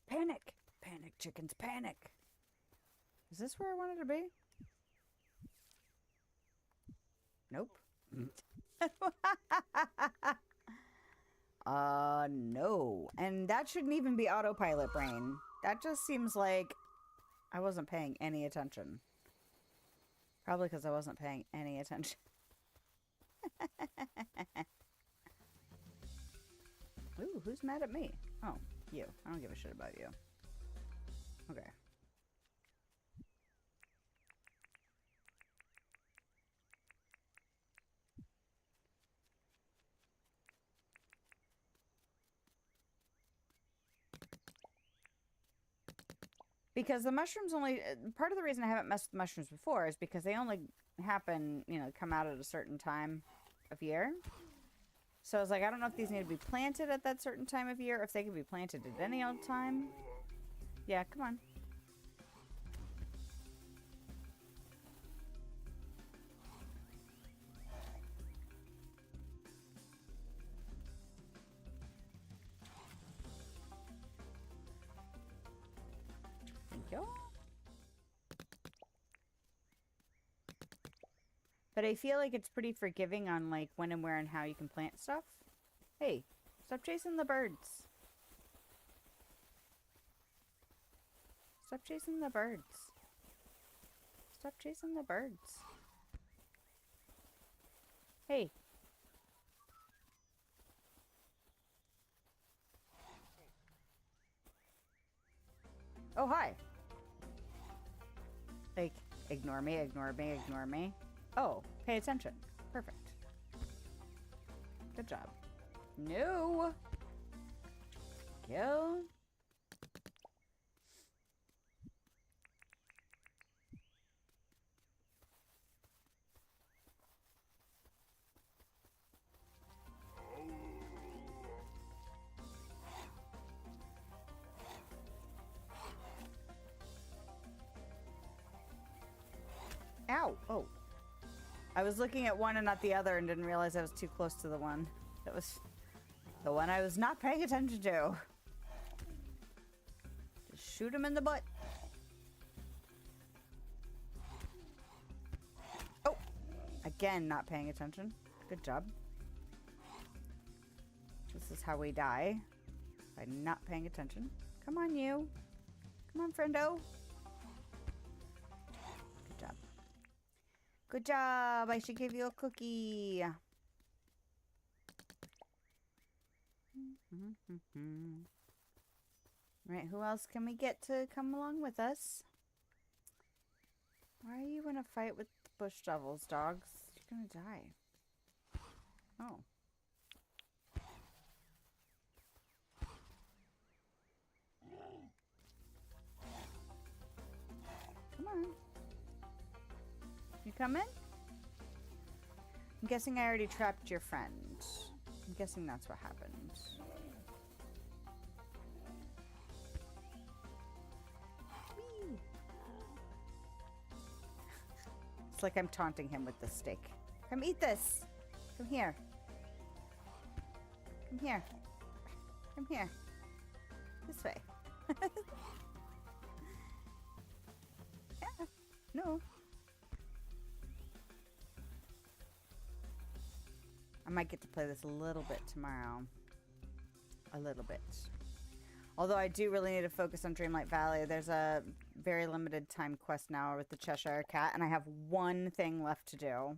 Panic! Panic, chickens, panic! Is this where I wanted to be? Nope. No. And that shouldn't even be autopilot brain. That just seems like I wasn't paying any attention. Probably because I wasn't paying any attention. Ooh, who's mad at me? Oh, you. I don't give a shit about you. Okay. Because the mushrooms only... Part of the reason I haven't messed with mushrooms before is because they only happen, you know, come out at a certain time of year. So I was like, I don't know if these need to be planted at that certain time of year, or if they can be planted at any old time. Yeah, come on. Thank you. But I feel like it's pretty forgiving on like when and where and how you can plant stuff. Hey, stop chasing the birds. Stop chasing the birds. Stop chasing the birds. Hey. Oh, hi. Like, ignore me, ignore me, ignore me. Oh, pay attention. Perfect. Good job. No. Kill. Ow. Oh. I was looking at one and not the other and didn't realize I was too close to the one. That was the one I was not paying attention to. Just shoot him in the butt. Oh. Again, not paying attention. Good job. This is how we die. By not paying attention. Come on, you. Come on, friendo. Good job. Good job. I should give you a cookie. Right, who else can we get to come along with us? Why are you in a fight with the bush devils, dogs? You're gonna die. Oh. Come on. You coming? I'm guessing I already trapped your friend. I'm guessing that's what happened. Whee! It's like I'm taunting him with the steak. Come eat this. Come here. Come here. Come here. This way. Yeah. No. I might get to play this a little bit tomorrow. A little bit. Although I do really need to focus on Dreamlight Valley. There's a very limited time quest now with the Cheshire Cat, and I have one thing left to do.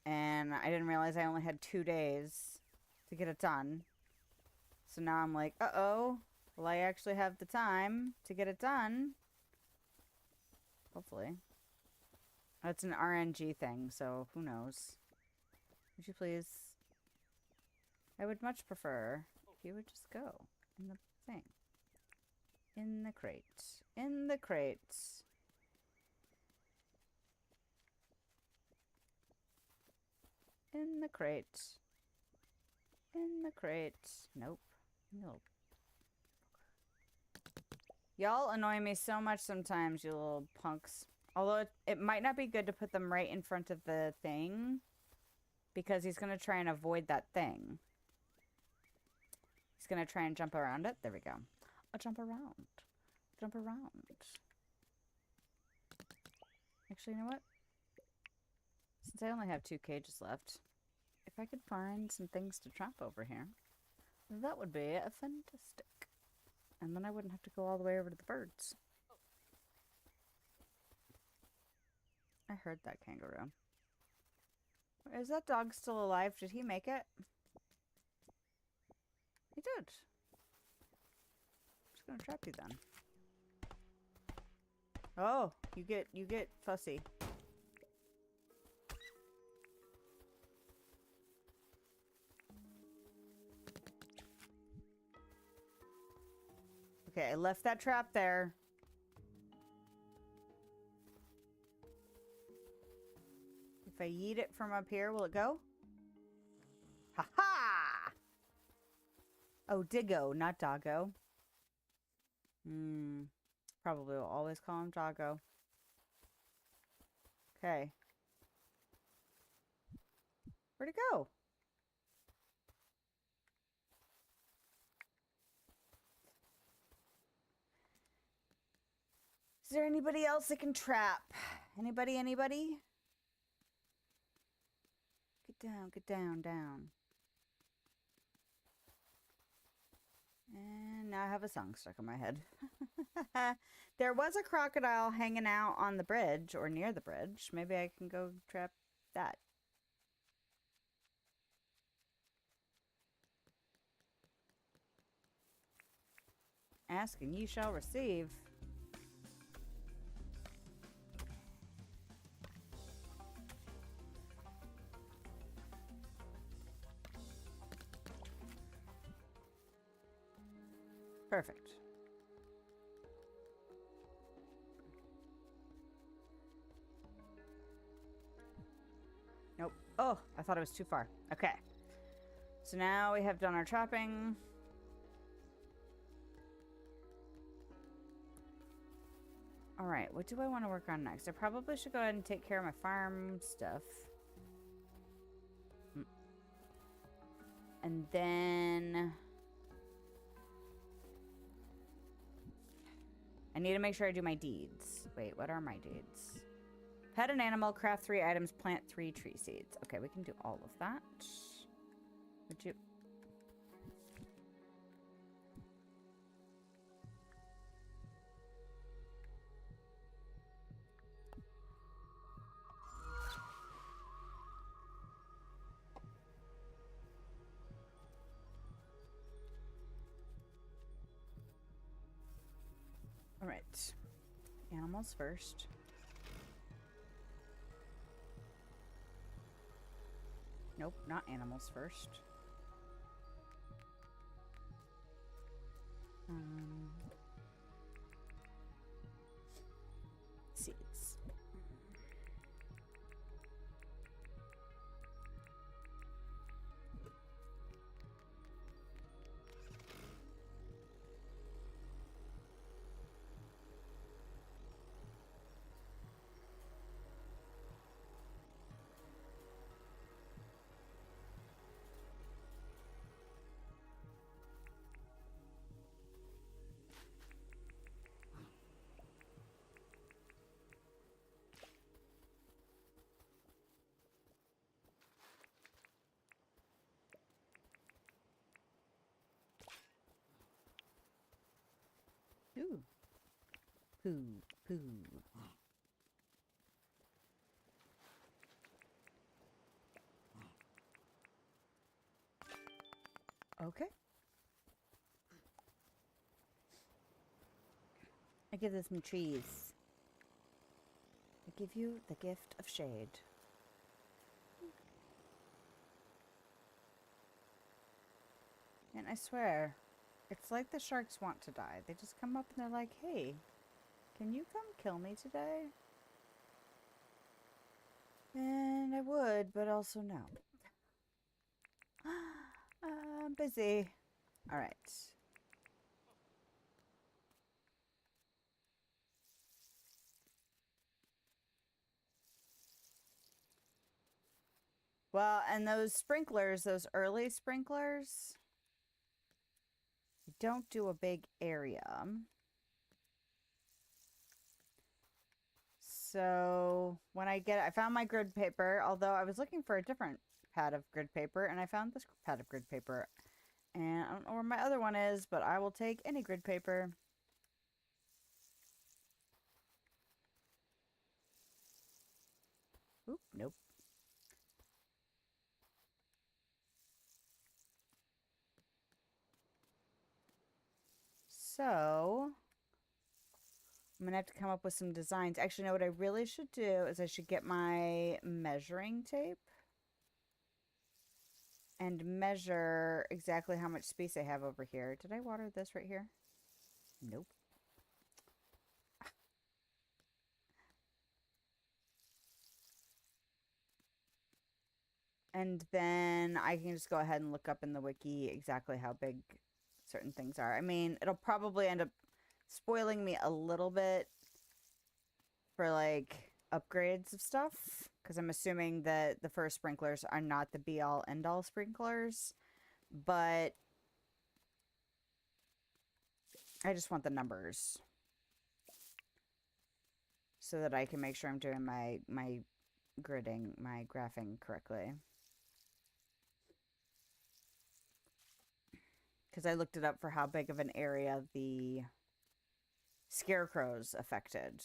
And I didn't realize I only had 2 days to get it done. So now I'm like, uh-oh. Will I actually have the time to get it done? Hopefully. It's an RNG thing, so who knows. Would you please? I would much prefer if you would just go in the thing. In the crate. In the crate. In the crate. In the crate. Nope. Nope. Y'all annoy me so much sometimes, you little punks. Although it might not be good to put them right in front of the thing. Because he's going to try and avoid that thing. He's going to try and jump around it. There we go. I'll jump around. Jump around. Actually, you know what? Since I only have 2 cages left, if I could find some things to trap over here, that would be fantastic. And then I wouldn't have to go all the way over to the birds. I heard that kangaroo. Is that dog still alive? Did he make it? He did. I'm just gonna trap you then. Oh, you get fussy. Okay, I left that trap there. If I yeet it from up here, will it go? Ha-ha! Oh, Diggo, not Doggo. Probably will always call him Doggo. Okay. Where'd it go? Is there anybody else that can trap? Anybody? Anybody? Get down, down. And now I have a song stuck in my head. There was a crocodile hanging out on the bridge, or near the bridge. Maybe I can go trap that. Ask and ye shall receive. Perfect. Nope. Oh, I thought it was too far. Okay. So now we have done our trapping. Alright, what do I want to work on next? I probably should go ahead and take care of my farm stuff. And then I need to make sure I do my deeds. Wait, what are my deeds? Pet an animal, craft 3 items, plant 3 tree seeds. Okay, we can do all of that. Would you... All right. Animals first. Nope, not animals first. Seeds. Ooh. Poo, poo. Okay. I give this some trees. I give you the gift of shade. And I swear, it's like the sharks want to die. They just come up and they're like, hey, can you come kill me today? And I would, but also no. I'm busy. All right. Well, and those sprinklers, those early sprinklers, don't do a big area. So when I found my grid paper, although I was looking for a different pad of grid paper, and I found this pad of grid paper. And I don't know where my other one is, but I will take any grid paper. Oop, nope. So I'm gonna have to come up with some designs. Actually, no, what I really should do is I should get my measuring tape and measure exactly how much space I have over here. Did I water this right here? Nope. And then I can just go ahead and look up in the wiki exactly how big certain things are. I mean, it'll probably end up spoiling me a little bit for like upgrades of stuff, because I'm assuming that the first sprinklers are not the be-all end-all sprinklers, but I just want the numbers so that I can make sure I'm doing my gridding, my graphing correctly. Because I looked it up for how big of an area the scarecrows affected,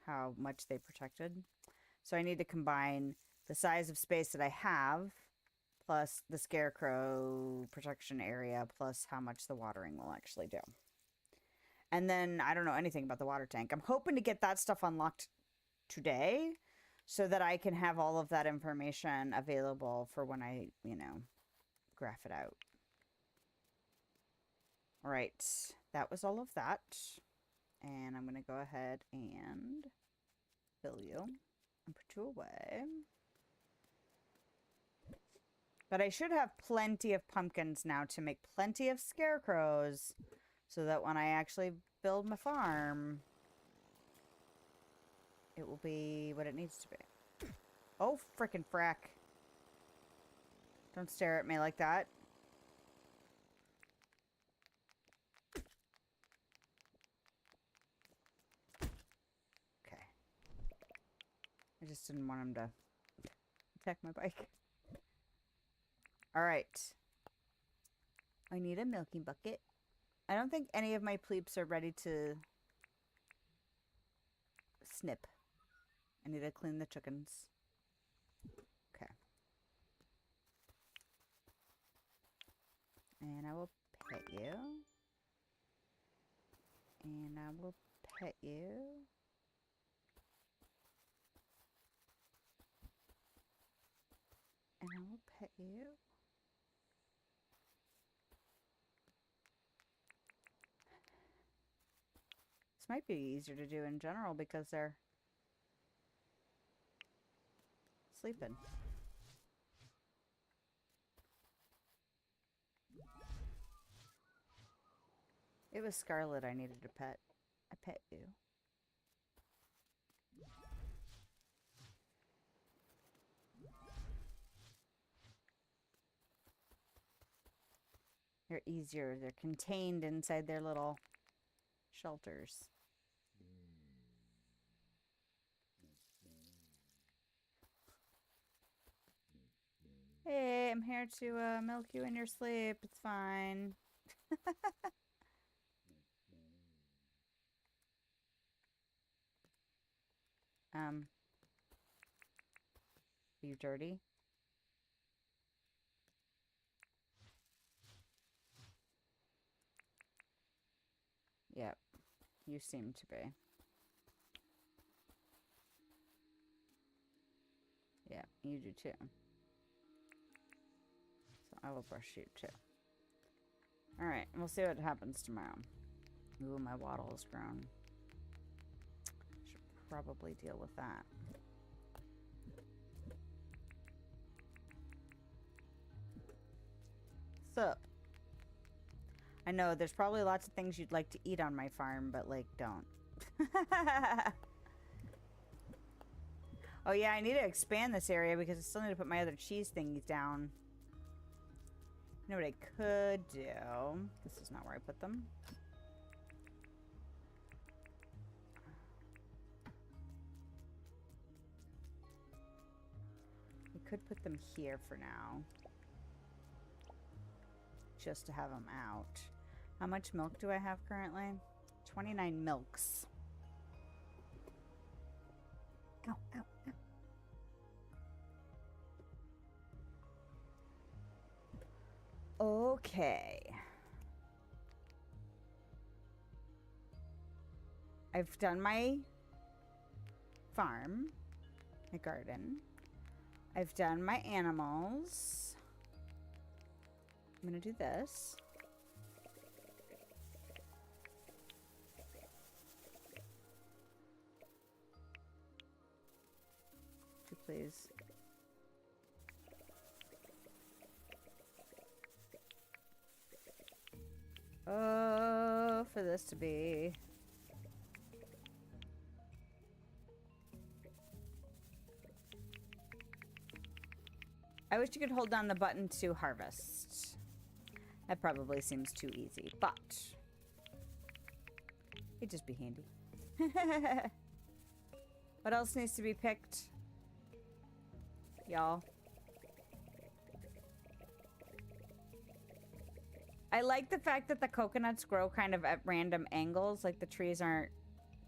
how much they protected. So I need to combine the size of space that I have plus the scarecrow protection area plus how much the watering will actually do. And then I don't know anything about the water tank. I'm hoping to get that stuff unlocked today so that I can have all of that information available for when I, graph it out. All right, that was all of that. And I'm going to go ahead and fill you and put you away. But I should have plenty of pumpkins now to make plenty of scarecrows so that when I actually build my farm, it will be what it needs to be. Oh, frickin' frack. Don't stare at me like that. I just didn't want him to attack my bike. Alright. I need a milking bucket. I don't think any of my pleeps are ready to snip. I need to clean the chickens. Okay. And I will pet you. And I will pet you. And I will pet you. This might be easier to do in general because they're sleeping. It was Scarlet I needed to pet. I pet you. They're easier. They're contained inside their little shelters. Hey, I'm here to milk you in your sleep. It's fine. Are you dirty? Yep, you seem to be. Yeah, you do too. So I will brush you too. Alright, we'll see what happens tomorrow. Ooh, my wattle has grown. Should probably deal with that. Sup? I know, there's probably lots of things you'd like to eat on my farm, but, like, don't. Oh, yeah, I need to expand this area because I still need to put my other cheese thingies down. You know what I could do? This is not where I put them. We could put them here for now. Just to have them out. How much milk do I have currently? 29 milks. Ow, ow, ow. Okay. I've done my farm, my garden. I've done my animals. I'm gonna do this. Would you please? Oh, for this to be. I wish you could hold down the button to harvest. That probably seems too easy, but it'd just be handy. What else needs to be picked? Y'all. I like the fact that the coconuts grow kind of at random angles, like the trees aren't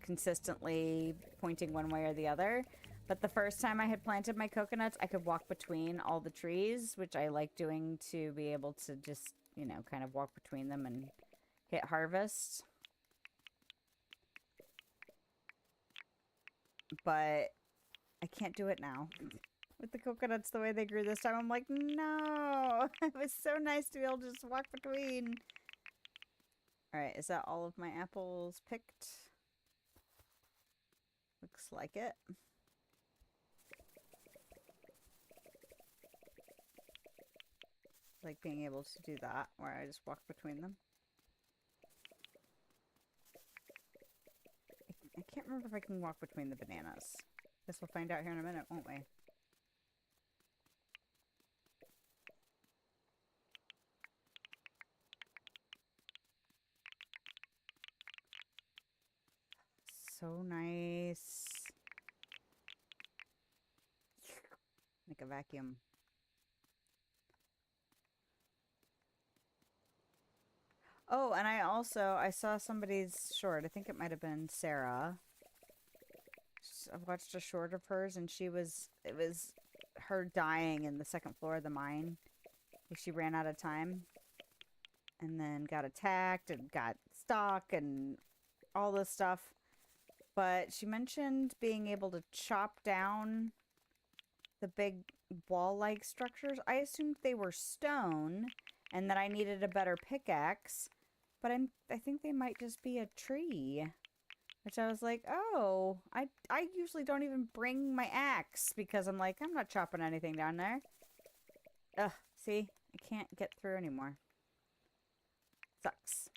consistently pointing one way or the other. But the first time I had planted my coconuts, I could walk between all the trees, which I like doing to be able to just, you know, kind of walk between them and hit harvest. But I can't do it now. With the coconuts the way they grew this time, I'm like, no! It was so nice to be able to just walk between. Alright, is that all of my apples picked? Looks like it. Like being able to do that, where I just walk between them. I can't remember if I can walk between the bananas. Guess we'll find out here in a minute, won't we? So nice. Make a vacuum. Oh, and I saw somebody's short. I think it might have been Sarah. I watched a short of hers, and it was her dying in the second floor of the mine. Like she ran out of time, and then got attacked and got stuck and all this stuff. But she mentioned being able to chop down the big wall-like structures. I assumed they were stone, and that I needed a better pickaxe. But I think they might just be a tree. Which I was like, oh, I usually don't even bring my axe because I'm like, I'm not chopping anything down there. Ugh, see? I can't get through anymore. Sucks.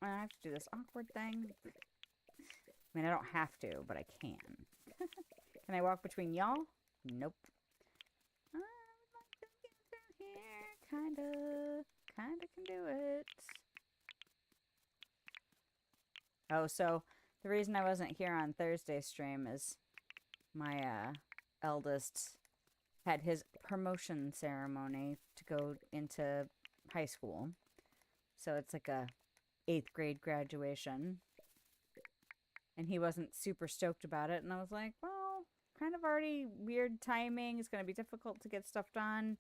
I have to do this awkward thing. I mean, I don't have to, but I can. Can I walk between y'all? Nope. I would like to get through here. Kinda can do it. Oh, so the reason I wasn't here on Thursday's stream is my eldest had his promotion ceremony to go into high school. So it's like a 8th grade graduation. And he wasn't super stoked about it. And I was like, well, kind of already weird timing. It's going to be difficult to get stuff done.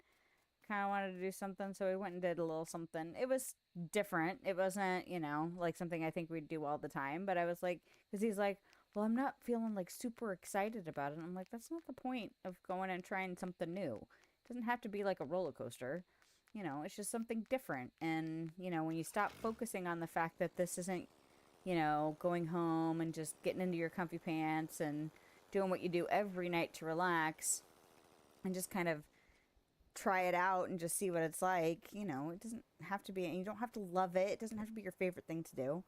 Kind of wanted to do something. So we went and did a little something. It was different. It wasn't, you know, like something I think we'd do all the time. But I was like, because he's like, well, I'm not feeling like super excited about it. And I'm like, that's not the point of going and trying something new. It doesn't have to be like a roller coaster. You know, it's just something different. And, you know, when you stop focusing on the fact that this isn't, you know, going home and just getting into your comfy pants and doing what you do every night to relax and just kind of try it out and just see what it's like, you know, it doesn't have to be, and you don't have to love it. It doesn't have to be your favorite thing to do.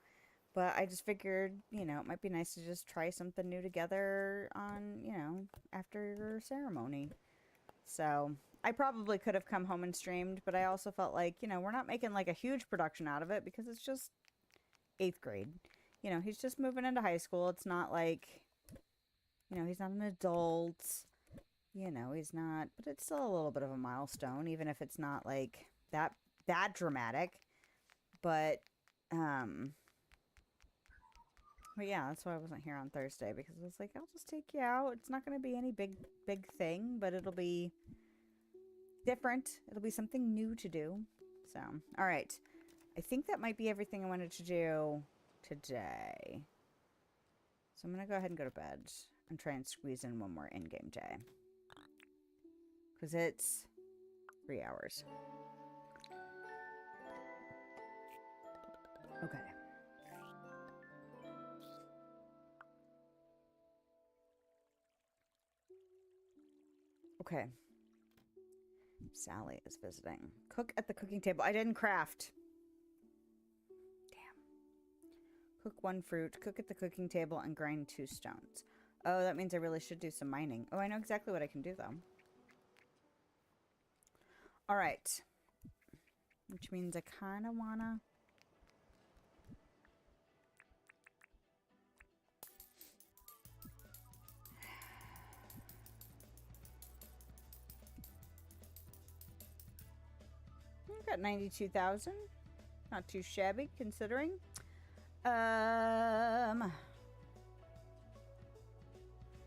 But I just figured, you know, it might be nice to just try something new together on, you know, after your ceremony. So I probably could have come home and streamed, but I also felt like, you know, we're not making like a huge production out of it because it's just 8th grade. You know, he's just moving into high school. It's not like, you know, he's not an adult. You know, he's not, but it's still a little bit of a milestone, even if it's not like that dramatic. But yeah, that's why I wasn't here on Thursday, because I was like, I'll just take you out. It's not going to be any big thing, but it'll be different. It'll be something new to do. So, all right. I think that might be everything I wanted to do today. So I'm going to go ahead and go to bed and try and squeeze in one more in-game day. Because it's 3 hours. Okay. Okay. Sally is visiting. Cook at the cooking table. I didn't craft. Damn. Cook 1 fruit. Cook at the cooking table and grind 2 stones. Oh, that means I really should do some mining. Oh, I know exactly what I can do, though. Alright. Which means I kind of wanna... I've got 92,000. Not too shabby, considering. I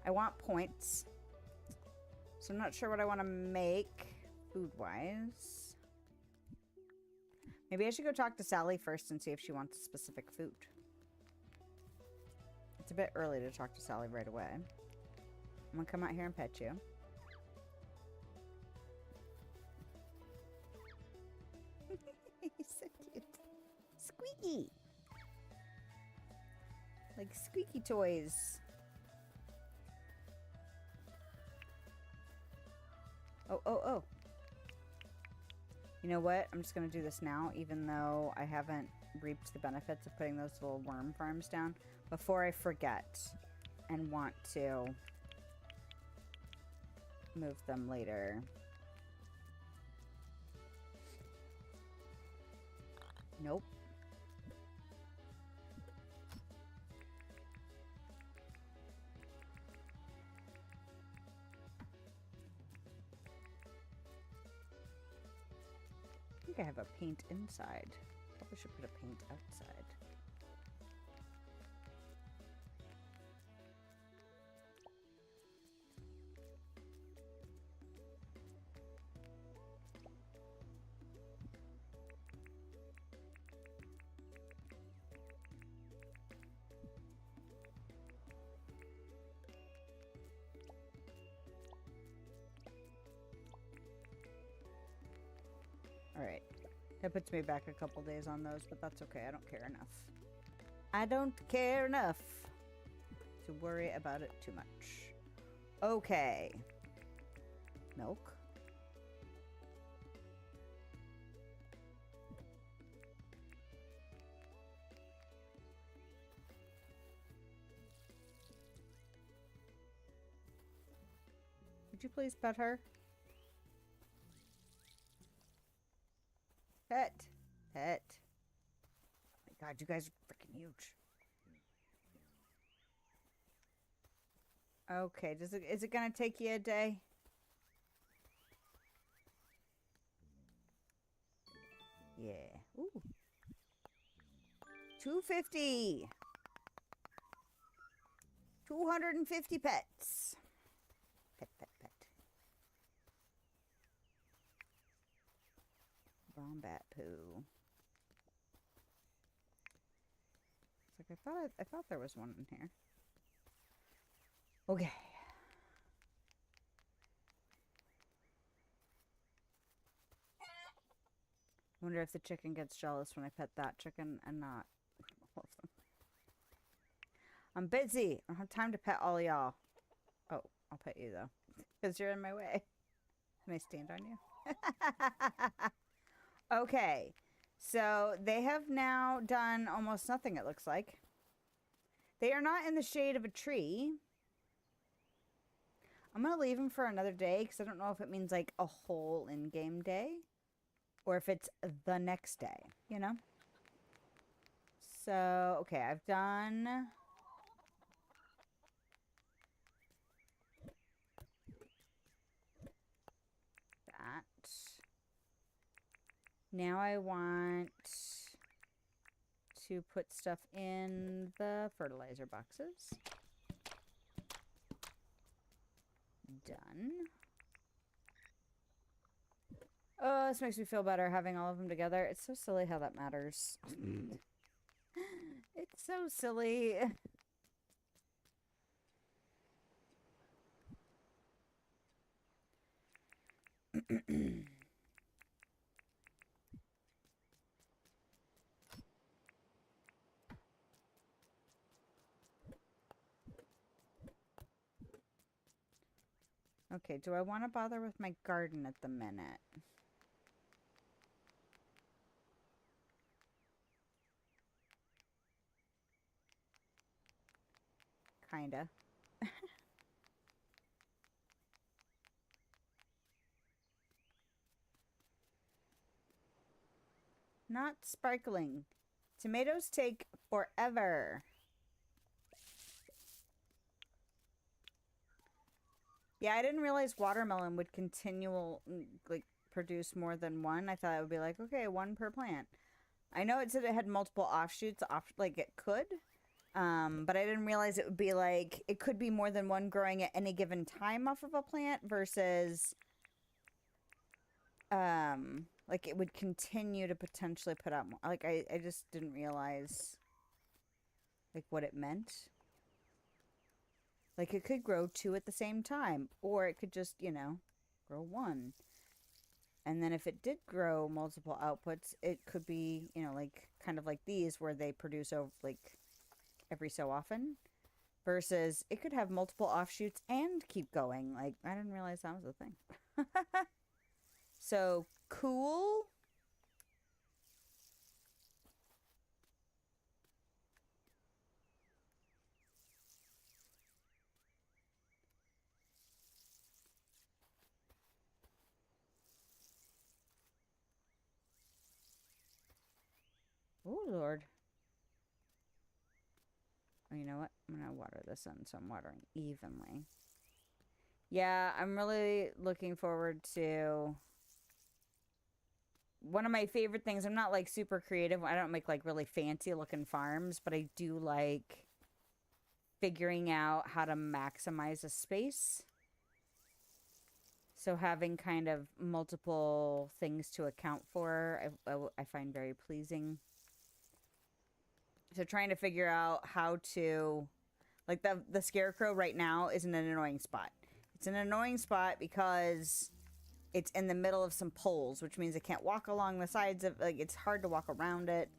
want points. So I'm not sure what I want to make food-wise. Maybe I should go talk to Sally first and see if she wants a specific food. It's a bit early to talk to Sally right away. I'm gonna come out here and pet you. He's so cute. Squeaky! Like squeaky toys. Oh, oh, oh. You know what? I'm just going to do this now, even though I haven't reaped the benefits of putting those little worm farms down, before I forget and want to move them later. Nope. think I have a paint inside. Probably should put a paint outside. Alright. That puts me back a couple days on those, but that's okay. I don't care enough. I don't care enough to worry about it too much. Okay. Milk. Would you please pet her? Pet. Pet. Oh my god, you guys are freaking huge. Okay, is it gonna take you a day? Yeah. Ooh. 250. 250 pets. Pet, pet, pet. Wombat poo. It's like I thought there was one in here. Okay. I wonder if the chicken gets jealous when I pet that chicken and not all of them. I'm busy. I don't have time to pet all y'all. Oh, I'll pet you though. Because you're in my way. Can I stand on you? Okay. So they have now done almost nothing, it looks like. They are not in the shade of a tree. I'm going to leave them for another day because I don't know if it means like a whole in-game day or if it's the next day, you know? So, okay, I've done... that. Now I want to put stuff in the fertilizer boxes. Done. Oh, this makes me feel better having all of them together. It's so silly how that matters. It's so silly. Okay, do I want to bother with my garden at the minute? Kinda. Not sparkling. Tomatoes take forever. Yeah, I didn't realize watermelon would like produce more than one. I thought it would be like, okay, one per plant. I know it said it had multiple offshoots, like it could. But I didn't realize it would be like, it could be more than one growing at any given time off of a plant versus, like it would continue to potentially put out more. Like, I just didn't realize, like, what it meant. Like, it could grow two at the same time, or it could just, you know, grow one. And then if it did grow multiple outputs, it could be, you know, like, kind of like these, where they produce, over, like, every so often. Versus, it could have multiple offshoots and keep going. Like, I didn't realize that was a thing. So, cool. Oh, Lord. Oh, you know what? I'm going to water this in, so I'm watering evenly. Yeah, I'm really looking forward to one of my favorite things, I'm not like super creative. I don't make like really fancy looking farms, but I do like figuring out how to maximize a space. So having kind of multiple things to account for, I find very pleasing. So trying to figure out how to, like the scarecrow right now is in an annoying spot. It's an annoying spot because it's in the middle of some poles, which means it can't walk along the sides of, like, it's hard to walk around it.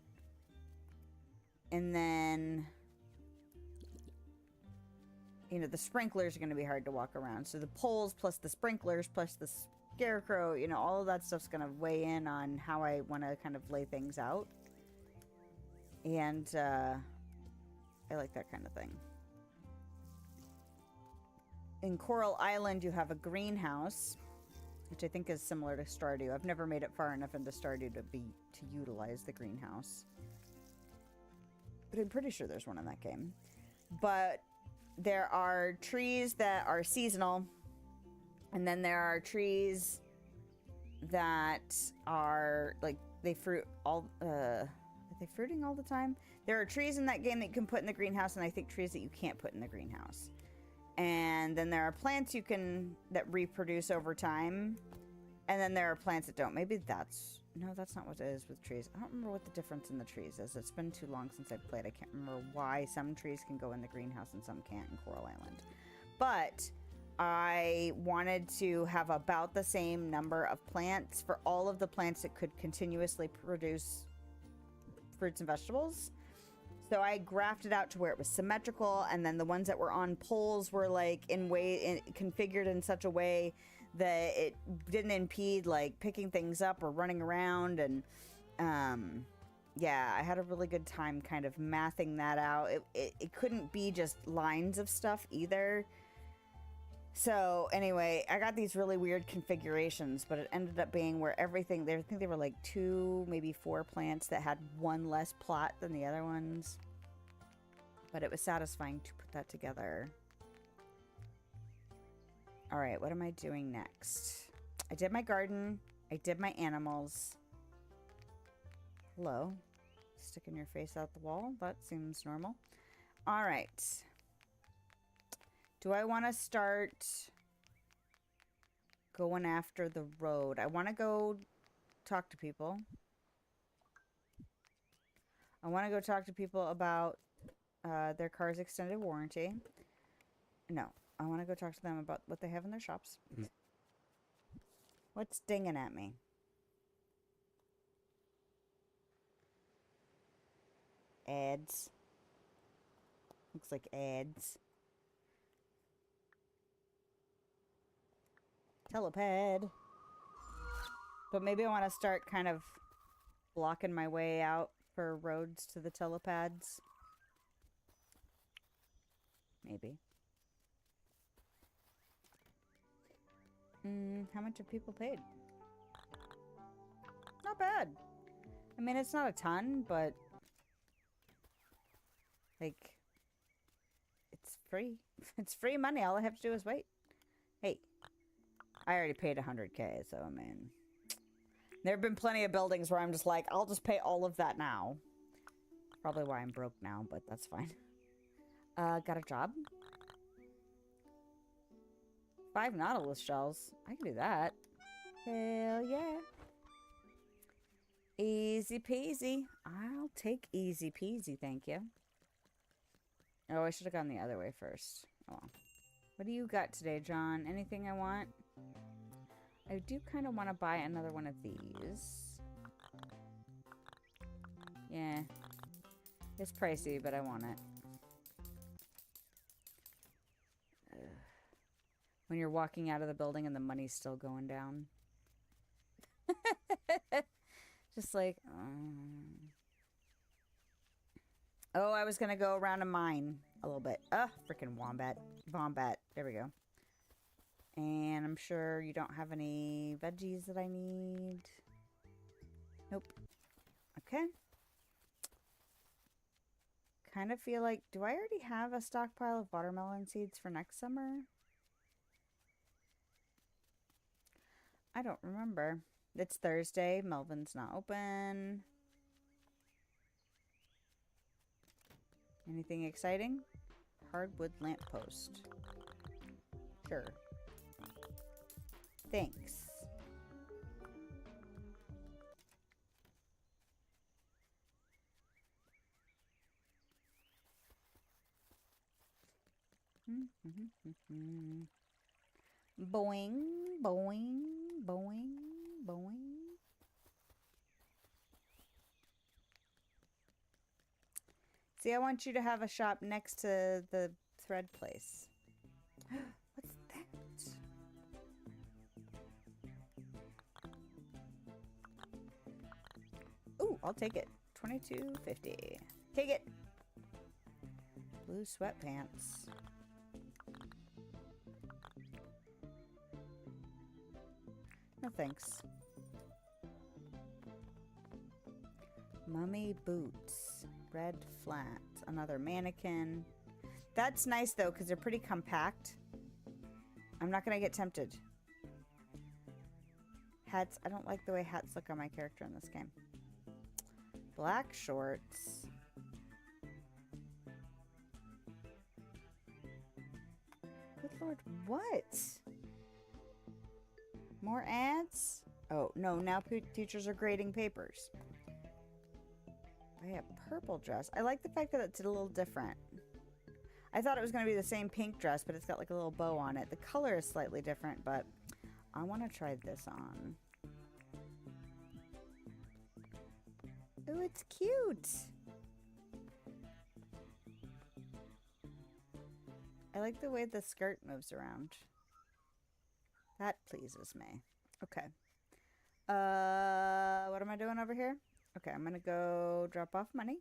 And then, you know, the sprinklers are going to be hard to walk around. So the poles plus the sprinklers plus the scarecrow, you know, all of that stuff's going to weigh in on how I want to kind of lay things out. And I like that kind of thing. In Coral Island, you have a greenhouse, which I think is similar to Stardew. I've never made it far enough into Stardew to utilize the greenhouse, but I'm pretty sure there's one in that game. But there are trees that are seasonal, and then there are trees that are like they fruit all. Are they fruiting all the time? There are trees in that game that you can put in the greenhouse, and I think trees that you can't put in the greenhouse. And then there are plants you can that reproduce over time, and then there are plants that don't. Maybe that's that's not what it is with trees. I don't remember what the difference in the trees is. It's been too long since I've played. I can't remember why some trees can go in the greenhouse and some can't in Coral Island. But I wanted to have about the same number of plants for all of the plants that could continuously produce fruits and vegetables. So I grafted out to where it was symmetrical, and then the ones that were on poles were like configured in such a way that it didn't impede like picking things up or running around. And yeah, I had a really good time kind of mathing that out. It couldn't be just lines of stuff either. So anyway, I got these really weird configurations, but it ended up being where everything there, I think there were like 2, maybe 4 plants that had one less plot than the other ones. But it was satisfying to put that together. All right, what am I doing next? I did my garden. I did my animals. Hello. Sticking your face out the wall. That seems normal. All right. Do I want to start going after the road? I want to go talk to people. I want to go talk to people about their car's extended warranty. No, I want to go talk to them about what they have in their shops. What's dinging at me? Ads. Looks like ads. Telepad. But maybe I want to start kind of blocking my way out for roads to the telepads. Maybe. How much have people paid? Not bad. I mean, it's not a ton, but like, it's free. It's free money. All I have to do is wait. Hey. I already paid 100K, so I mean, there have been plenty of buildings where I'm just like, I'll just pay all of that now. Probably why I'm broke now, but that's fine. Got a job? 5 Nautilus shells. I can do that. Hell yeah. Easy peasy. I'll take easy peasy, thank you. Oh, I should have gone the other way first. Oh well. What do you got today, John? Anything I want? I do kind of want to buy another one of these. Yeah. It's pricey, but I want it. Ugh. When you're walking out of the building and the money's still going down. Just like, oh, I was going to go around a mine a little bit. Freaking wombat. Vombat. There we go. And I'm sure you don't have any veggies that I need. Nope. Okay. Kind of feel like, do I already have a stockpile of watermelon seeds for next summer? I don't remember. It's Thursday. Melvin's not open. Anything exciting? Hardwood lamppost. Sure. Thanks. Boing, boing, boing, boing. See, I want you to have a shop next to the thread place. What's that? Ooh, I'll take it. $22.50. Take it. Blue sweatpants. No thanks. Mummy boots. Red flat. Another mannequin. That's nice though, because they're pretty compact. I'm not gonna get tempted. Hats. I don't like the way hats look on my character in this game. Black shorts. Good Lord, what? More ads? Oh, no, now teachers are grading papers. I have a purple dress. I like the fact that it's a little different. I thought it was going to be the same pink dress, but it's got like a little bow on it. The color is slightly different, but I want to try this on. Ooh, it's cute. I like the way the skirt moves around. That pleases me. Okay. What am I doing over here? Okay, I'm gonna go drop off money.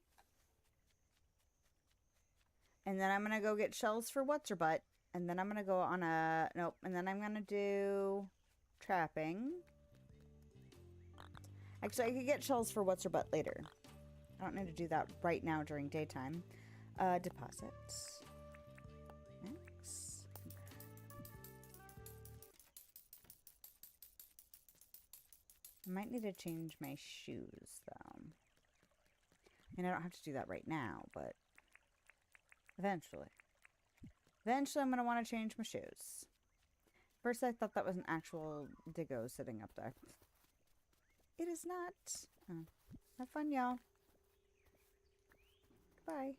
And then I'm gonna go get shells for what's her butt. And then I'm gonna go on a nope. And then I'm gonna do trapping. Actually, I could get shells for what's her butt later. I don't need to do that right now during daytime. Deposits. Next. I might need to change my shoes, though. I mean, I don't have to do that right now, but eventually. Eventually, I'm going to want to change my shoes. First, I thought that was an actual Diggo sitting up there. It is not. Oh. Have fun, y'all. Bye.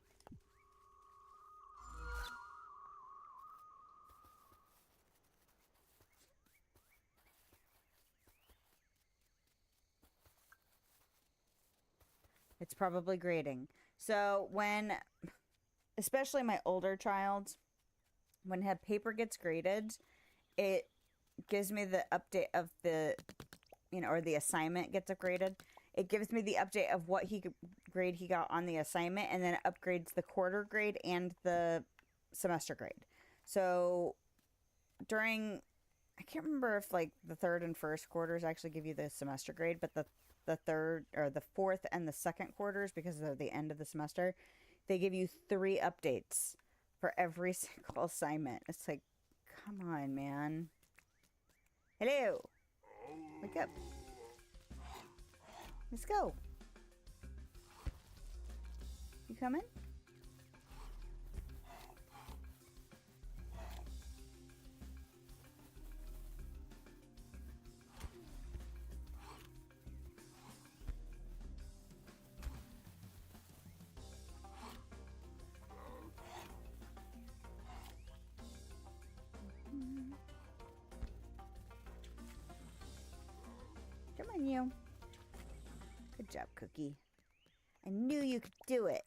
It's probably grading. So when, especially my older child, when paper gets graded, it gives me the update of the, or the assignment gets upgraded. It gives me the update of what grade he got on the assignment, and then it upgrades the quarter grade and the semester grade. So during, I can't remember if like the third and first quarters actually give you the semester grade, but the third or the fourth and the second quarters, because of the end of the semester, they give you 3 updates for every single assignment. It's like, come on, man. Hello. Wake up. Let's go. You coming? Come on, you. Good job, Cookie. I knew you could do it.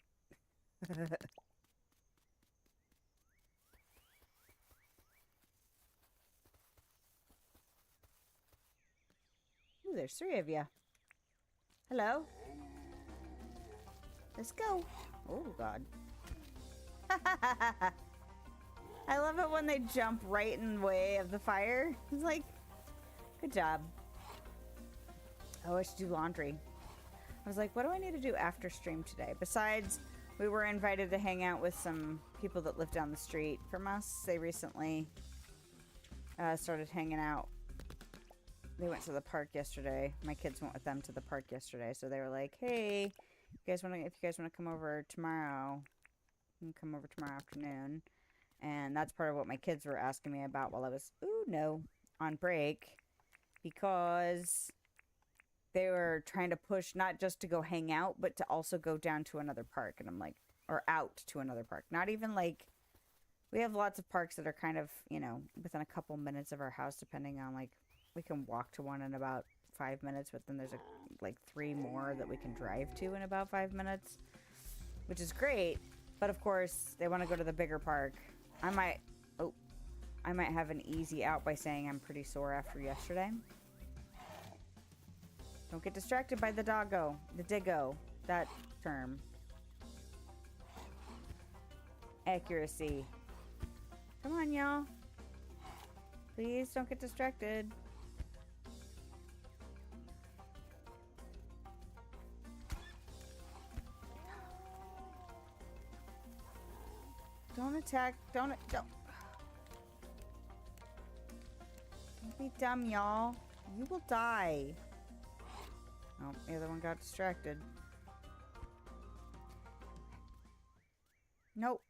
Ooh, there's 3 of you. Hello. Let's go. Oh, God. I love it when they jump right in the way of the fire. It's like, good job. Oh, I should do laundry. I was like, what do I need to do after stream today? Besides, we were invited to hang out with some people that live down the street from us. They recently started hanging out they went to the park yesterday. My kids went with them to the park yesterday, so they were like, "Hey, if you guys want to come over tomorrow, you can come over tomorrow afternoon." And that's part of what my kids were asking me about while I was, on break, because they were trying to push not just to go hang out, but to also go down to another park. And I'm like, or out to another park. Not even like, we have lots of parks that are kind of, within a couple minutes of our house, depending on like, we can walk to one in about 5 minutes, but then there's like 3 more that we can drive to in about 5 minutes, which is great. But of course, they want to go to the bigger park. I might have an easy out by saying I'm pretty sore after yesterday. Don't get distracted by the doggo, the diggo, that term. Accuracy. Come on, y'all. Please don't get distracted. Don't attack. Don't be dumb, y'all. You will die. Oh, the other one got distracted. Nope.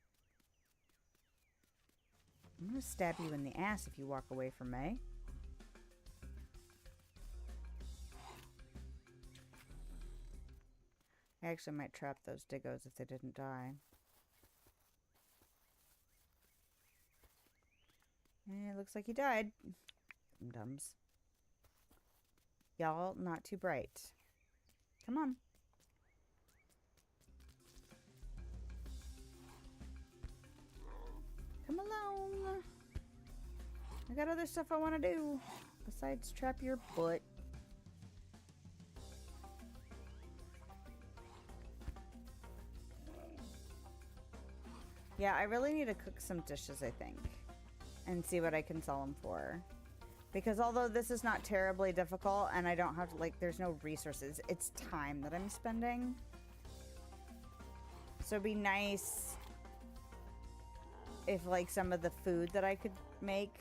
I'm gonna stab you in the ass if you walk away from me. I actually might trap those diggos if they didn't die. It looks like he died. Dums. Y'all, not too bright. Come on. Come along. I got other stuff I want to do besides trap your butt. Yeah, I really need to cook some dishes, I think, and see what I can sell them for. Because although this is not terribly difficult and I don't have to, like, there's no resources, it's time that I'm spending. So it'd be nice if, like, some of the food that I could make,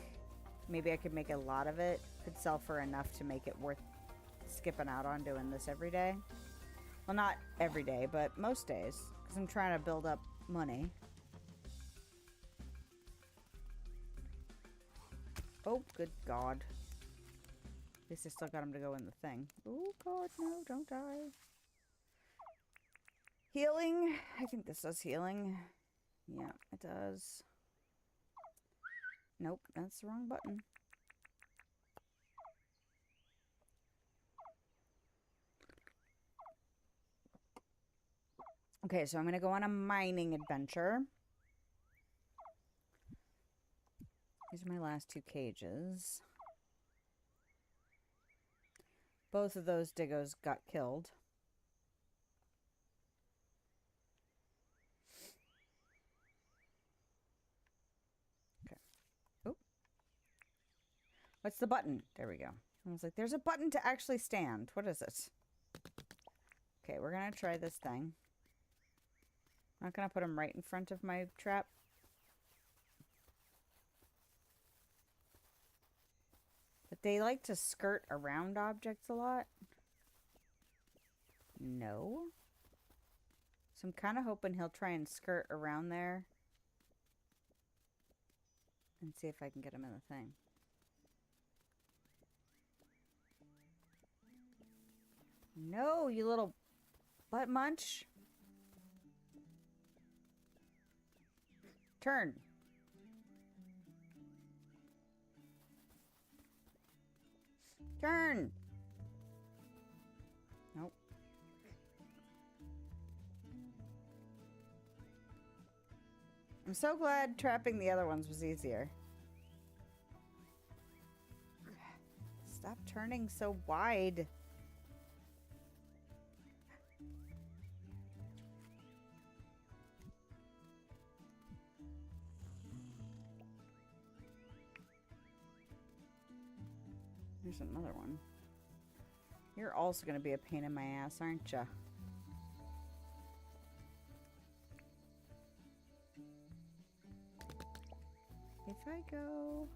maybe I could make a lot of it, could sell for enough to make it worth skipping out on doing this every day. Well, not every day, but most days, because I'm trying to build up money. Oh, good God. At least I still got him to go in the thing. Oh, God, no, don't die. Healing. I think this does healing. Yeah, it does. Nope, that's the wrong button. Okay, so I'm going to go on a mining adventure. These are my last 2 cages. Both of those diggos got killed. Okay. Oh. What's the button? There we go. I was like, there's a button to actually stand. What is it? Okay, we're going to try this thing. I'm not going to put them right in front of my trap. But they like to skirt around objects a lot. No. So I'm kind of hoping he'll try and skirt around there. And see if I can get him in the thing. No, you little butt munch. Turn. Turn. Nope. I'm so glad trapping the other ones was easier. Stop turning so wide. There's another one. You're also going to be a pain in my ass, aren't you? If I go...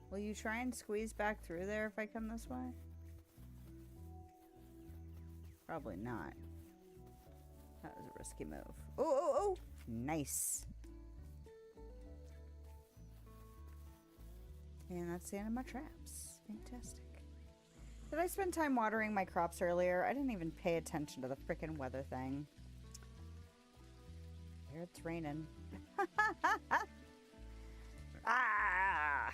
Will you try and squeeze back through there if I come this way? Probably not. That was a risky move. Oh, oh, oh! Nice. And that's the end of my traps. Fantastic. Did I spend time watering my crops earlier? I didn't even pay attention to the frickin' weather thing. Here it's raining. Ah!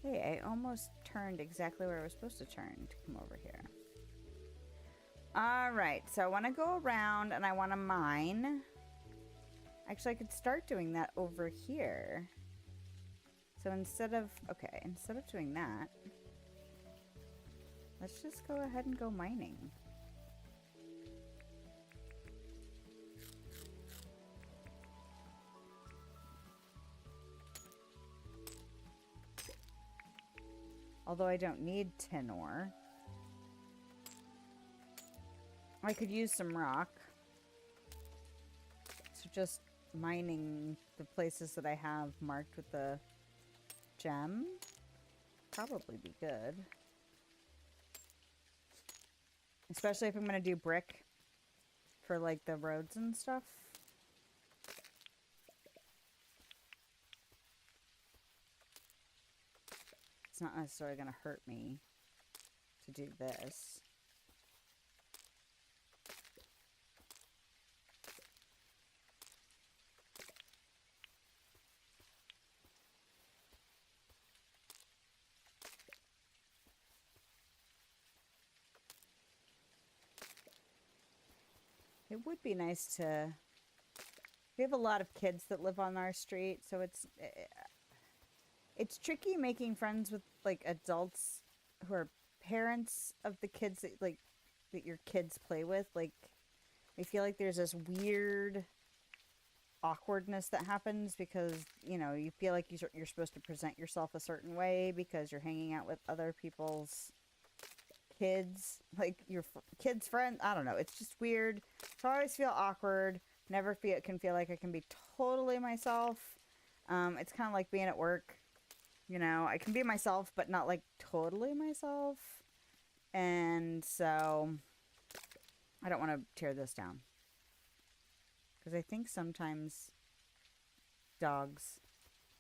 Okay. Hey, I almost turned exactly where I was supposed to turn to come over here. Alright, so I want to go around and I want to mine. Actually, I could start doing that over here. So instead of doing that, let's just go ahead and go mining. Although I don't need tin ore. I could use some rock. So just mining the places that I have marked with the gem probably be good. Especially if I'm going to do brick for like the roads and stuff. It's not necessarily going to hurt me to do this. It would be nice to... We have a lot of kids that live on our street, so it's tricky making friends with, like, adults who are parents of the kids that, like, that your kids play with. Like, I feel like there's this weird awkwardness that happens because, you know, you feel like you're supposed to present yourself a certain way because you're hanging out with other people's kids, like your kids' friends. I don't know. It's just weird. So I always feel awkward. Never can feel like I can be totally myself. It's kind of like being at work. You know, I can be myself, but not like totally myself. And so I don't want to tear this down. Because I think sometimes dogs,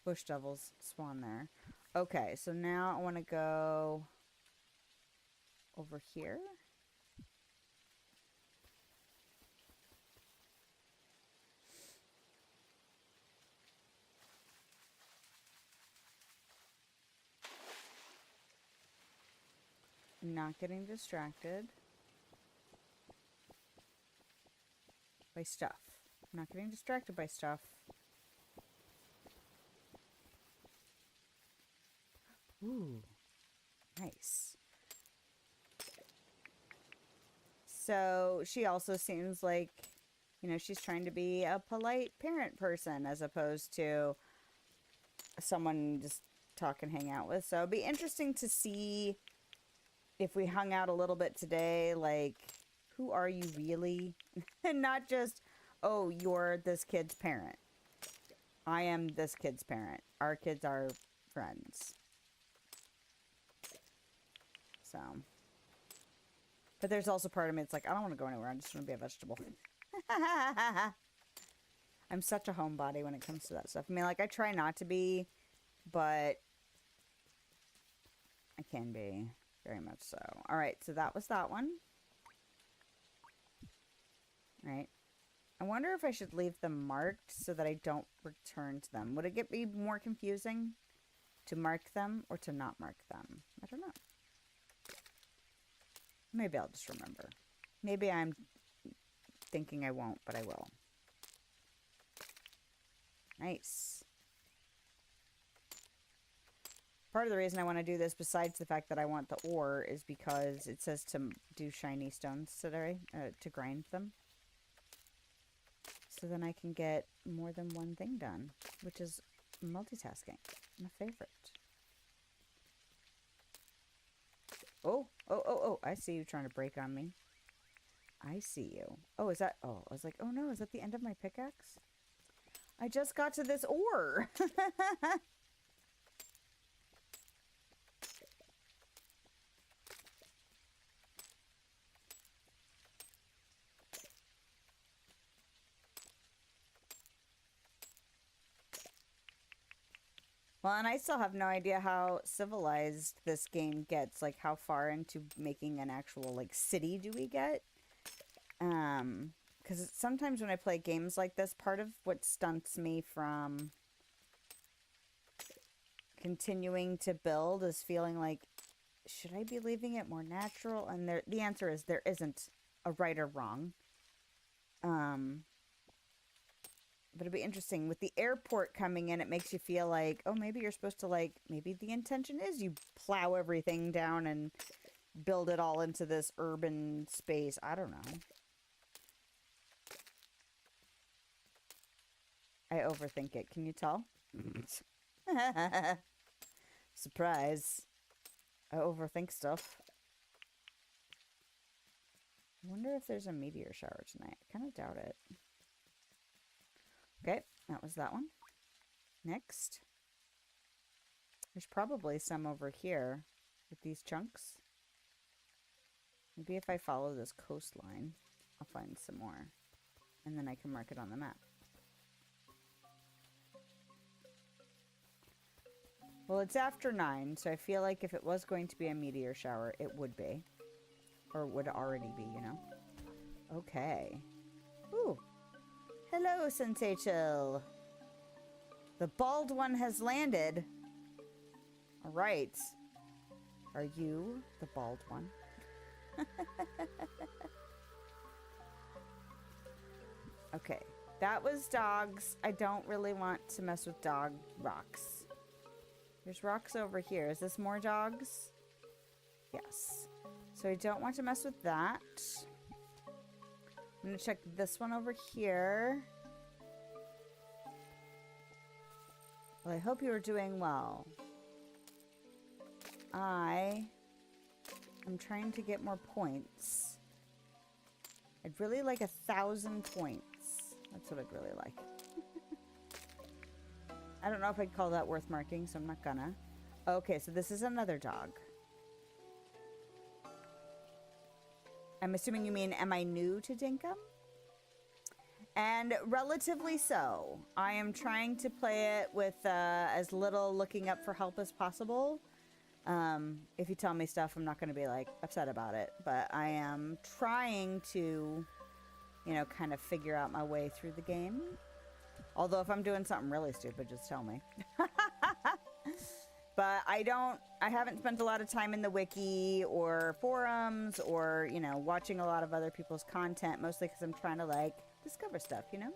bush devils, spawn there. Okay, so now I want to go over here. Not getting distracted by stuff. Not getting distracted by stuff. Ooh, nice. So she also seems like, you know, she's trying to be a polite parent person as opposed to someone just talk and hang out with. So it'd be interesting to see if we hung out a little bit today, like, who are you really? And not just, oh, you're this kid's parent. I am this kid's parent. Our kids are friends. So. But there's also part of me that's like, I don't want to go anywhere. I just want to be a vegetable. I'm such a homebody when it comes to that stuff. I mean, like, I try not to be, but I can be. Very much so. Alright, so that was that one. Alright. I wonder if I should leave them marked so that I don't return to them. Would it be more confusing to mark them or to not mark them? I don't know. Maybe I'll just remember. Maybe I'm thinking I won't, but I will. Nice. Part of the reason I want to do this, besides the fact that I want the ore, is because it says to do shiny stones today, to grind them. So then I can get more than one thing done, which is multitasking. My favorite. Oh, oh, oh, oh, I see you trying to break on me. I see you. Oh, is that... Oh, I was like, oh no, is that the end of my pickaxe? I just got to this ore. Well, and I still have no idea how civilized this game gets. Like, how far into making an actual, like, city do we get? Because sometimes when I play games like this, part of what stunts me from continuing to build is feeling like, should I be leaving it more natural? And the answer is there isn't a right or wrong. But it'd be interesting. With the airport coming in, it makes you feel like, oh, maybe you're supposed to, like, maybe the intention is you plow everything down and build it all into this urban space. I don't know. I overthink it. Can you tell? Surprise. I overthink stuff. I wonder if there's a meteor shower tonight. I kind of doubt it. Okay, that was that one. Next. There's probably some over here with these chunks. Maybe if I follow this coastline, I'll find some more. And then I can mark it on the map. Well, it's after 9, so I feel like if it was going to be a meteor shower, it would be. Or would already be, you know? Okay. Ooh. Hello, Sensei Chill. The bald one has landed. Alright. Are you the bald one? Okay. That was dogs. I don't really want to mess with dog rocks. There's rocks over here. Is this more dogs? Yes. So I don't want to mess with that. I'm going to check this one over here. Well, I hope you are doing well. I am trying to get more points. I'd really like 1,000 points. That's what I'd really like. I don't know if I'd call that worth marking, so I'm not gonna. Okay, so this is another dog. I'm assuming you mean, am I new to Dinkum? And relatively so. I am trying to play it with as little looking up for help as possible. If you tell me stuff, I'm not going to be, like, upset about it. But I am trying to, you know, kind of figure out my way through the game. Although if I'm doing something really stupid, just tell me. But I haven't spent a lot of time in the wiki or forums or, you know, watching a lot of other people's content, mostly because I'm trying to, like, discover stuff, you know?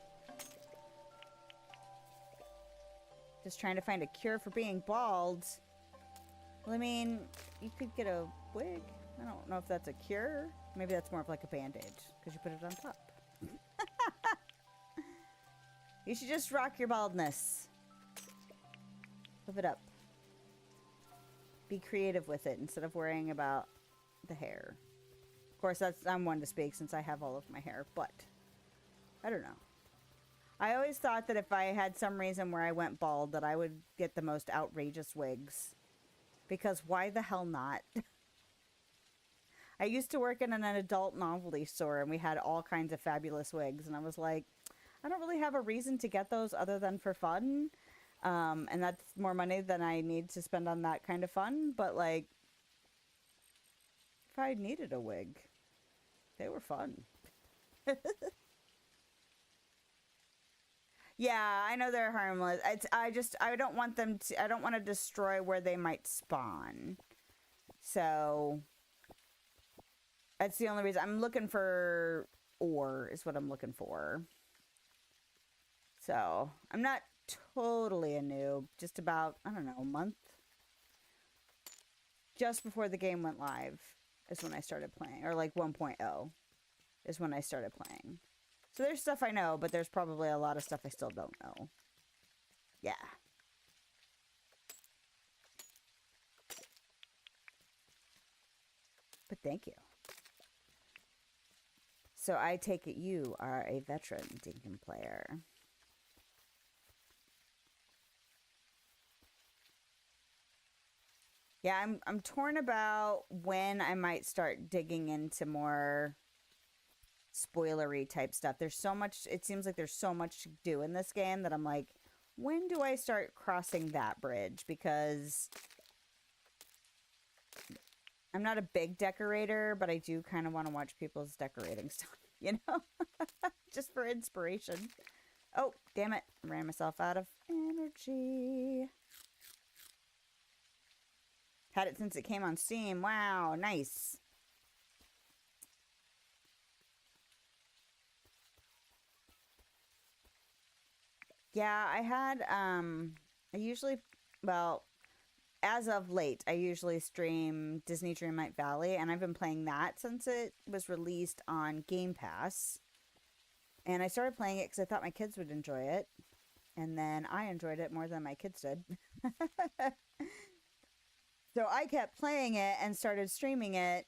Just trying to find a cure for being bald. Well, I mean, you could get a wig. I don't know if that's a cure. Maybe that's more of like a band-aid, because you put it on top. You should just rock your baldness. Live it up. Be creative with it instead of worrying about the hair. Of course, I'm one to speak since I have all of my hair, but I don't know. I always thought that if I had some reason where I went bald, that I would get the most outrageous wigs. Because why the hell not? I used to work in an adult novelty store, and we had all kinds of fabulous wigs, and I was like, I don't really have a reason to get those other than for fun. And that's more money than I need to spend on that kind of fun. But, like, if I needed a wig, they were fun. Yeah, I know they're harmless. I don't want them to, I don't want to destroy where they might spawn. So, that's the only reason. I'm looking for ore is what I'm looking for. So, I'm not totally a noob. Just about, I don't know, a month. Just before the game went live is when I started playing. Or like 1.0 is when I started playing. So there's stuff I know, but there's probably a lot of stuff I still don't know. Yeah. But thank you. So I take it you are a veteran Dinkum player. Yeah, I'm torn about when I might start digging into more spoilery type stuff. There's so much, it seems like there's so much to do in this game that I'm like, when do I start crossing that bridge? Because I'm not a big decorator, but I do kind of want to watch people's decorating stuff, you know? Just for inspiration. Oh, damn it. I ran myself out of energy. Had it since it came on Steam. Wow, nice. Yeah, I had, I usually, well, as of late, I usually stream Disney Dreamlight Valley, and I've been playing that since it was released on Game Pass. And I started playing it because I thought my kids would enjoy it. And then I enjoyed it more than my kids did. So I kept playing it and started streaming it.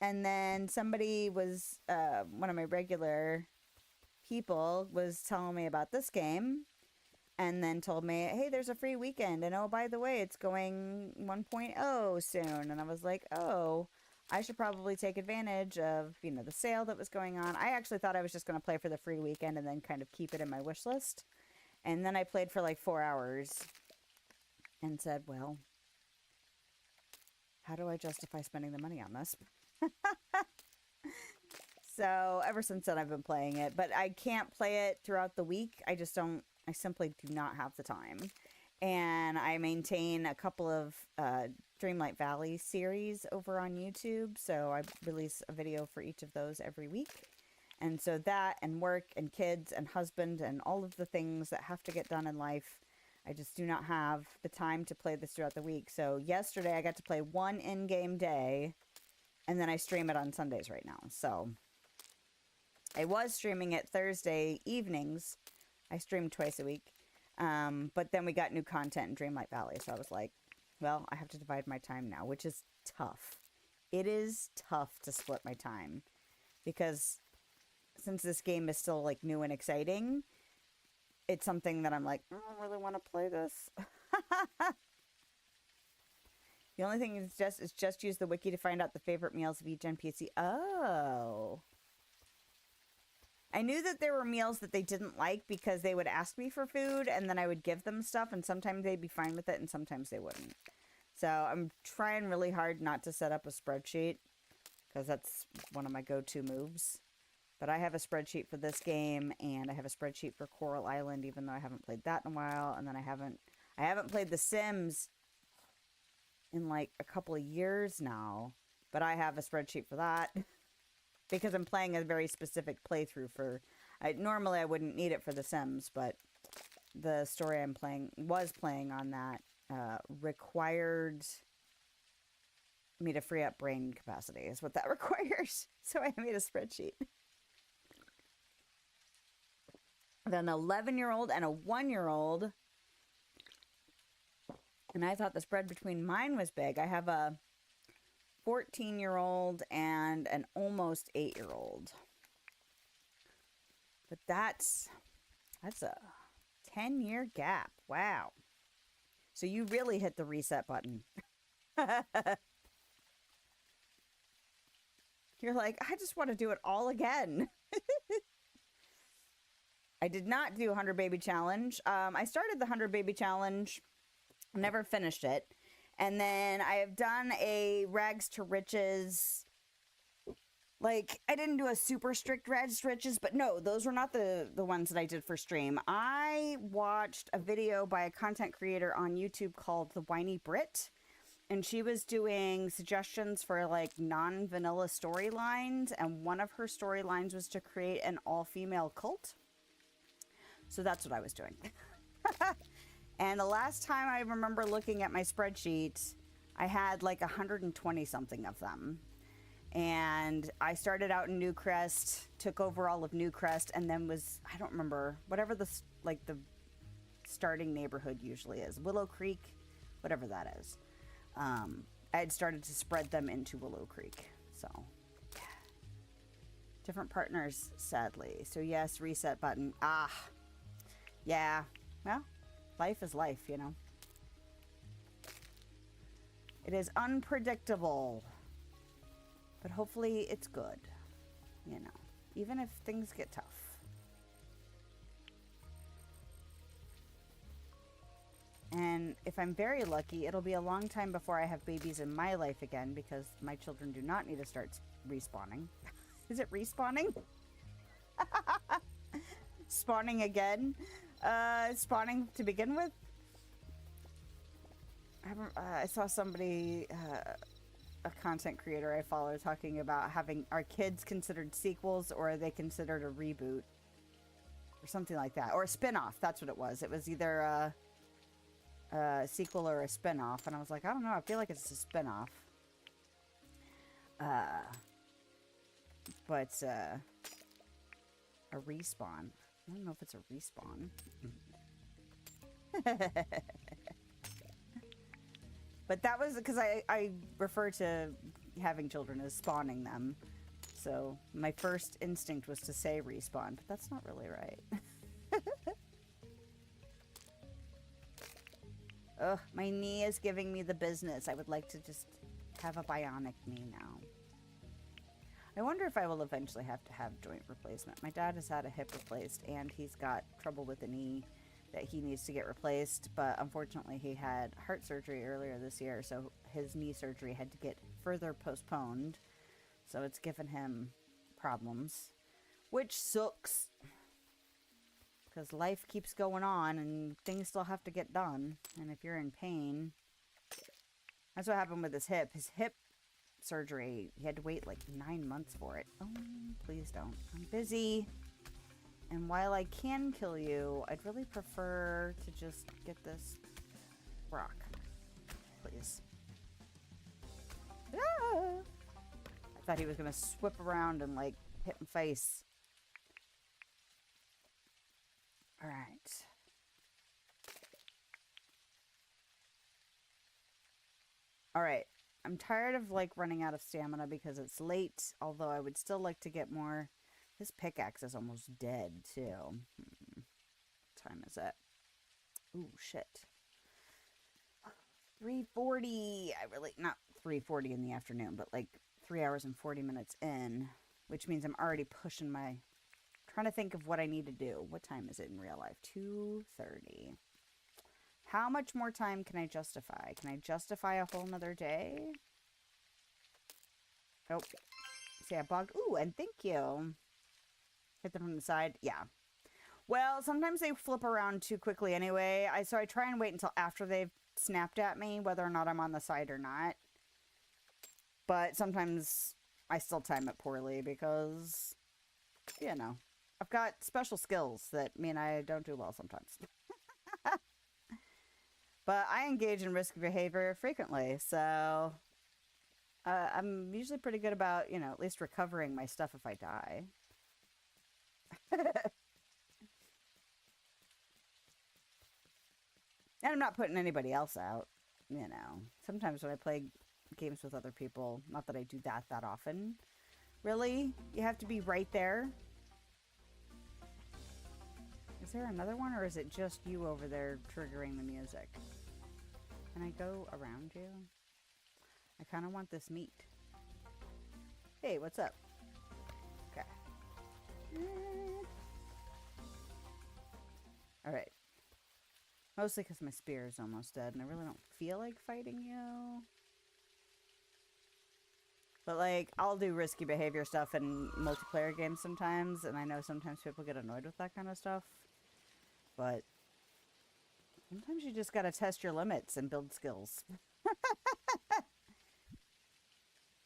And then somebody was, one of my regular people was telling me about this game. And then told me, hey, there's a free weekend. And oh, by the way, it's going 1.0 soon. And I was like, oh, I should probably take advantage of, you know, the sale that was going on. I actually thought I was just going to play for the free weekend and then kind of keep it in my wish list. And then I played for like 4 hours and said, well, how do I justify spending the money on this? So ever since then, I've been playing it. But I can't play it throughout the week. I simply do not have the time. And I maintain a couple of Dreamlight Valley series over on YouTube. So I release a video for each of those every week. And so that and work and kids and husband and all of the things that have to get done in life, I just do not have the time to play this throughout the week. So yesterday I got to play one in-game day, and then I stream it on Sundays right now. So I was streaming it Thursday evenings. I stream twice a week. But then we got new content in Dreamlight Valley. So I was like, well, I have to divide my time now, which is tough. It is tough to split my time. Because since this game is still like new and exciting, it's something that I'm like, I don't really want to play this. The only thing is just use the wiki to find out the favorite meals of each NPC. Oh. I knew that there were meals that they didn't like because they would ask me for food and then I would give them stuff and sometimes they'd be fine with it and sometimes they wouldn't. So I'm trying really hard not to set up a spreadsheet because that's one of my go-to moves. But I have a spreadsheet for this game and I have a spreadsheet for Coral Island even though I haven't played that in a while. And then I haven't played The Sims in like a couple of years now. But I have a spreadsheet for that. Because I'm playing a very specific playthrough for... normally I wouldn't need it for The Sims, but the story was playing on that required me to free up brain capacity is what that requires. So I made a spreadsheet. Then an 11-year-old and a 1-year-old. And I thought the spread between mine was big. I have a 14-year-old and an almost 8-year-old. But that's a 10-year gap. Wow. So you really hit the reset button. You're like, I just want to do it all again. I did not do 100 Baby Challenge. I started the 100 Baby Challenge, never finished it. And then I have done a Rags to Riches. Like, I didn't do a super strict Rags to Riches, but no, those were not the ones that I did for stream. I watched a video by a content creator on YouTube called The Whiny Brit. And she was doing suggestions for, like, non-vanilla storylines. And one of her storylines was to create an all-female cult. So that's what I was doing. And the last time I remember looking at my spreadsheet, I had like 120 something of them. And I started out in Newcrest, took over all of Newcrest, and then was, I don't remember, whatever the starting neighborhood usually is. Willow Creek, whatever that is. I had started to spread them into Willow Creek. So, Different partners, sadly. So yes, reset button. Ah. Yeah. Well, life is life, you know. It is unpredictable. But hopefully it's good. You know. Even if things get tough. And if I'm very lucky, it'll be a long time before I have babies in my life again, because my children do not need to start respawning. Is it respawning? Spawning again? Spawning to begin with? I saw somebody, a content creator I follow, talking about having our kids considered sequels, or are they considered a reboot? Or something like that. Or a spin-off, that's what it was. It was either a sequel or a spin-off, and I was like, I don't know, I feel like it's a spin-off. But a respawn. I don't know if it's a respawn. But that was because I refer to having children as spawning them. So my first instinct was to say respawn, but that's not really right. Ugh, my knee is giving me the business. I would like to just have a bionic knee now. I wonder if I will eventually have to have joint replacement. My dad has had a hip replaced, and he's got trouble with the knee that he needs to get replaced, but unfortunately he had heart surgery earlier this year, so his knee surgery had to get further postponed, so it's given him problems, which sucks, because life keeps going on, and things still have to get done, and if you're in pain... That's what happened with his hip. His hip surgery, he had to wait like 9 months for it. Oh, please don't. I'm busy. And while I can kill you, I'd really prefer to just get this rock. Please. Ah! I thought he was going to whip around and, like, hit my face. Alright. Alright. I'm tired of, like, running out of stamina because it's late, although I would still like to get more. This pickaxe is almost dead, too. What time is it? Ooh, shit. 3:40. I really... Not 3:40 in the afternoon, but, like, 3 hours and 40 minutes in, which means I'm already pushing my... Trying to think of what I need to do. What time is it in real life? 2:30. How much more time can I justify? Can I justify a whole nother day? Oh. See, I bogged... Ooh, and thank you. Hit them from the side. Yeah. Well, sometimes they flip around too quickly anyway. So I try and wait until after they've snapped at me, whether or not I'm on the side or not. But sometimes I still time it poorly because, you know, I've got special skills that mean I don't do well sometimes. But I engage in risky behavior frequently, so I'm usually pretty good about, you know, at least recovering my stuff if I die. And I'm not putting anybody else out, you know. Sometimes when I play games with other people, not that I do that often. Really? You have to be right there? Is there another one, or is it just you over there triggering the music? Can I go around you? I kind of want this meat. Hey, what's up? Okay. Alright. Mostly because my spear is almost dead, and I really don't feel like fighting you. But, like, I'll do risky behavior stuff in multiplayer games sometimes, and I know sometimes people get annoyed with that kind of stuff. But sometimes you just gotta test your limits and build skills.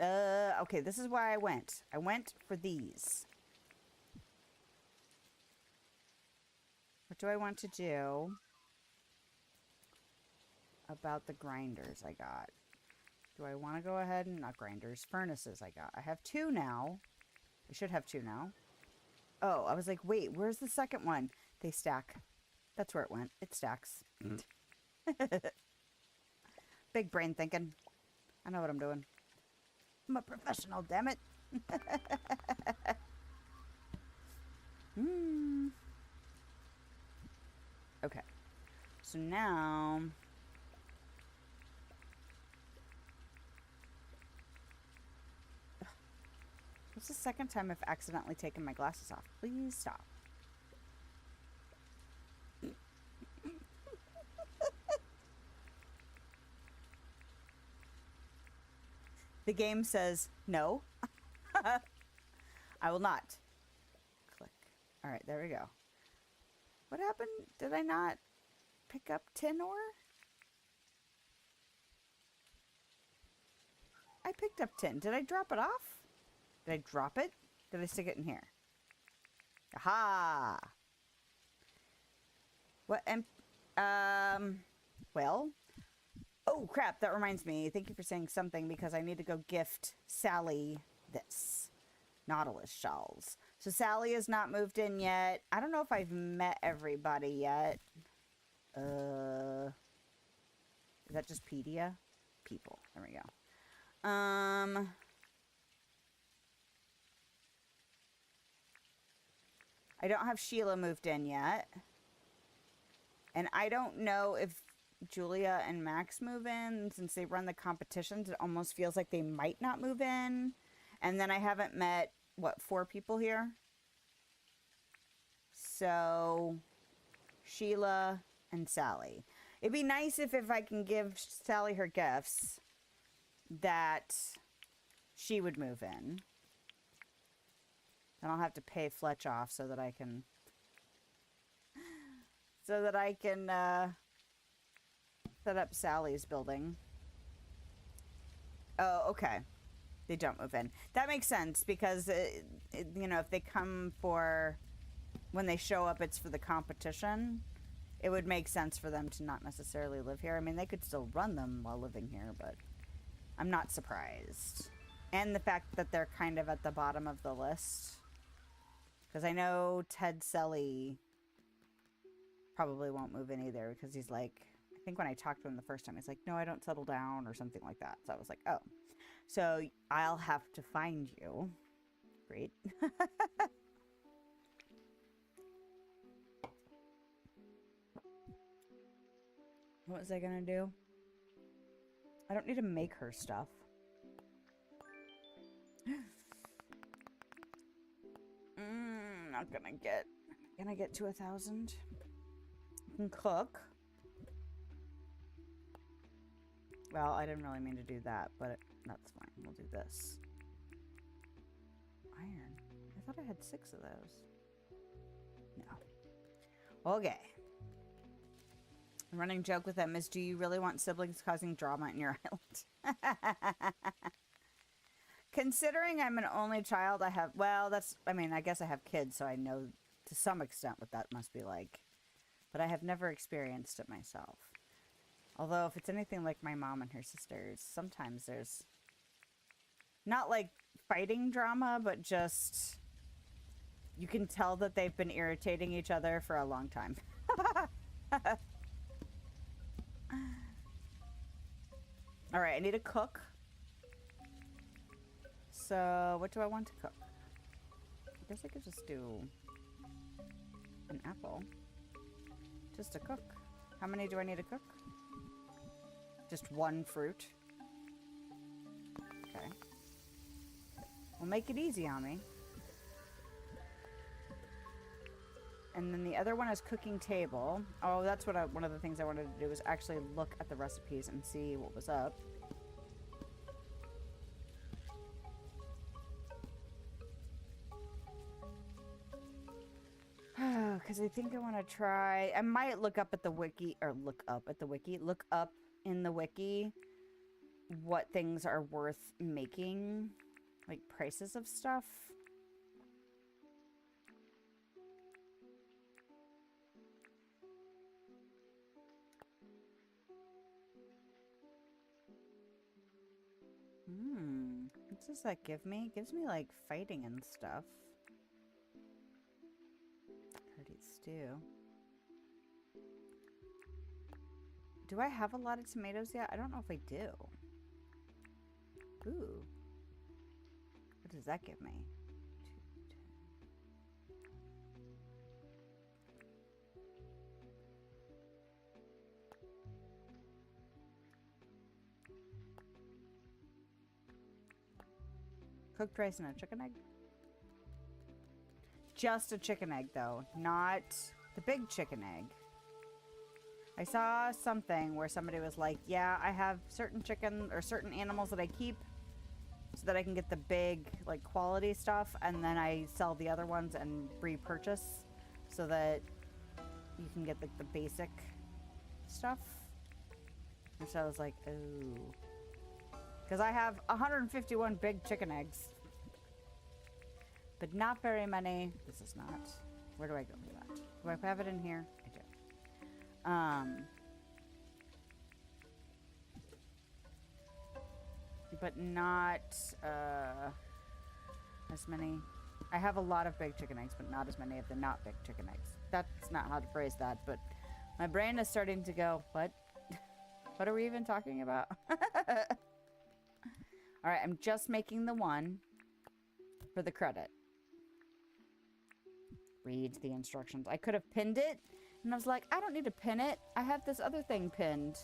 Okay, this is why I went. I went for these. What do I want to do about the grinders I got? Do I want to go ahead and... Not grinders, furnaces I got. I have 2 now. I should have 2 now. Oh, I was like, wait, where's the second one? They stack. That's where it went. It stacks. Big brain thinking. I know what I'm doing. I'm a professional, damn it. Okay. So now... What's the second time I've accidentally taken my glasses off? Please stop. The game says no. I will not. Click. All right, there we go. What happened? Did I not pick up tin ore? I picked up tin. Did I drop it off? Did I drop it? Did I stick it in here? Aha! What? Well. Oh, crap. That reminds me. Thank you for saying something because I need to go gift Sally this. Nautilus shells. So Sally has not moved in yet. I don't know if I've met everybody yet. Is that just Pedia? People. There we go. I don't have Sheila moved in yet. And I don't know if Julia and Max move in. Since they run the competitions, it almost feels like they might not move in. And then I haven't met, what, 4 people here? So, Sheila and Sally. It'd be nice if I can give Sally her gifts, that she would move in. Then I'll have to pay Fletch off so that I can... set up Sally's building. Oh, okay. They don't move in. That makes sense because, you know, if they come for... When they show up, it's for the competition. It would make sense for them to not necessarily live here. I mean, they could still run them while living here, but I'm not surprised. And the fact that they're kind of at the bottom of the list. Because I know Ted Selly probably won't move in either because he's like... I think when I talked to him the first time, he's like, no, I don't settle down or something like that. So I was like, oh. So I'll have to find you. Great. What was I gonna do? I don't need to make her stuff. Not gonna get to 1,000. I can cook. Well, I didn't really mean to do that, but that's fine. We'll do this. Iron. I thought I had 6 of those. No. Okay. The running joke with them is, do you really want siblings causing drama in your island? Considering I'm an only child, I have... Well, that's... I mean, I guess I have kids, so I know to some extent what that must be like. But I have never experienced it myself. Although, if it's anything like my mom and her sisters, sometimes there's... Not like fighting drama, but just... You can tell that they've been irritating each other for a long time. Alright, I need to cook. So, what do I want to cook? I guess I could just do an apple. Just to cook. How many do I need to cook? Just 1 fruit. Okay. We'll make it easy on me. And then the other one is cooking table. Oh, that's what one of the things I wanted to do was actually look at the recipes and see what was up. Because I think I want to try... I might look up at the wiki, or look up in the wiki what things are worth making. Like prices of stuff. What does that give me? It gives me, like, fighting and stuff. Hearty stew. Do I have a lot of tomatoes yet? I don't know if I do. Ooh. What does that give me? 2, 10. Cooked rice and a chicken egg? Just a chicken egg, though. Not the big chicken egg. I saw something where somebody was like, yeah, I have certain chicken or certain animals that I keep so that I can get the big, like, quality stuff, and then I sell the other ones and repurchase so that you can get, like, the basic stuff. And so I was like, ooh. Because I have 151 big chicken eggs. But not very many. This is not. Where do I go for that? Do I have it in here? I do. But not as many. I have a lot of big chicken eggs, but not as many of the not big chicken eggs. That's not how to phrase that, but my brain is starting to go, what? What are we even talking about? Alright, I'm just making the one for the credit. Read the instructions. I could have pinned it, and I was like, I don't need to pin it. I have this other thing pinned.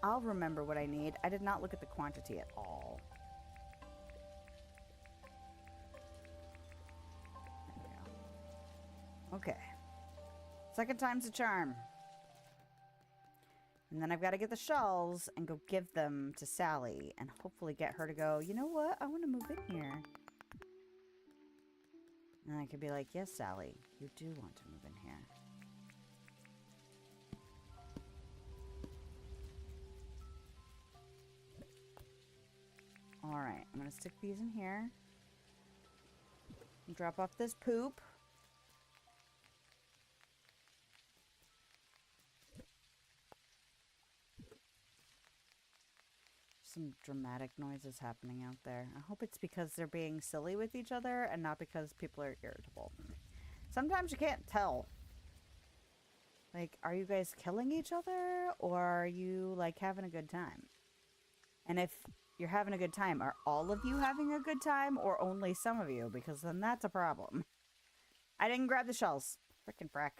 I'll remember what I need. I did not look at the quantity at all. There we go. Okay. Second time's a charm. And then I've got to get the shells and go give them to Sally and hopefully get her to go, you know what? I want to move in here. And I could be like, yes, Sally, you do want to move in here. Alright, I'm going to stick these in here. Drop off this poop. Some dramatic noises happening out there. I hope it's because they're being silly with each other and not because people are irritable. Sometimes you can't tell. Like, are you guys killing each other or are you, like, having a good time? And if you're having a good time, are all of you having a good time or only some of you? Because then that's a problem. I didn't grab the shells. Frickin' frack.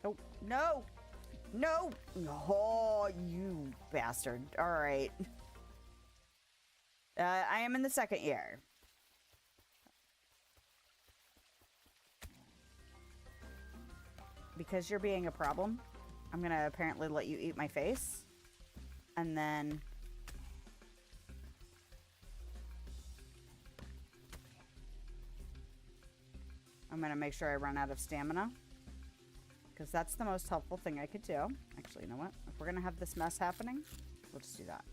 Oh, no! No! Oh, you bastard. Alright. I am in the second year. Because you're being a problem, I'm gonna apparently let you eat my face. And then... I'm gonna make sure I run out of stamina. Because that's the most helpful thing I could do. Actually, you know what? If we're gonna have this mess happening, we'll just do that.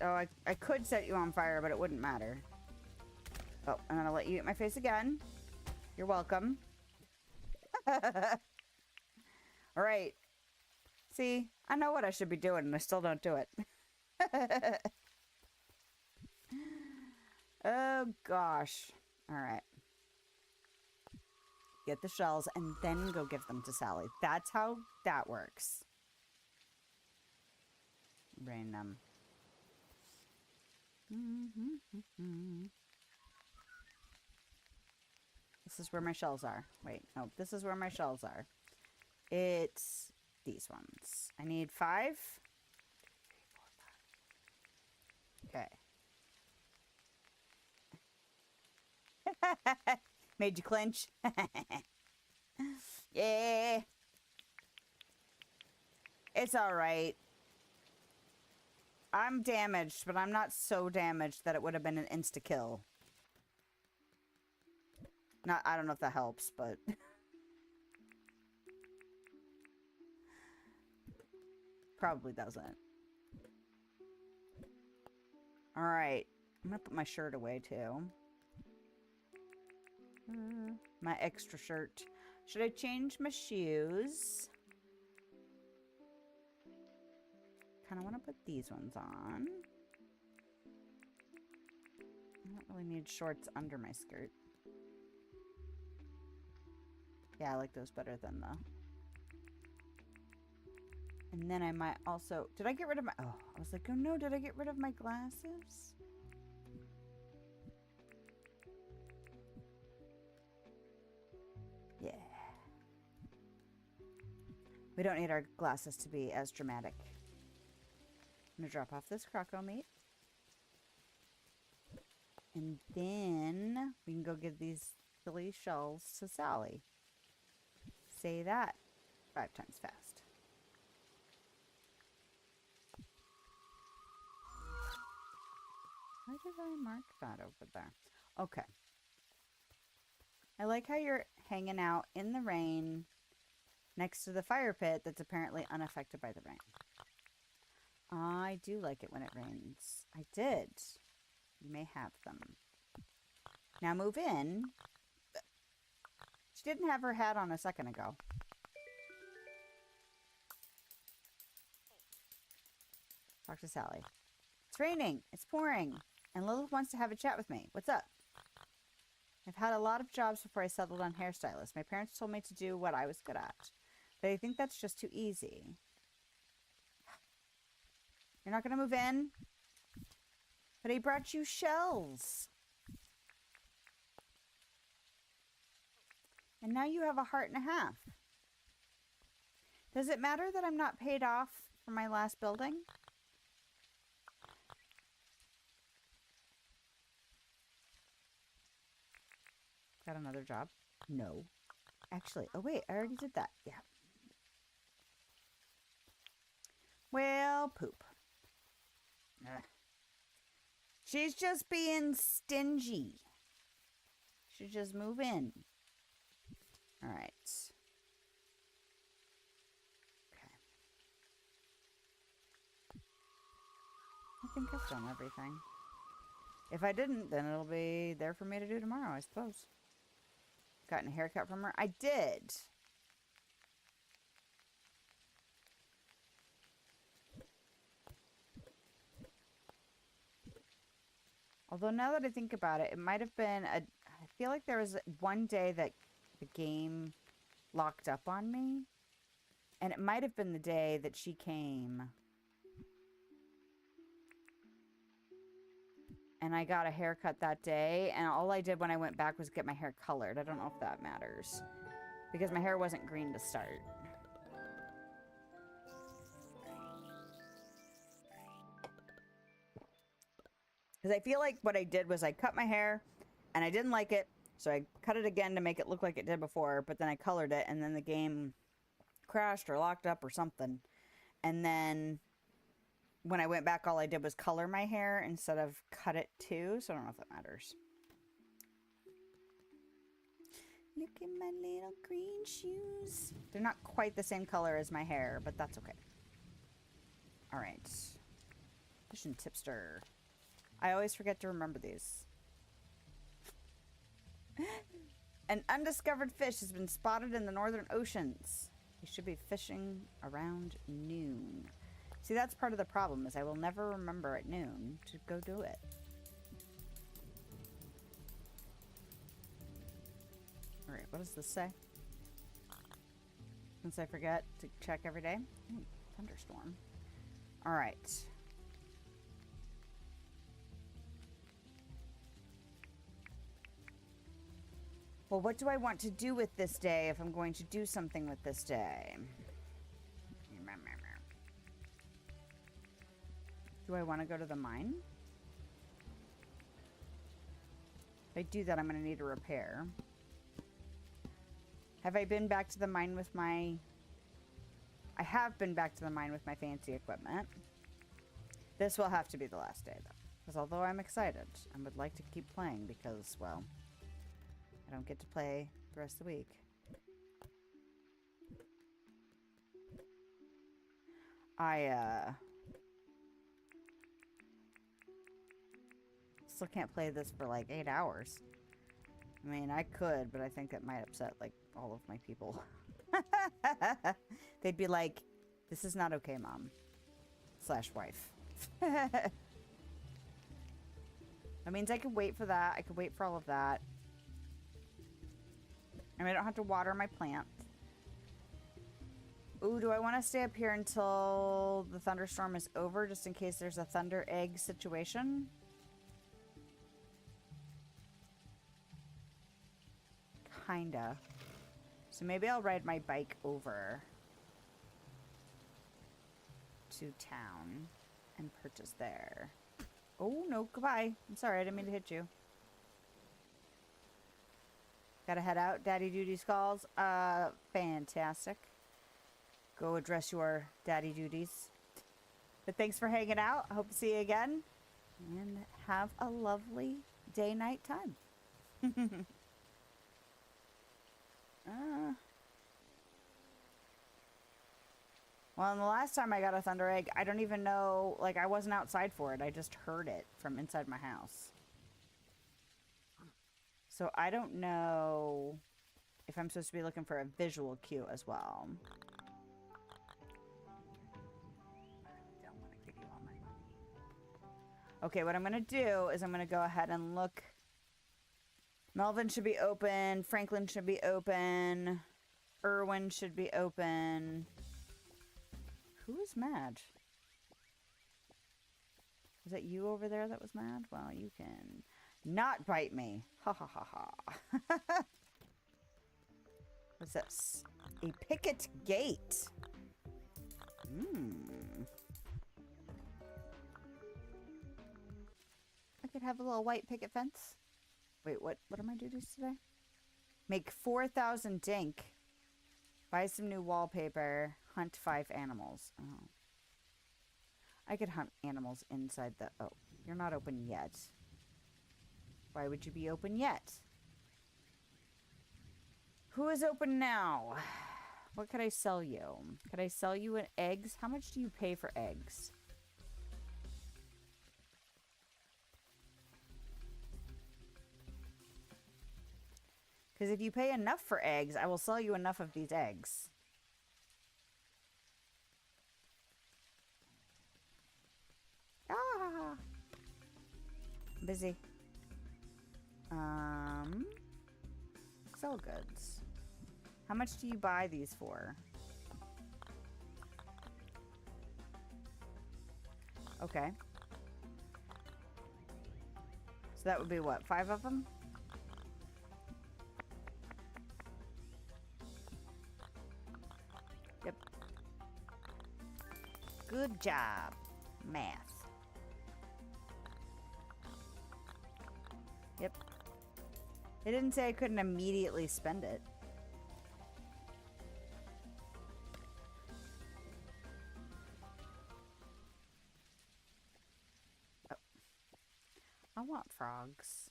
Oh, I could set you on fire, but it wouldn't matter. Oh, and then I'll let you eat my face again. You're welcome. Alright. See, I know what I should be doing, and I still don't do it. Oh, gosh. Alright. Get the shells, and then go give them to Sally. That's how that works. Brain them. This is where my shells are. Wait, no, this is where my shells are. It's these ones. I need 5. 3, 4, 5. Okay. Made you clench. Yeah. It's alright. I'm damaged, but I'm not so damaged that it would have been an insta-kill. I don't know if that helps, but... Probably doesn't. Alright. I'm gonna put my shirt away, too. My extra shirt. Should I change my shoes? Kind of want to put these ones on. I don't really need shorts under my skirt. Yeah, I like those better than the... And then I might also... Did I get rid of my... Oh, I was like, oh no, did I get rid of my glasses? Yeah. We don't need our glasses to be as dramatic. I'm gonna drop off this croco meat. And then we can go give these silly shells to Sally. Say that 5 times fast. Why did I mark that over there? Okay. I like how you're hanging out in the rain next to the fire pit that's apparently unaffected by the rain. I do like it when it rains. I did. You may have them. Now move in. She didn't have her hat on a second ago. Talk to Sally. It's raining. It's pouring. And Lilith wants to have a chat with me. What's up? I've had a lot of jobs before I settled on hairstylist. My parents told me to do what I was good at. But I think that's just too easy. You're not going to move in? But I brought you shells. And now you have a heart and a half. Does it matter that I'm not paid off for my last building? Got another job? No. Actually, oh wait, I already did that. Yeah. Well, poop. Ugh. She's just being stingy. Should just move in. All right. Okay. I think I've done everything. If I didn't, then it'll be there for me to do tomorrow, I suppose. Gotten a haircut from her? I did. Although now that I think about it, it might have been I feel like there was one day that the game locked up on me. And it might have been the day that she came. And I got a haircut that day. And all I did when I went back was get my hair colored. I don't know if that matters. Because my hair wasn't green to start. Because I feel like what I did was I cut my hair and I didn't like it. So I cut it again to make it look like it did before. But then I colored it and then the game crashed or locked up or something. And then when I went back, all I did was color my hair instead of cut it too. So I don't know if that matters. Look at my little green shoes. They're not quite the same color as my hair, but that's okay. All right. Fish and tipster. I always forget to remember these. An undiscovered fish has been spotted in the northern oceans. You should be fishing around noon. See, that's part of the problem, is I will never remember at noon to go do it. Alright, what does this say? Since I forget to check every day. Ooh, thunderstorm. Alright. Well, what do I want to do with this day if I'm going to do something with this day? Do I want to go to the mine? If I do that, I'm going to need a repair. Have I been back to the mine with my... I have been back to the mine with my fancy equipment. This will have to be the last day, though. Because although I'm excited, I would like to keep playing because, well... I don't get to play the rest of the week. Still can't play this for like 8 hours. I mean, I could, but I think that might upset like all of my people. They'd be like, this is not okay, Mom. / wife. That means I could wait for that. I could wait for all of that. I mean, I don't have to water my plant. Ooh, do I want to stay up here until the thunderstorm is over, just in case there's a thunder egg situation? Kinda. So maybe I'll ride my bike over to town and purchase there. Oh, no, goodbye. I'm sorry, I didn't mean to hit you. Gotta head out. Daddy duties calls. Fantastic. Go address your daddy duties. But thanks for hanging out. I hope to see you again. And have a lovely day-night time. Well, and the last time I got a thunder egg, I don't even know, like, I wasn't outside for it. I just heard it from inside my house. So I don't know if I'm supposed to be looking for a visual cue as well. I don't want to give you all my money. Okay, what I'm going to do is I'm going to go ahead and look. Melvin should be open. Franklin should be open. Irwin should be open. Who is mad? Was that you over there that was mad? Well, you can not bite me. Ha ha ha ha. What's this? A picket gate. I could have a little white picket fence. Wait, what are my duties today? Make 4,000 dink. Buy some new wallpaper. Hunt 5 animals. Oh. I could hunt animals inside the... Oh, you're not open yet. Why would you be open yet? Who is open now? What could I sell you? Could I sell you eggs? How much do you pay for eggs? Because if you pay enough for eggs, I will sell you enough of these eggs. Ah! I'm busy. Sell goods. How much do you buy these for? Okay. So that would be what? 5 of them? Yep. Good job. Math. Yep. It didn't say I couldn't immediately spend it. Oh. I want frogs.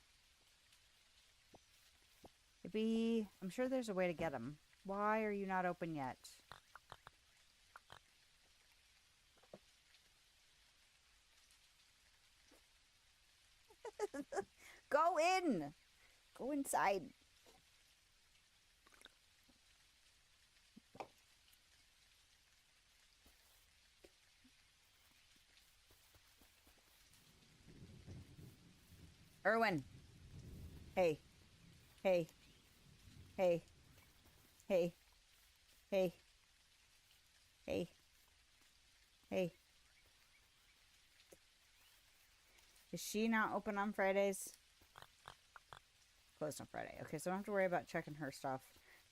Maybe... I'm sure there's a way to get them. Why are you not open yet? Go in! Go inside. Irwin. Hey. Hey. Hey. Hey. Hey. Hey. Hey. Is she not open on Fridays? Closed on Friday. Okay, so I don't have to worry about checking her stuff.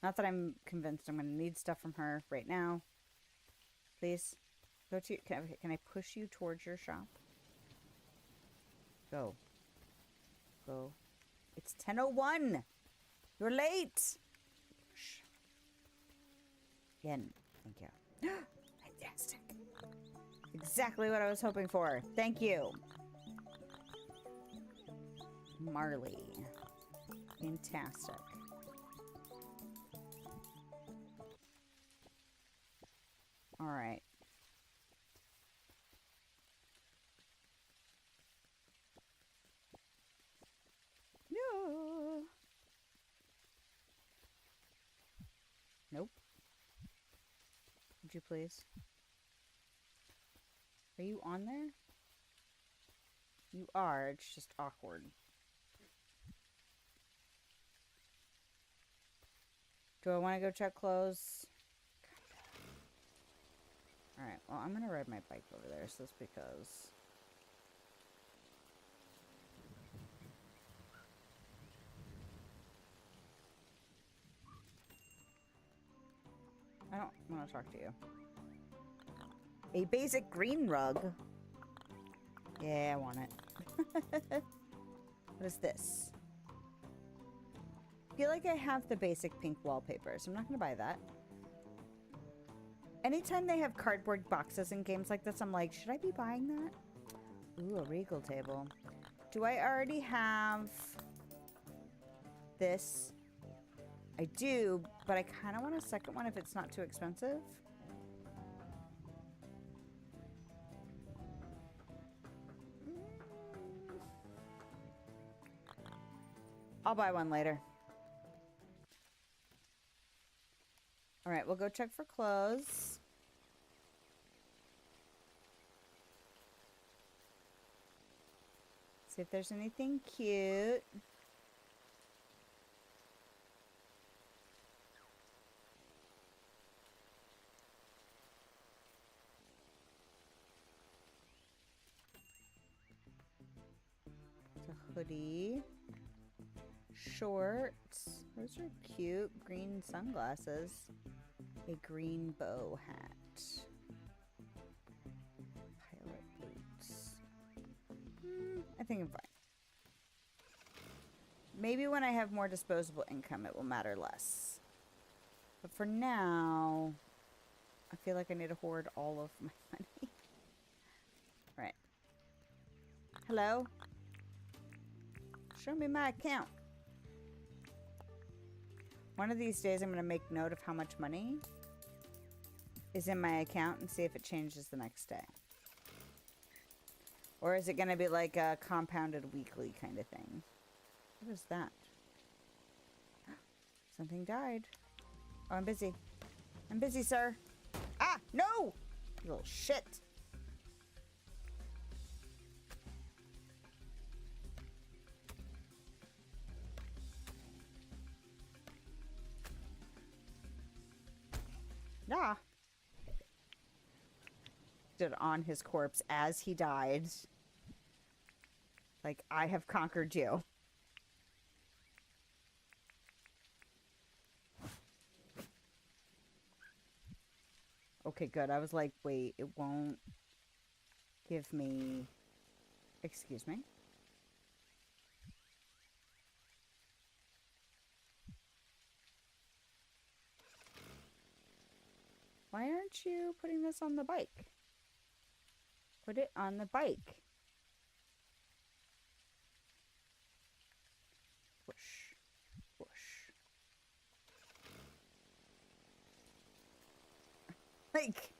Not that I'm convinced I'm going to need stuff from her right now. Please. Go to... Can I push you towards your shop? Go. Go. It's 10:01. You're late. Shh. Again. Thank you. Fantastic. Exactly what I was hoping for. Thank you. Marley. Fantastic. All right. No. Nope. Would you please? Are you on there? You are. It's just awkward. Do I want to go check clothes? Alright, well, I'm going to ride my bike over there, so that's because... I don't want to talk to you. A basic green rug? Yeah, I want it. What is this? feel like I have the basic pink wallpaper, so I'm not going to buy that. Anytime they have cardboard boxes in games like this, I'm like, should I be buying that? Ooh, a regal table. Do I already have this? I do, but I kind of want a second one if it's not too expensive. I'll buy one later. All right, we'll go check for clothes. See if there's anything cute. It's a hoodie. Shorts. Those are cute. Green sunglasses. A green bow hat. Pilot boots. I think I'm fine. Maybe when I have more disposable income, it will matter less. But for now, I feel like I need to hoard all of my money. Right. Hello? Show me my account. One of these days, I'm going to make note of how much money is in my account and see if it changes the next day. Or is it going to be like a compounded weekly kind of thing? What is that? Something died. Oh, I'm busy. I'm busy, sir. Ah, no! You little shit. Nah. Stood on his corpse as he died. Like, I have conquered you. Okay, good. I was like, wait, it won't give me... Excuse me? Why aren't you putting this on the bike? Put it on the bike. Push. Push. Like,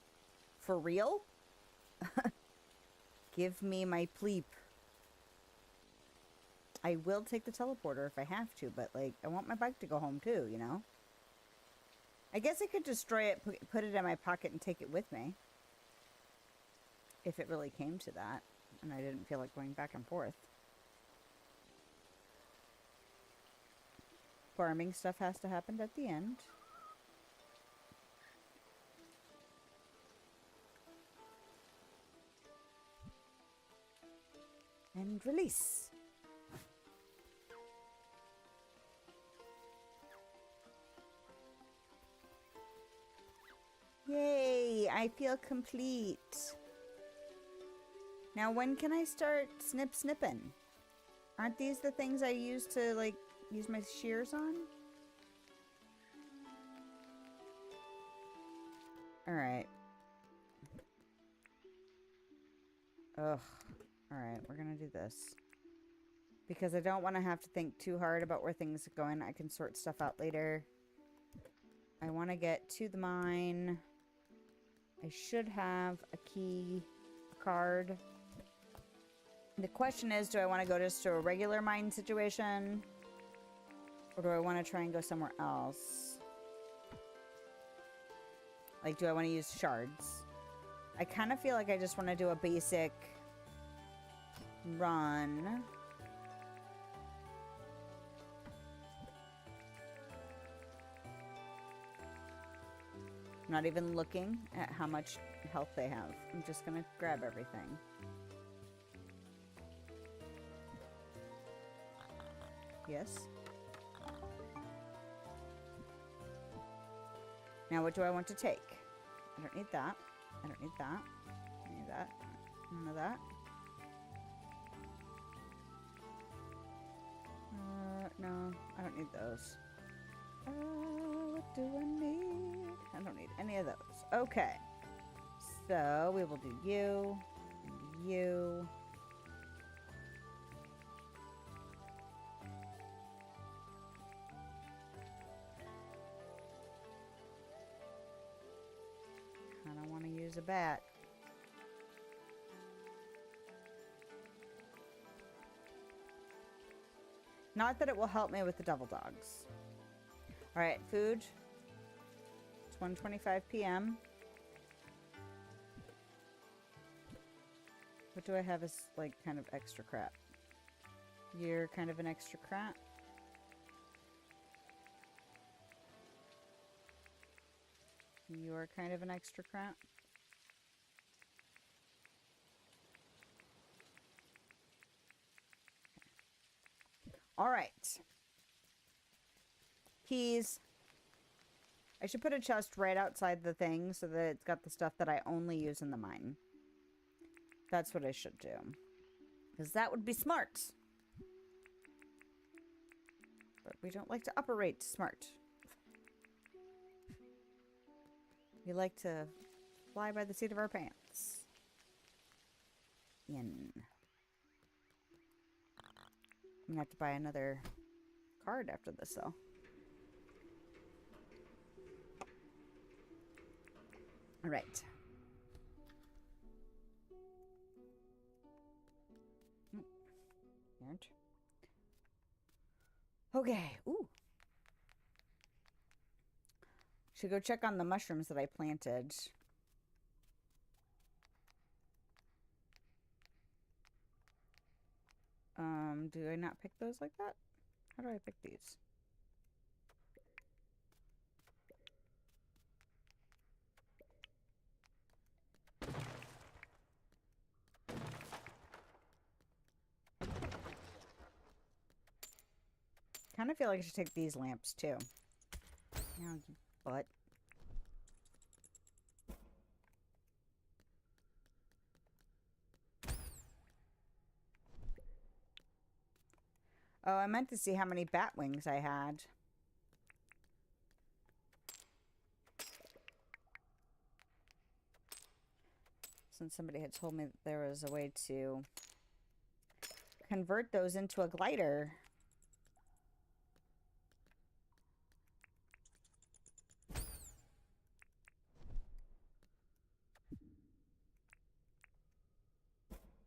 for real? Give me my pleep. I will take the teleporter if I have to, but, like, I want my bike to go home too, you know? I guess I could destroy it, put it in my pocket, and take it with me. If it really came to that, and I didn't feel like going back and forth. Farming stuff has to happen at the end. And release. Yay, I feel complete. Now when can I start snipping? Aren't these the things I use to, like, use my shears on? Alright. Ugh. Alright, we're gonna do this. Because I don't want to have to think too hard about where things are going. I can sort stuff out later. I want to get to the mine. I should have a key card. The question is, do I want to go just to a regular mine situation? Or do I want to try and go somewhere else? Like, do I want to use shards? I kind of feel like I just want to do a basic run. I'm not even looking at how much health they have. I'm just gonna grab everything. Yes. Now what do I want to take? I don't need that. I don't need that. I need that. None of that. No, I don't need those. What do I need? I don't need any of those. Okay. So we will do you and you. I don't want to use a bat. Not that it will help me with the double dogs. Alright, food. It's 1:25 p.m. What do I have as, like, kind of extra crap? You're kind of an extra crap. You're kind of an extra crap. All right. Keys. I should put a chest right outside the thing so that it's got the stuff that I only use in the mine. That's what I should do. Because that would be smart. But we don't like to operate smart. We like to fly by the seat of our pants. In. I'm gonna have to buy another card after this, though. All right. Weird. Okay. Ooh. Should go check on the mushrooms that I planted. Do I not pick those like that? How do I pick these? Kind of feel like I should take these lamps too. Now, you butt. Oh, I meant to see how many bat wings I had. Since somebody had told me that there was a way to convert those into a glider.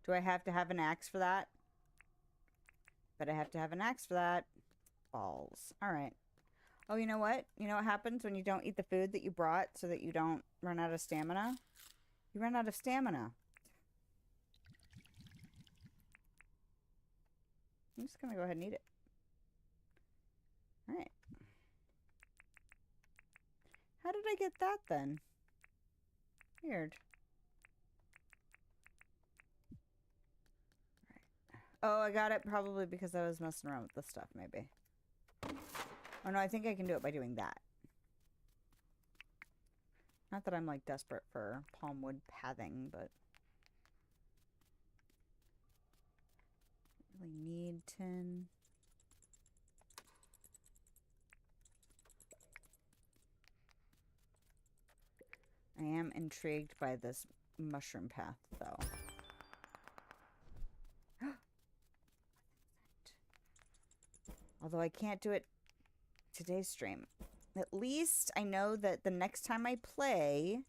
Do I have to have an axe for that? But I have to have an axe for that. Balls. All right. Oh, you know what? You know what happens when you don't eat the food that you brought so that you don't run out of stamina? You run out of stamina. I'm just going to go ahead and eat it. All right. How did I get that then? Weird. Oh, I got it probably because I was messing around with this stuff, maybe. Oh, no, I think I can do it by doing that. Not that I'm, like, desperate for palmwood pathing, but... really need tin. I am intrigued by this mushroom path, though. Although I can't do it today's stream. At least I know that the next time I play...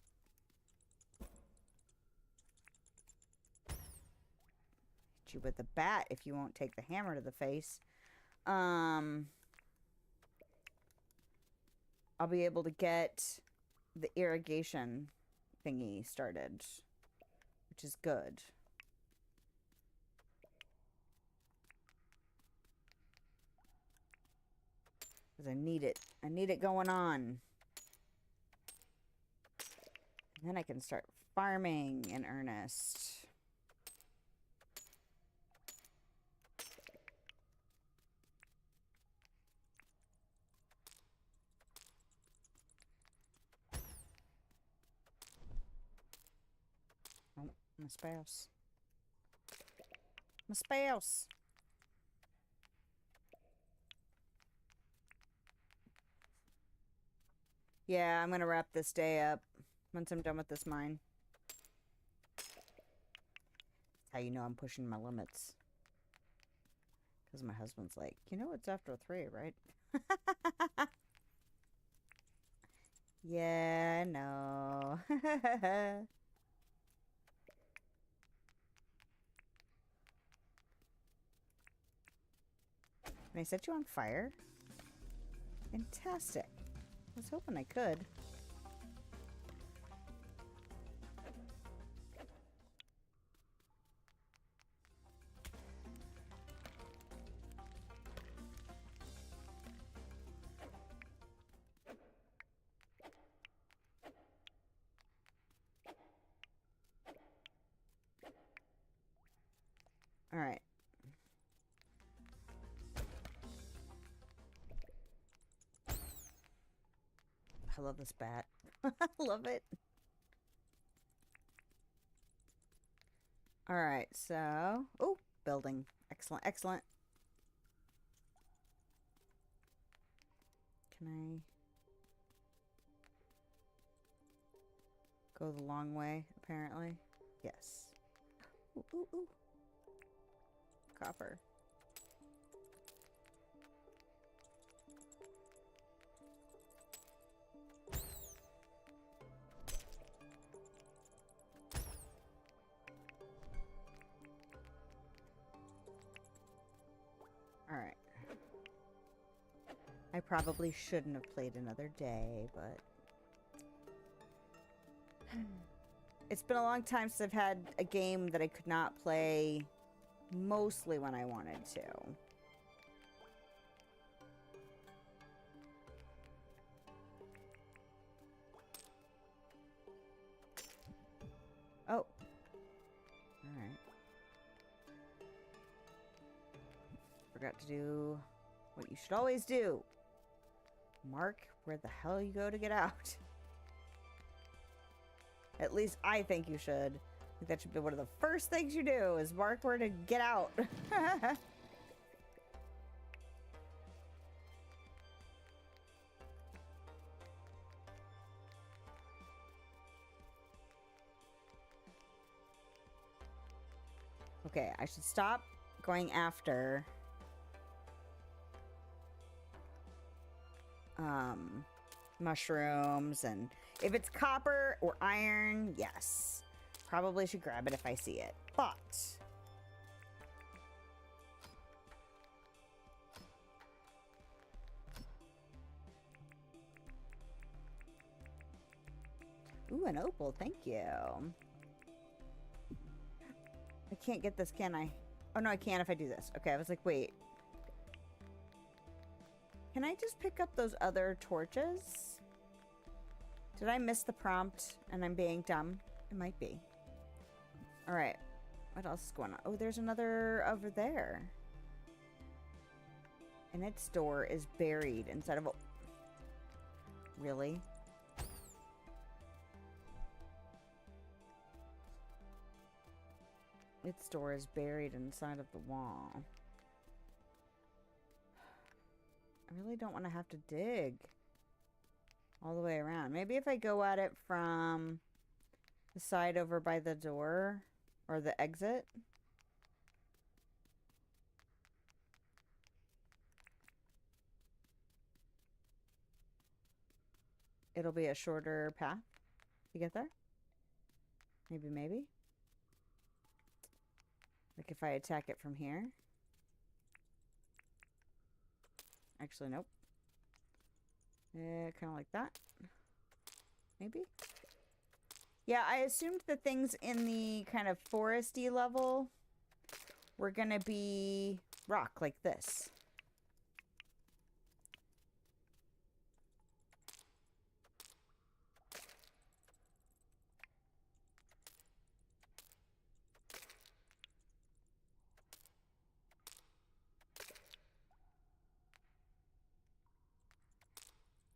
hit you with a bat if you won't take the hammer to the face. I'll be able to get the irrigation thingy started, which is good. Because I need it. I need it going on. And then I can start farming in earnest. Oh, my spouse. My spouse. Yeah, I'm gonna wrap this day up once I'm done with this mine. That's how you know I'm pushing my limits. Because my husband's like, you know it's after 3, right? Yeah, no. Can I set you on fire? Fantastic. I was hoping I could. All right. I love this bat. I love it. All right, so... Oh, building. Excellent, excellent. Can I... go the long way, apparently? Yes. Ooh, ooh, ooh. Copper. Alright. I probably shouldn't have played another day, but... It's been a long time since I've had a game that I could not play mostly when I wanted to. Oh. Alright. Forgot to do what you should always do. Mark where the hell you go to get out. At least I think you should. I think that should be one of the first things you do, is mark where to get out. Okay, I should stop going after mushrooms, and if it's copper or iron, yes. Probably should grab it if I see it. But ooh, an opal, thank you. I can't get this, can I? Oh no, I can if I do this. Okay, I was like, wait. Can I just pick up those other torches? Did I miss the prompt and I'm being dumb? It might be. Alright. What else is going on? Oh, there's another over there. And its door is buried inside of a... Really? Its door is buried inside of the wall. I really don't want to have to dig all the way around. Maybe if I go at it from the side over by the door or the exit. It'll be a shorter path to get there. Maybe, maybe. Like if I attack it from here. Actually, nope. Kind of like that. Maybe? Yeah, I assumed the things in the kind of foresty level were gonna be rock like this.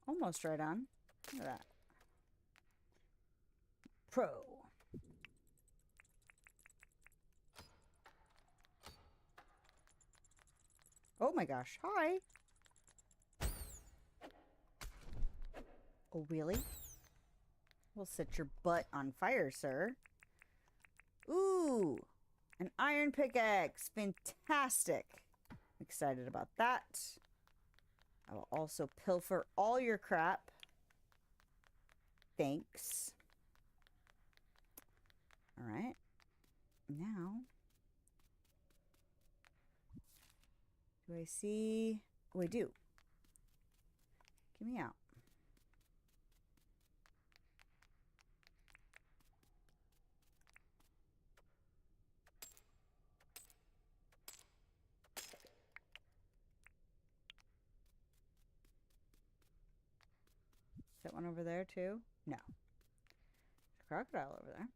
Almost right on. Look at that. Pro. Oh my gosh. Hi. Oh, really? We'll set your butt on fire, sir. Ooh, an iron pickaxe. Fantastic. I'm excited about that. I will also pilfer all your crap. Thanks. All right. Now, do I see? Oh, I do. Get me out. Is that one over there too? No. There's a crocodile over there.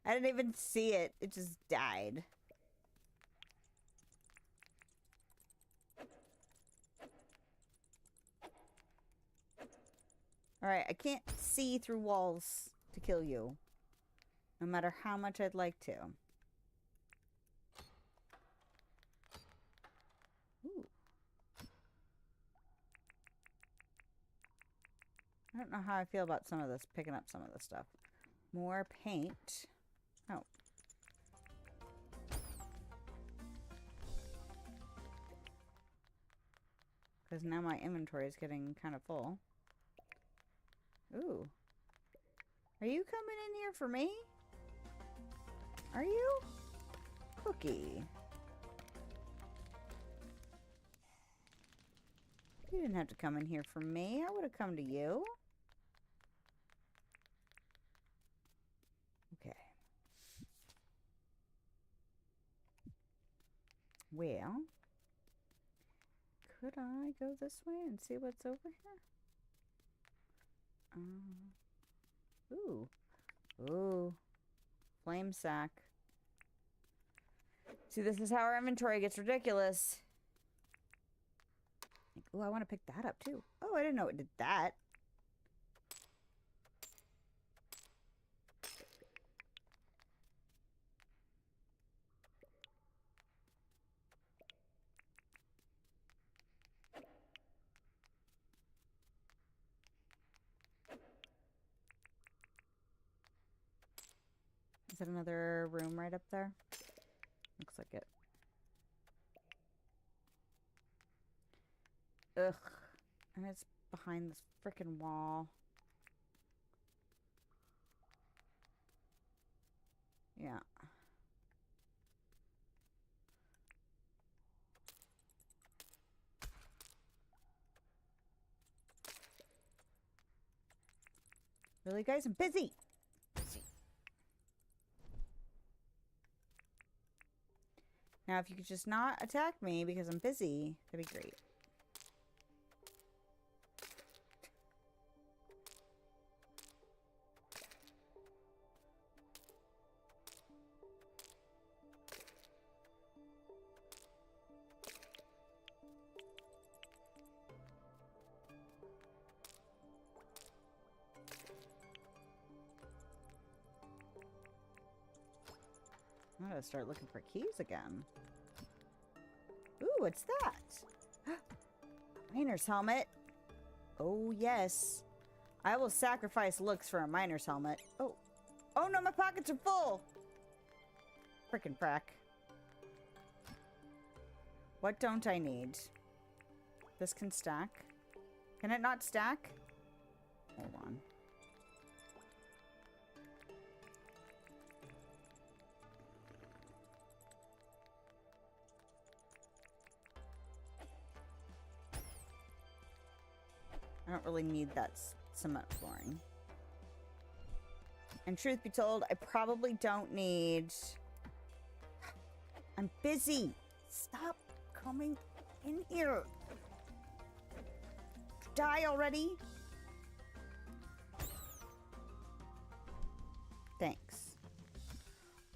I didn't even see it. It just died. Alright, I can't see through walls to kill you. No matter how much I'd like to. Ooh. I don't know how I feel about some of this, picking up some of this stuff. More paint. Oh. Because now my inventory is getting kind of full. Ooh. Are you coming in here for me? Are you? Cookie. You didn't have to come in here for me. I would have come to you. Okay. Well, could I go this way and see what's over here? Ooh. Ooh. Flame sack. See, this is how our inventory gets ridiculous. Ooh, I want to pick that up too. Oh, I didn't know it did that. Is that another room right up there? Looks like it. Ugh. And it's behind this frickin' wall. Yeah. Really, guys? I'm busy! Now, if you could just not attack me because I'm busy, that'd be great. I'm gonna start looking for keys again. Ooh, what's that? Miner's helmet. Oh, yes. I will sacrifice looks for a miner's helmet. Oh. Oh, no, my pockets are full. Frickin' frack. What don't I need? This can stack. Can it not stack? Hold on. I don't really need that cement flooring. And truth be told, I probably don't need... I'm busy. Stop coming in here. Die already. Thanks.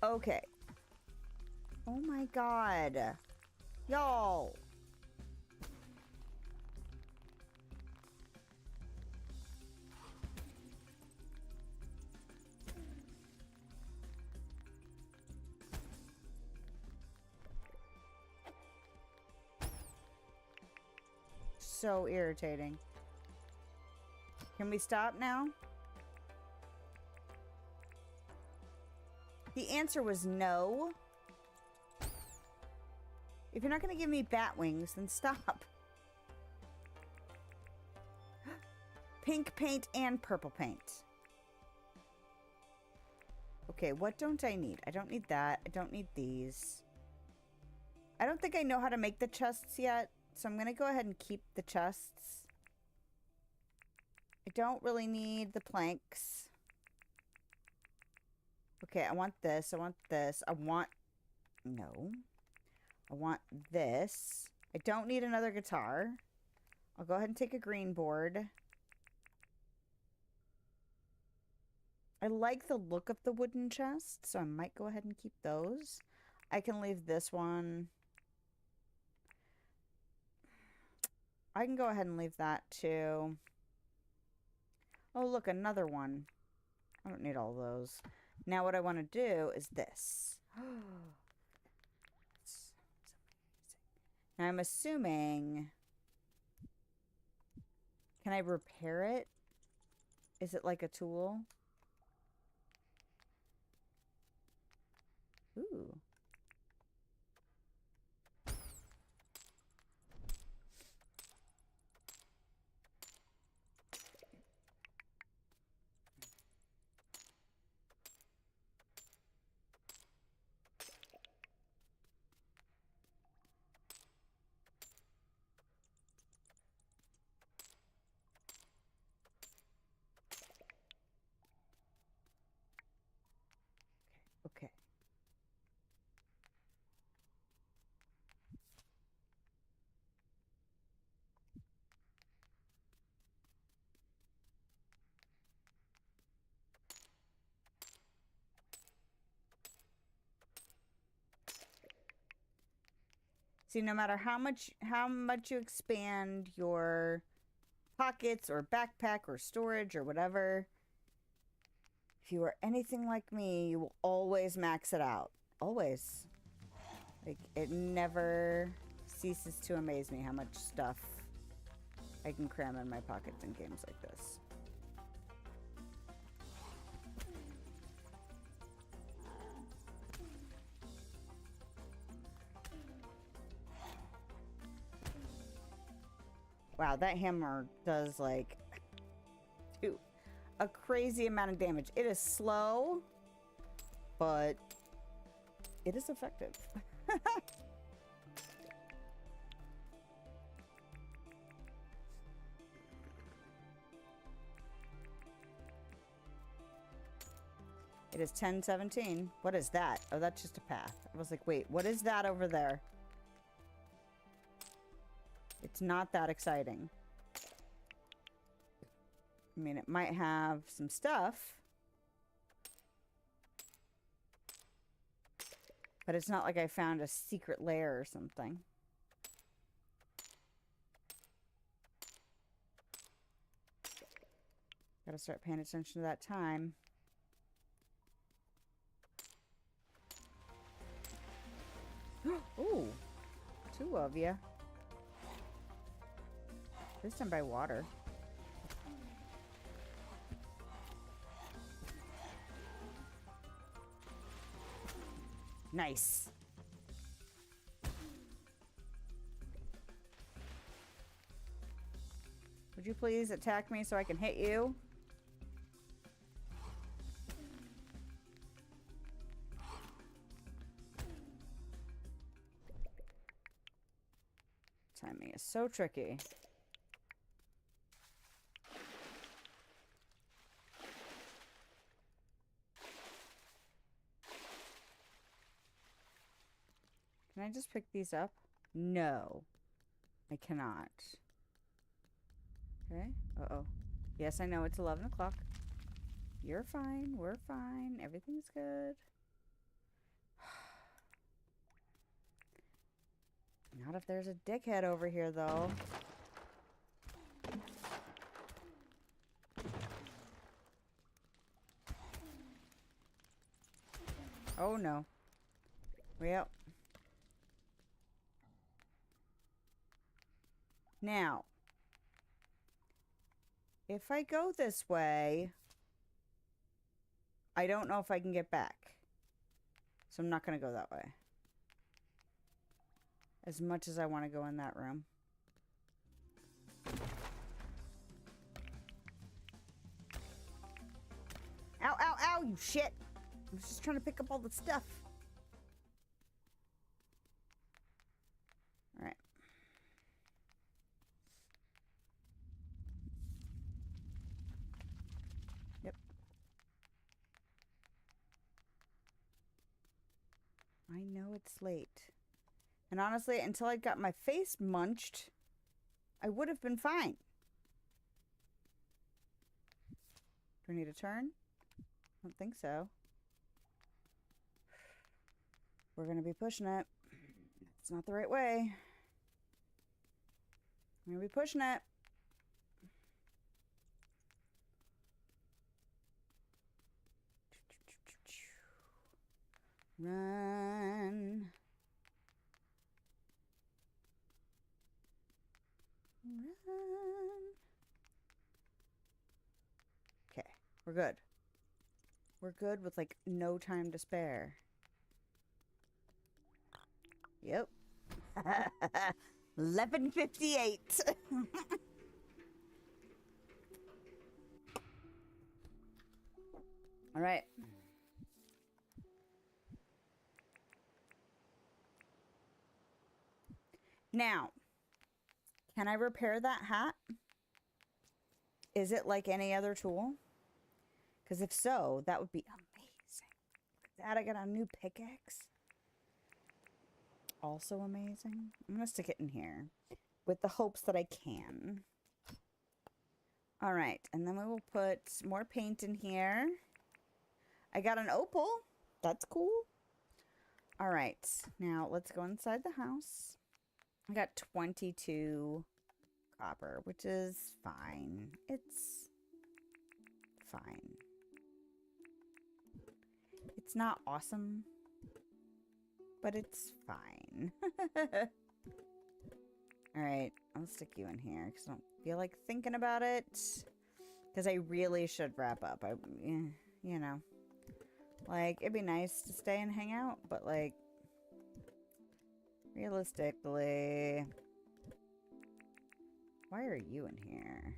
Okay. Oh my god. Y'all. so irritating. Can we stop now? The answer was no. If you're not going to give me bat wings, then stop. Pink paint and purple paint. Okay, what don't I need? I don't need that. I don't need these. I don't think I know how to make the chests yet, so I'm going to go ahead and keep the chests. I don't really need the planks. Okay, I want this. I want this. I want... No. I want this. I don't need another guitar. I'll go ahead and take a green board. I like the look of the wooden chest, so I might go ahead and keep those. I can leave this one. I can go ahead and leave that too. Oh, look, another one. I don't need all those. Now what I want to do is this. Now I'm assuming... Can I repair it? Is it like a tool? Ooh. Okay. See, no matter how much you expand your pockets or backpack or storage or whatever, if you are anything like me, you will always max it out. Always. Like, it never ceases to amaze me how much stuff I can cram in my pockets in games like this. Wow, that hammer does, like, a crazy amount of damage. It is slow, but it is effective. It is 10:17. What is that? Oh, that's just a path. I was like, wait, what is that over there? It's not that exciting. I mean, it might have some stuff. But it's not like I found a secret lair or something. Gotta start paying attention to that time. Ooh, 2 of you. This time by water. Nice. Would you please attack me so I can hit you? Timing is so tricky. Can I just pick these up? No, I cannot. Okay. Uh-oh. Yes, I know it's 11 o'clock. You're fine. We're fine. Everything's good. Not if there's a dickhead over here, though. Oh, no. Well. Now, If I go this way, I don't know if I can get back. So I'm not going to go that way. As much as I want to go in that room. Ow, ow, ow, you shit! I was just trying to pick up all the stuff. Alright. Yep. I know it's late. And honestly, until I got my face munched, I would have been fine. Do I need a turn? I don't think so. We're going to be pushing it. It's not the right way. I'm going to be pushing it. Run. Run. Okay, we're good. We're good with like no time to spare. Yep. 11:58. All right. Now, can I repair that hat? Is it like any other tool? Because if so, that would be amazing. Like that, I got a new pickaxe. Also amazing. I'm going to stick it in here with the hopes that I can. All right. And then we will put more paint in here. I got an opal. That's cool. All right. Now let's go inside the house. I got 22 copper, which is fine. It's fine. It's not awesome, but it's fine. All right, I'll stick you in here because I don't feel like thinking about it. Because I really should wrap up. You know, like it'd be nice to stay and hang out, but like realistically, why are you in here?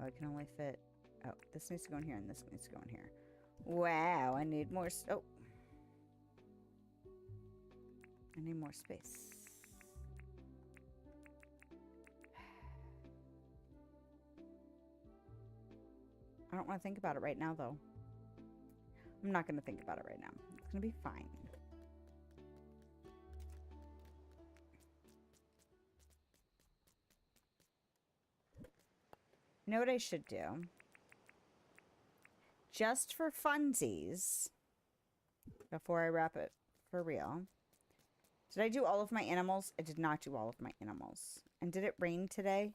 Oh, I can only fit... Oh, this needs to go in here and this needs to go in here. Wow, I need more... Oh. I need more space. I don't want to think about it right now, though. I'm not going to think about it right now. It's going to be fine. You know what I should do? Just for funsies, before I wrap it for real. Did I do all of my animals? I did not do all of my animals. And did it rain today?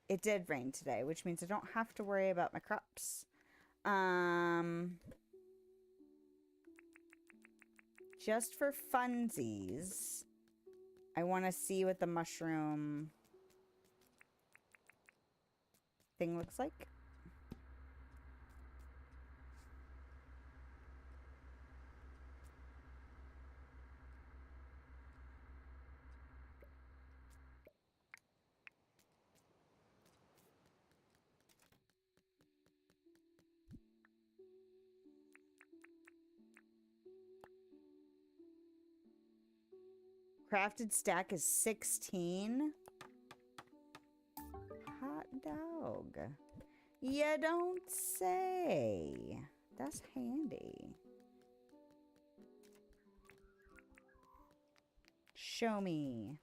It did rain today, which means I don't have to worry about my crops. Just for funsies, I want to see what the mushroom thing looks like. Crafted stack is 16. Hot dog. You don't say. That's handy. Show me.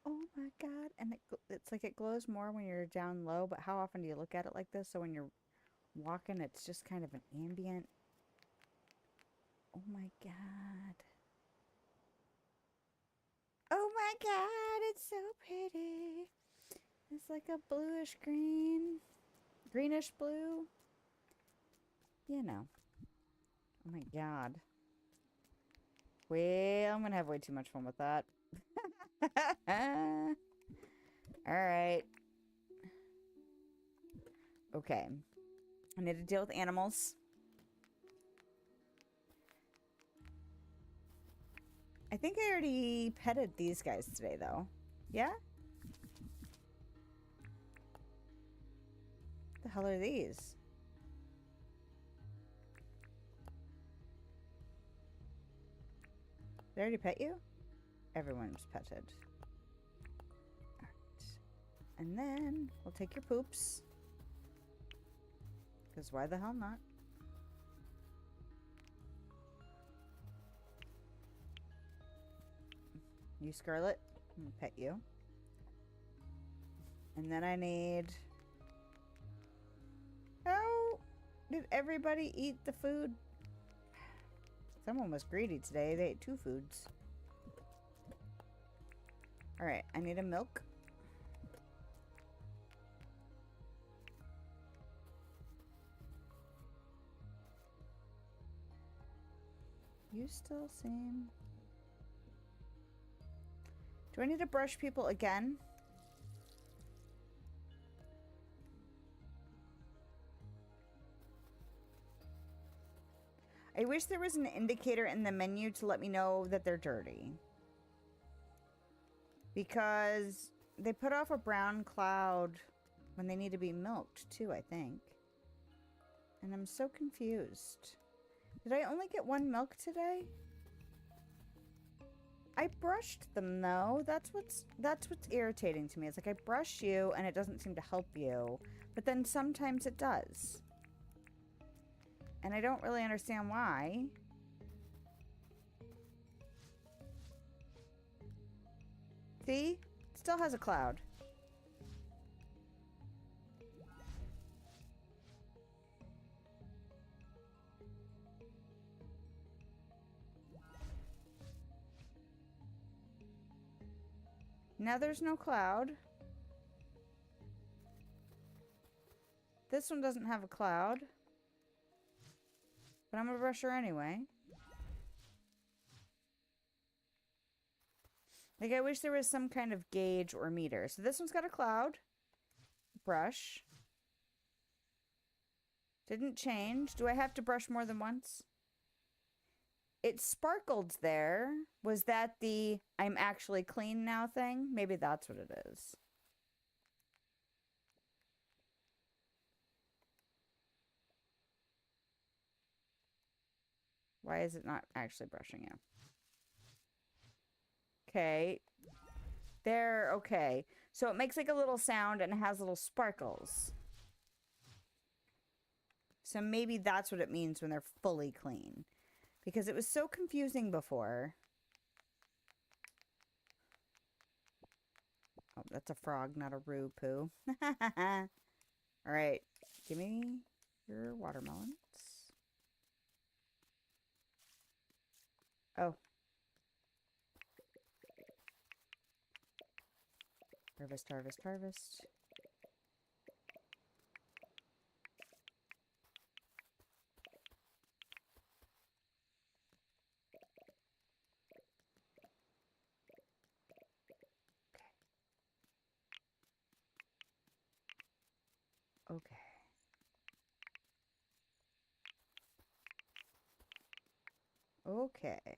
Oh Oh my god. And it's like it glows more when you're down low, but how often do you look at it like this? So when you're walking, it's just kind of an ambient. Oh my god. Oh my god, it's so pretty. It's like a bluish green. Greenish blue. You know. Oh my god. Well, I'm gonna have way too much fun with that. Alright. Okay. I need to deal with animals. I think I already petted these guys today, though. Yeah? What the hell are these? Did I already pet you? Everyone's petted. Alright. And then we'll take your poops. Because why the hell not? You, Scarlet. I'm gonna pet you. And then I need... Oh! Did everybody eat the food? Someone was greedy today. They ate 2 foods. Alright, I need a milk. You still seem... Do I need to brush people again? I wish there was an indicator in the menu to let me know that they're dirty. Because they put off a brown cloud when they need to be milked too, I think. And I'm so confused. Did I only get 1 milk today? I brushed them though. That's what's irritating to me. It's like I brush you and it doesn't seem to help you, but then sometimes it does. And I don't really understand why. See? It still has a cloud. Now there's no cloud. This one doesn't have a cloud. But I'm gonna brush her anyway. Like, I wish there was some kind of gauge or meter. So this one's got a cloud. Brush. Didn't change. Do I have to brush more than once? It sparkled there. Was that the I'm actually clean now thing? Maybe that's what it is. Why is it not actually brushing you? Okay. There, okay. So it makes like a little sound and it has little sparkles. So maybe that's what it means when they're fully clean. Because it was so confusing before. Oh, that's a frog, not a roo poo. Alright. Give me your watermelons. Oh. Harvest, harvest, harvest. Okay. Okay.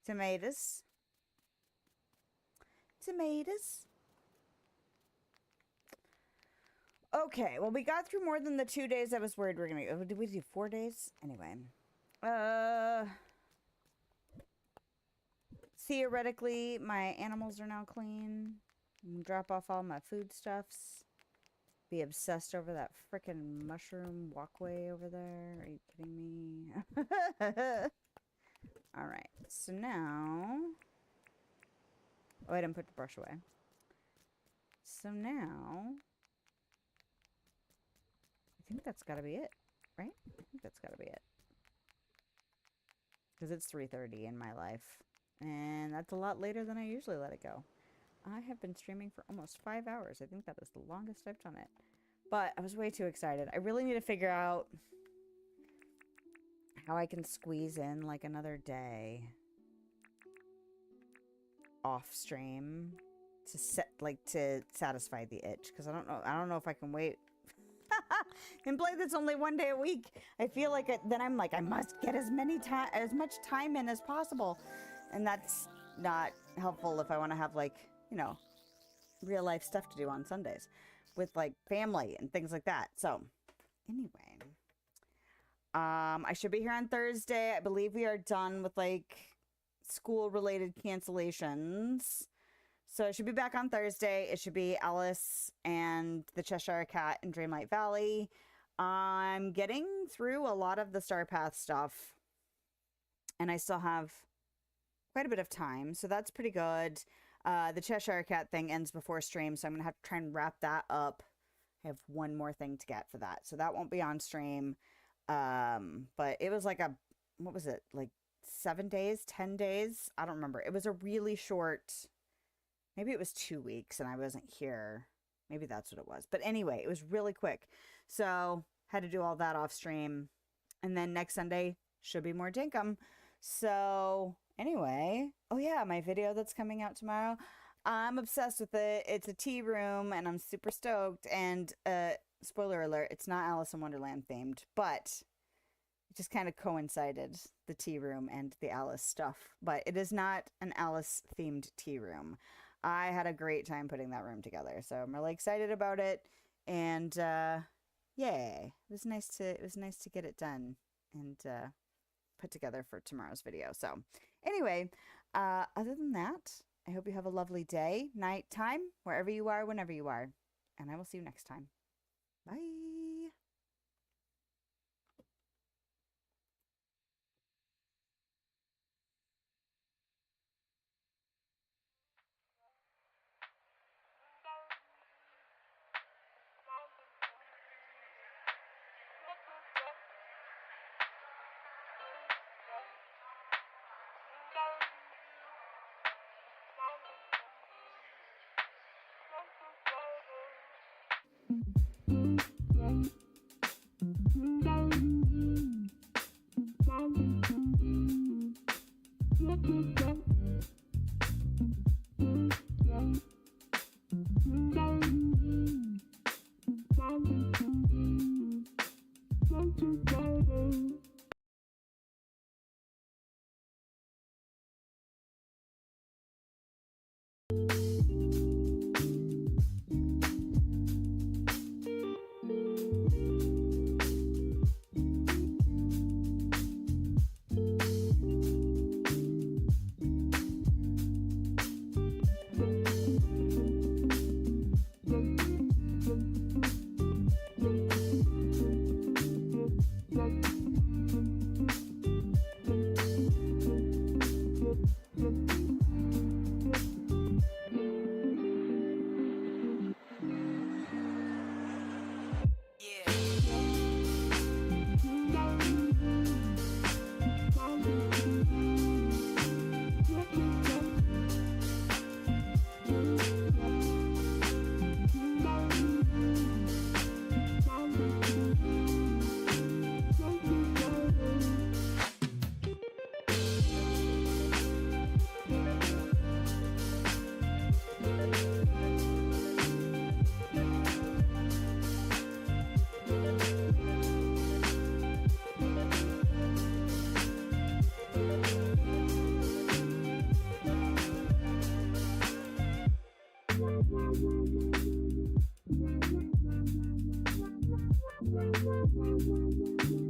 Tomatoes. Tomatoes. Okay, well, we got through more than the 2 days I was worried we were gonna go. Did we do 4 days? Anyway. Theoretically, my animals are now clean. Drop off all my foodstuffs. be obsessed over that frickin' mushroom walkway over there. Are you kidding me? Alright, so now... Oh, I didn't put the brush away. So now... I think that's gotta be it, right? I think that's gotta be it. Because it's 3:30 in my life. And that's a lot later than I usually let it go. I have been streaming for almost 5 hours. I think that is the longest I've done it. But I was way too excited. I really need to figure out how I can squeeze in like another day off stream to satisfy the itch, because I don't know if I can wait and play this only one day a week. I feel like then I'm like, I must get as much time in as possible, and that's not helpful if I want to have, like, you know, real life stuff to do on Sundays with like family and things like that. So anyway, I should be here on Thursday. I believe we are done with like school related cancellations. So I should be back on Thursday. It should be Alice and the Cheshire Cat in Dreamlight Valley. I'm getting through a lot of the Star Path stuff, and I still have quite a bit of time, so that's pretty good. The Cheshire Cat thing ends before stream, so I'm going to have to try and wrap that up. I have one more thing to get for that, so that won't be on stream. But it was like what was it? Like 7 days, 10 days? I don't remember. It was a really short, maybe it was 2 weeks and I wasn't here. Maybe that's what it was. But anyway, it was really quick. So had to do all that off stream. And then next Sunday should be more Dinkum. So anyway, oh yeah, my video that's coming out tomorrow. I'm obsessed with it. It's a tea room and I'm super stoked. And spoiler alert, it's not Alice in Wonderland themed, but it just kind of coincided, the tea room and the Alice stuff. But it is not an Alice themed tea room. I had a great time putting that room together, so I'm really excited about it. And yay, it was nice to get it done and put together for tomorrow's video. So anyway, other than that, I hope you have a lovely day, night time, wherever you are, whenever you are, and I will see you next time. Bye. Thank you.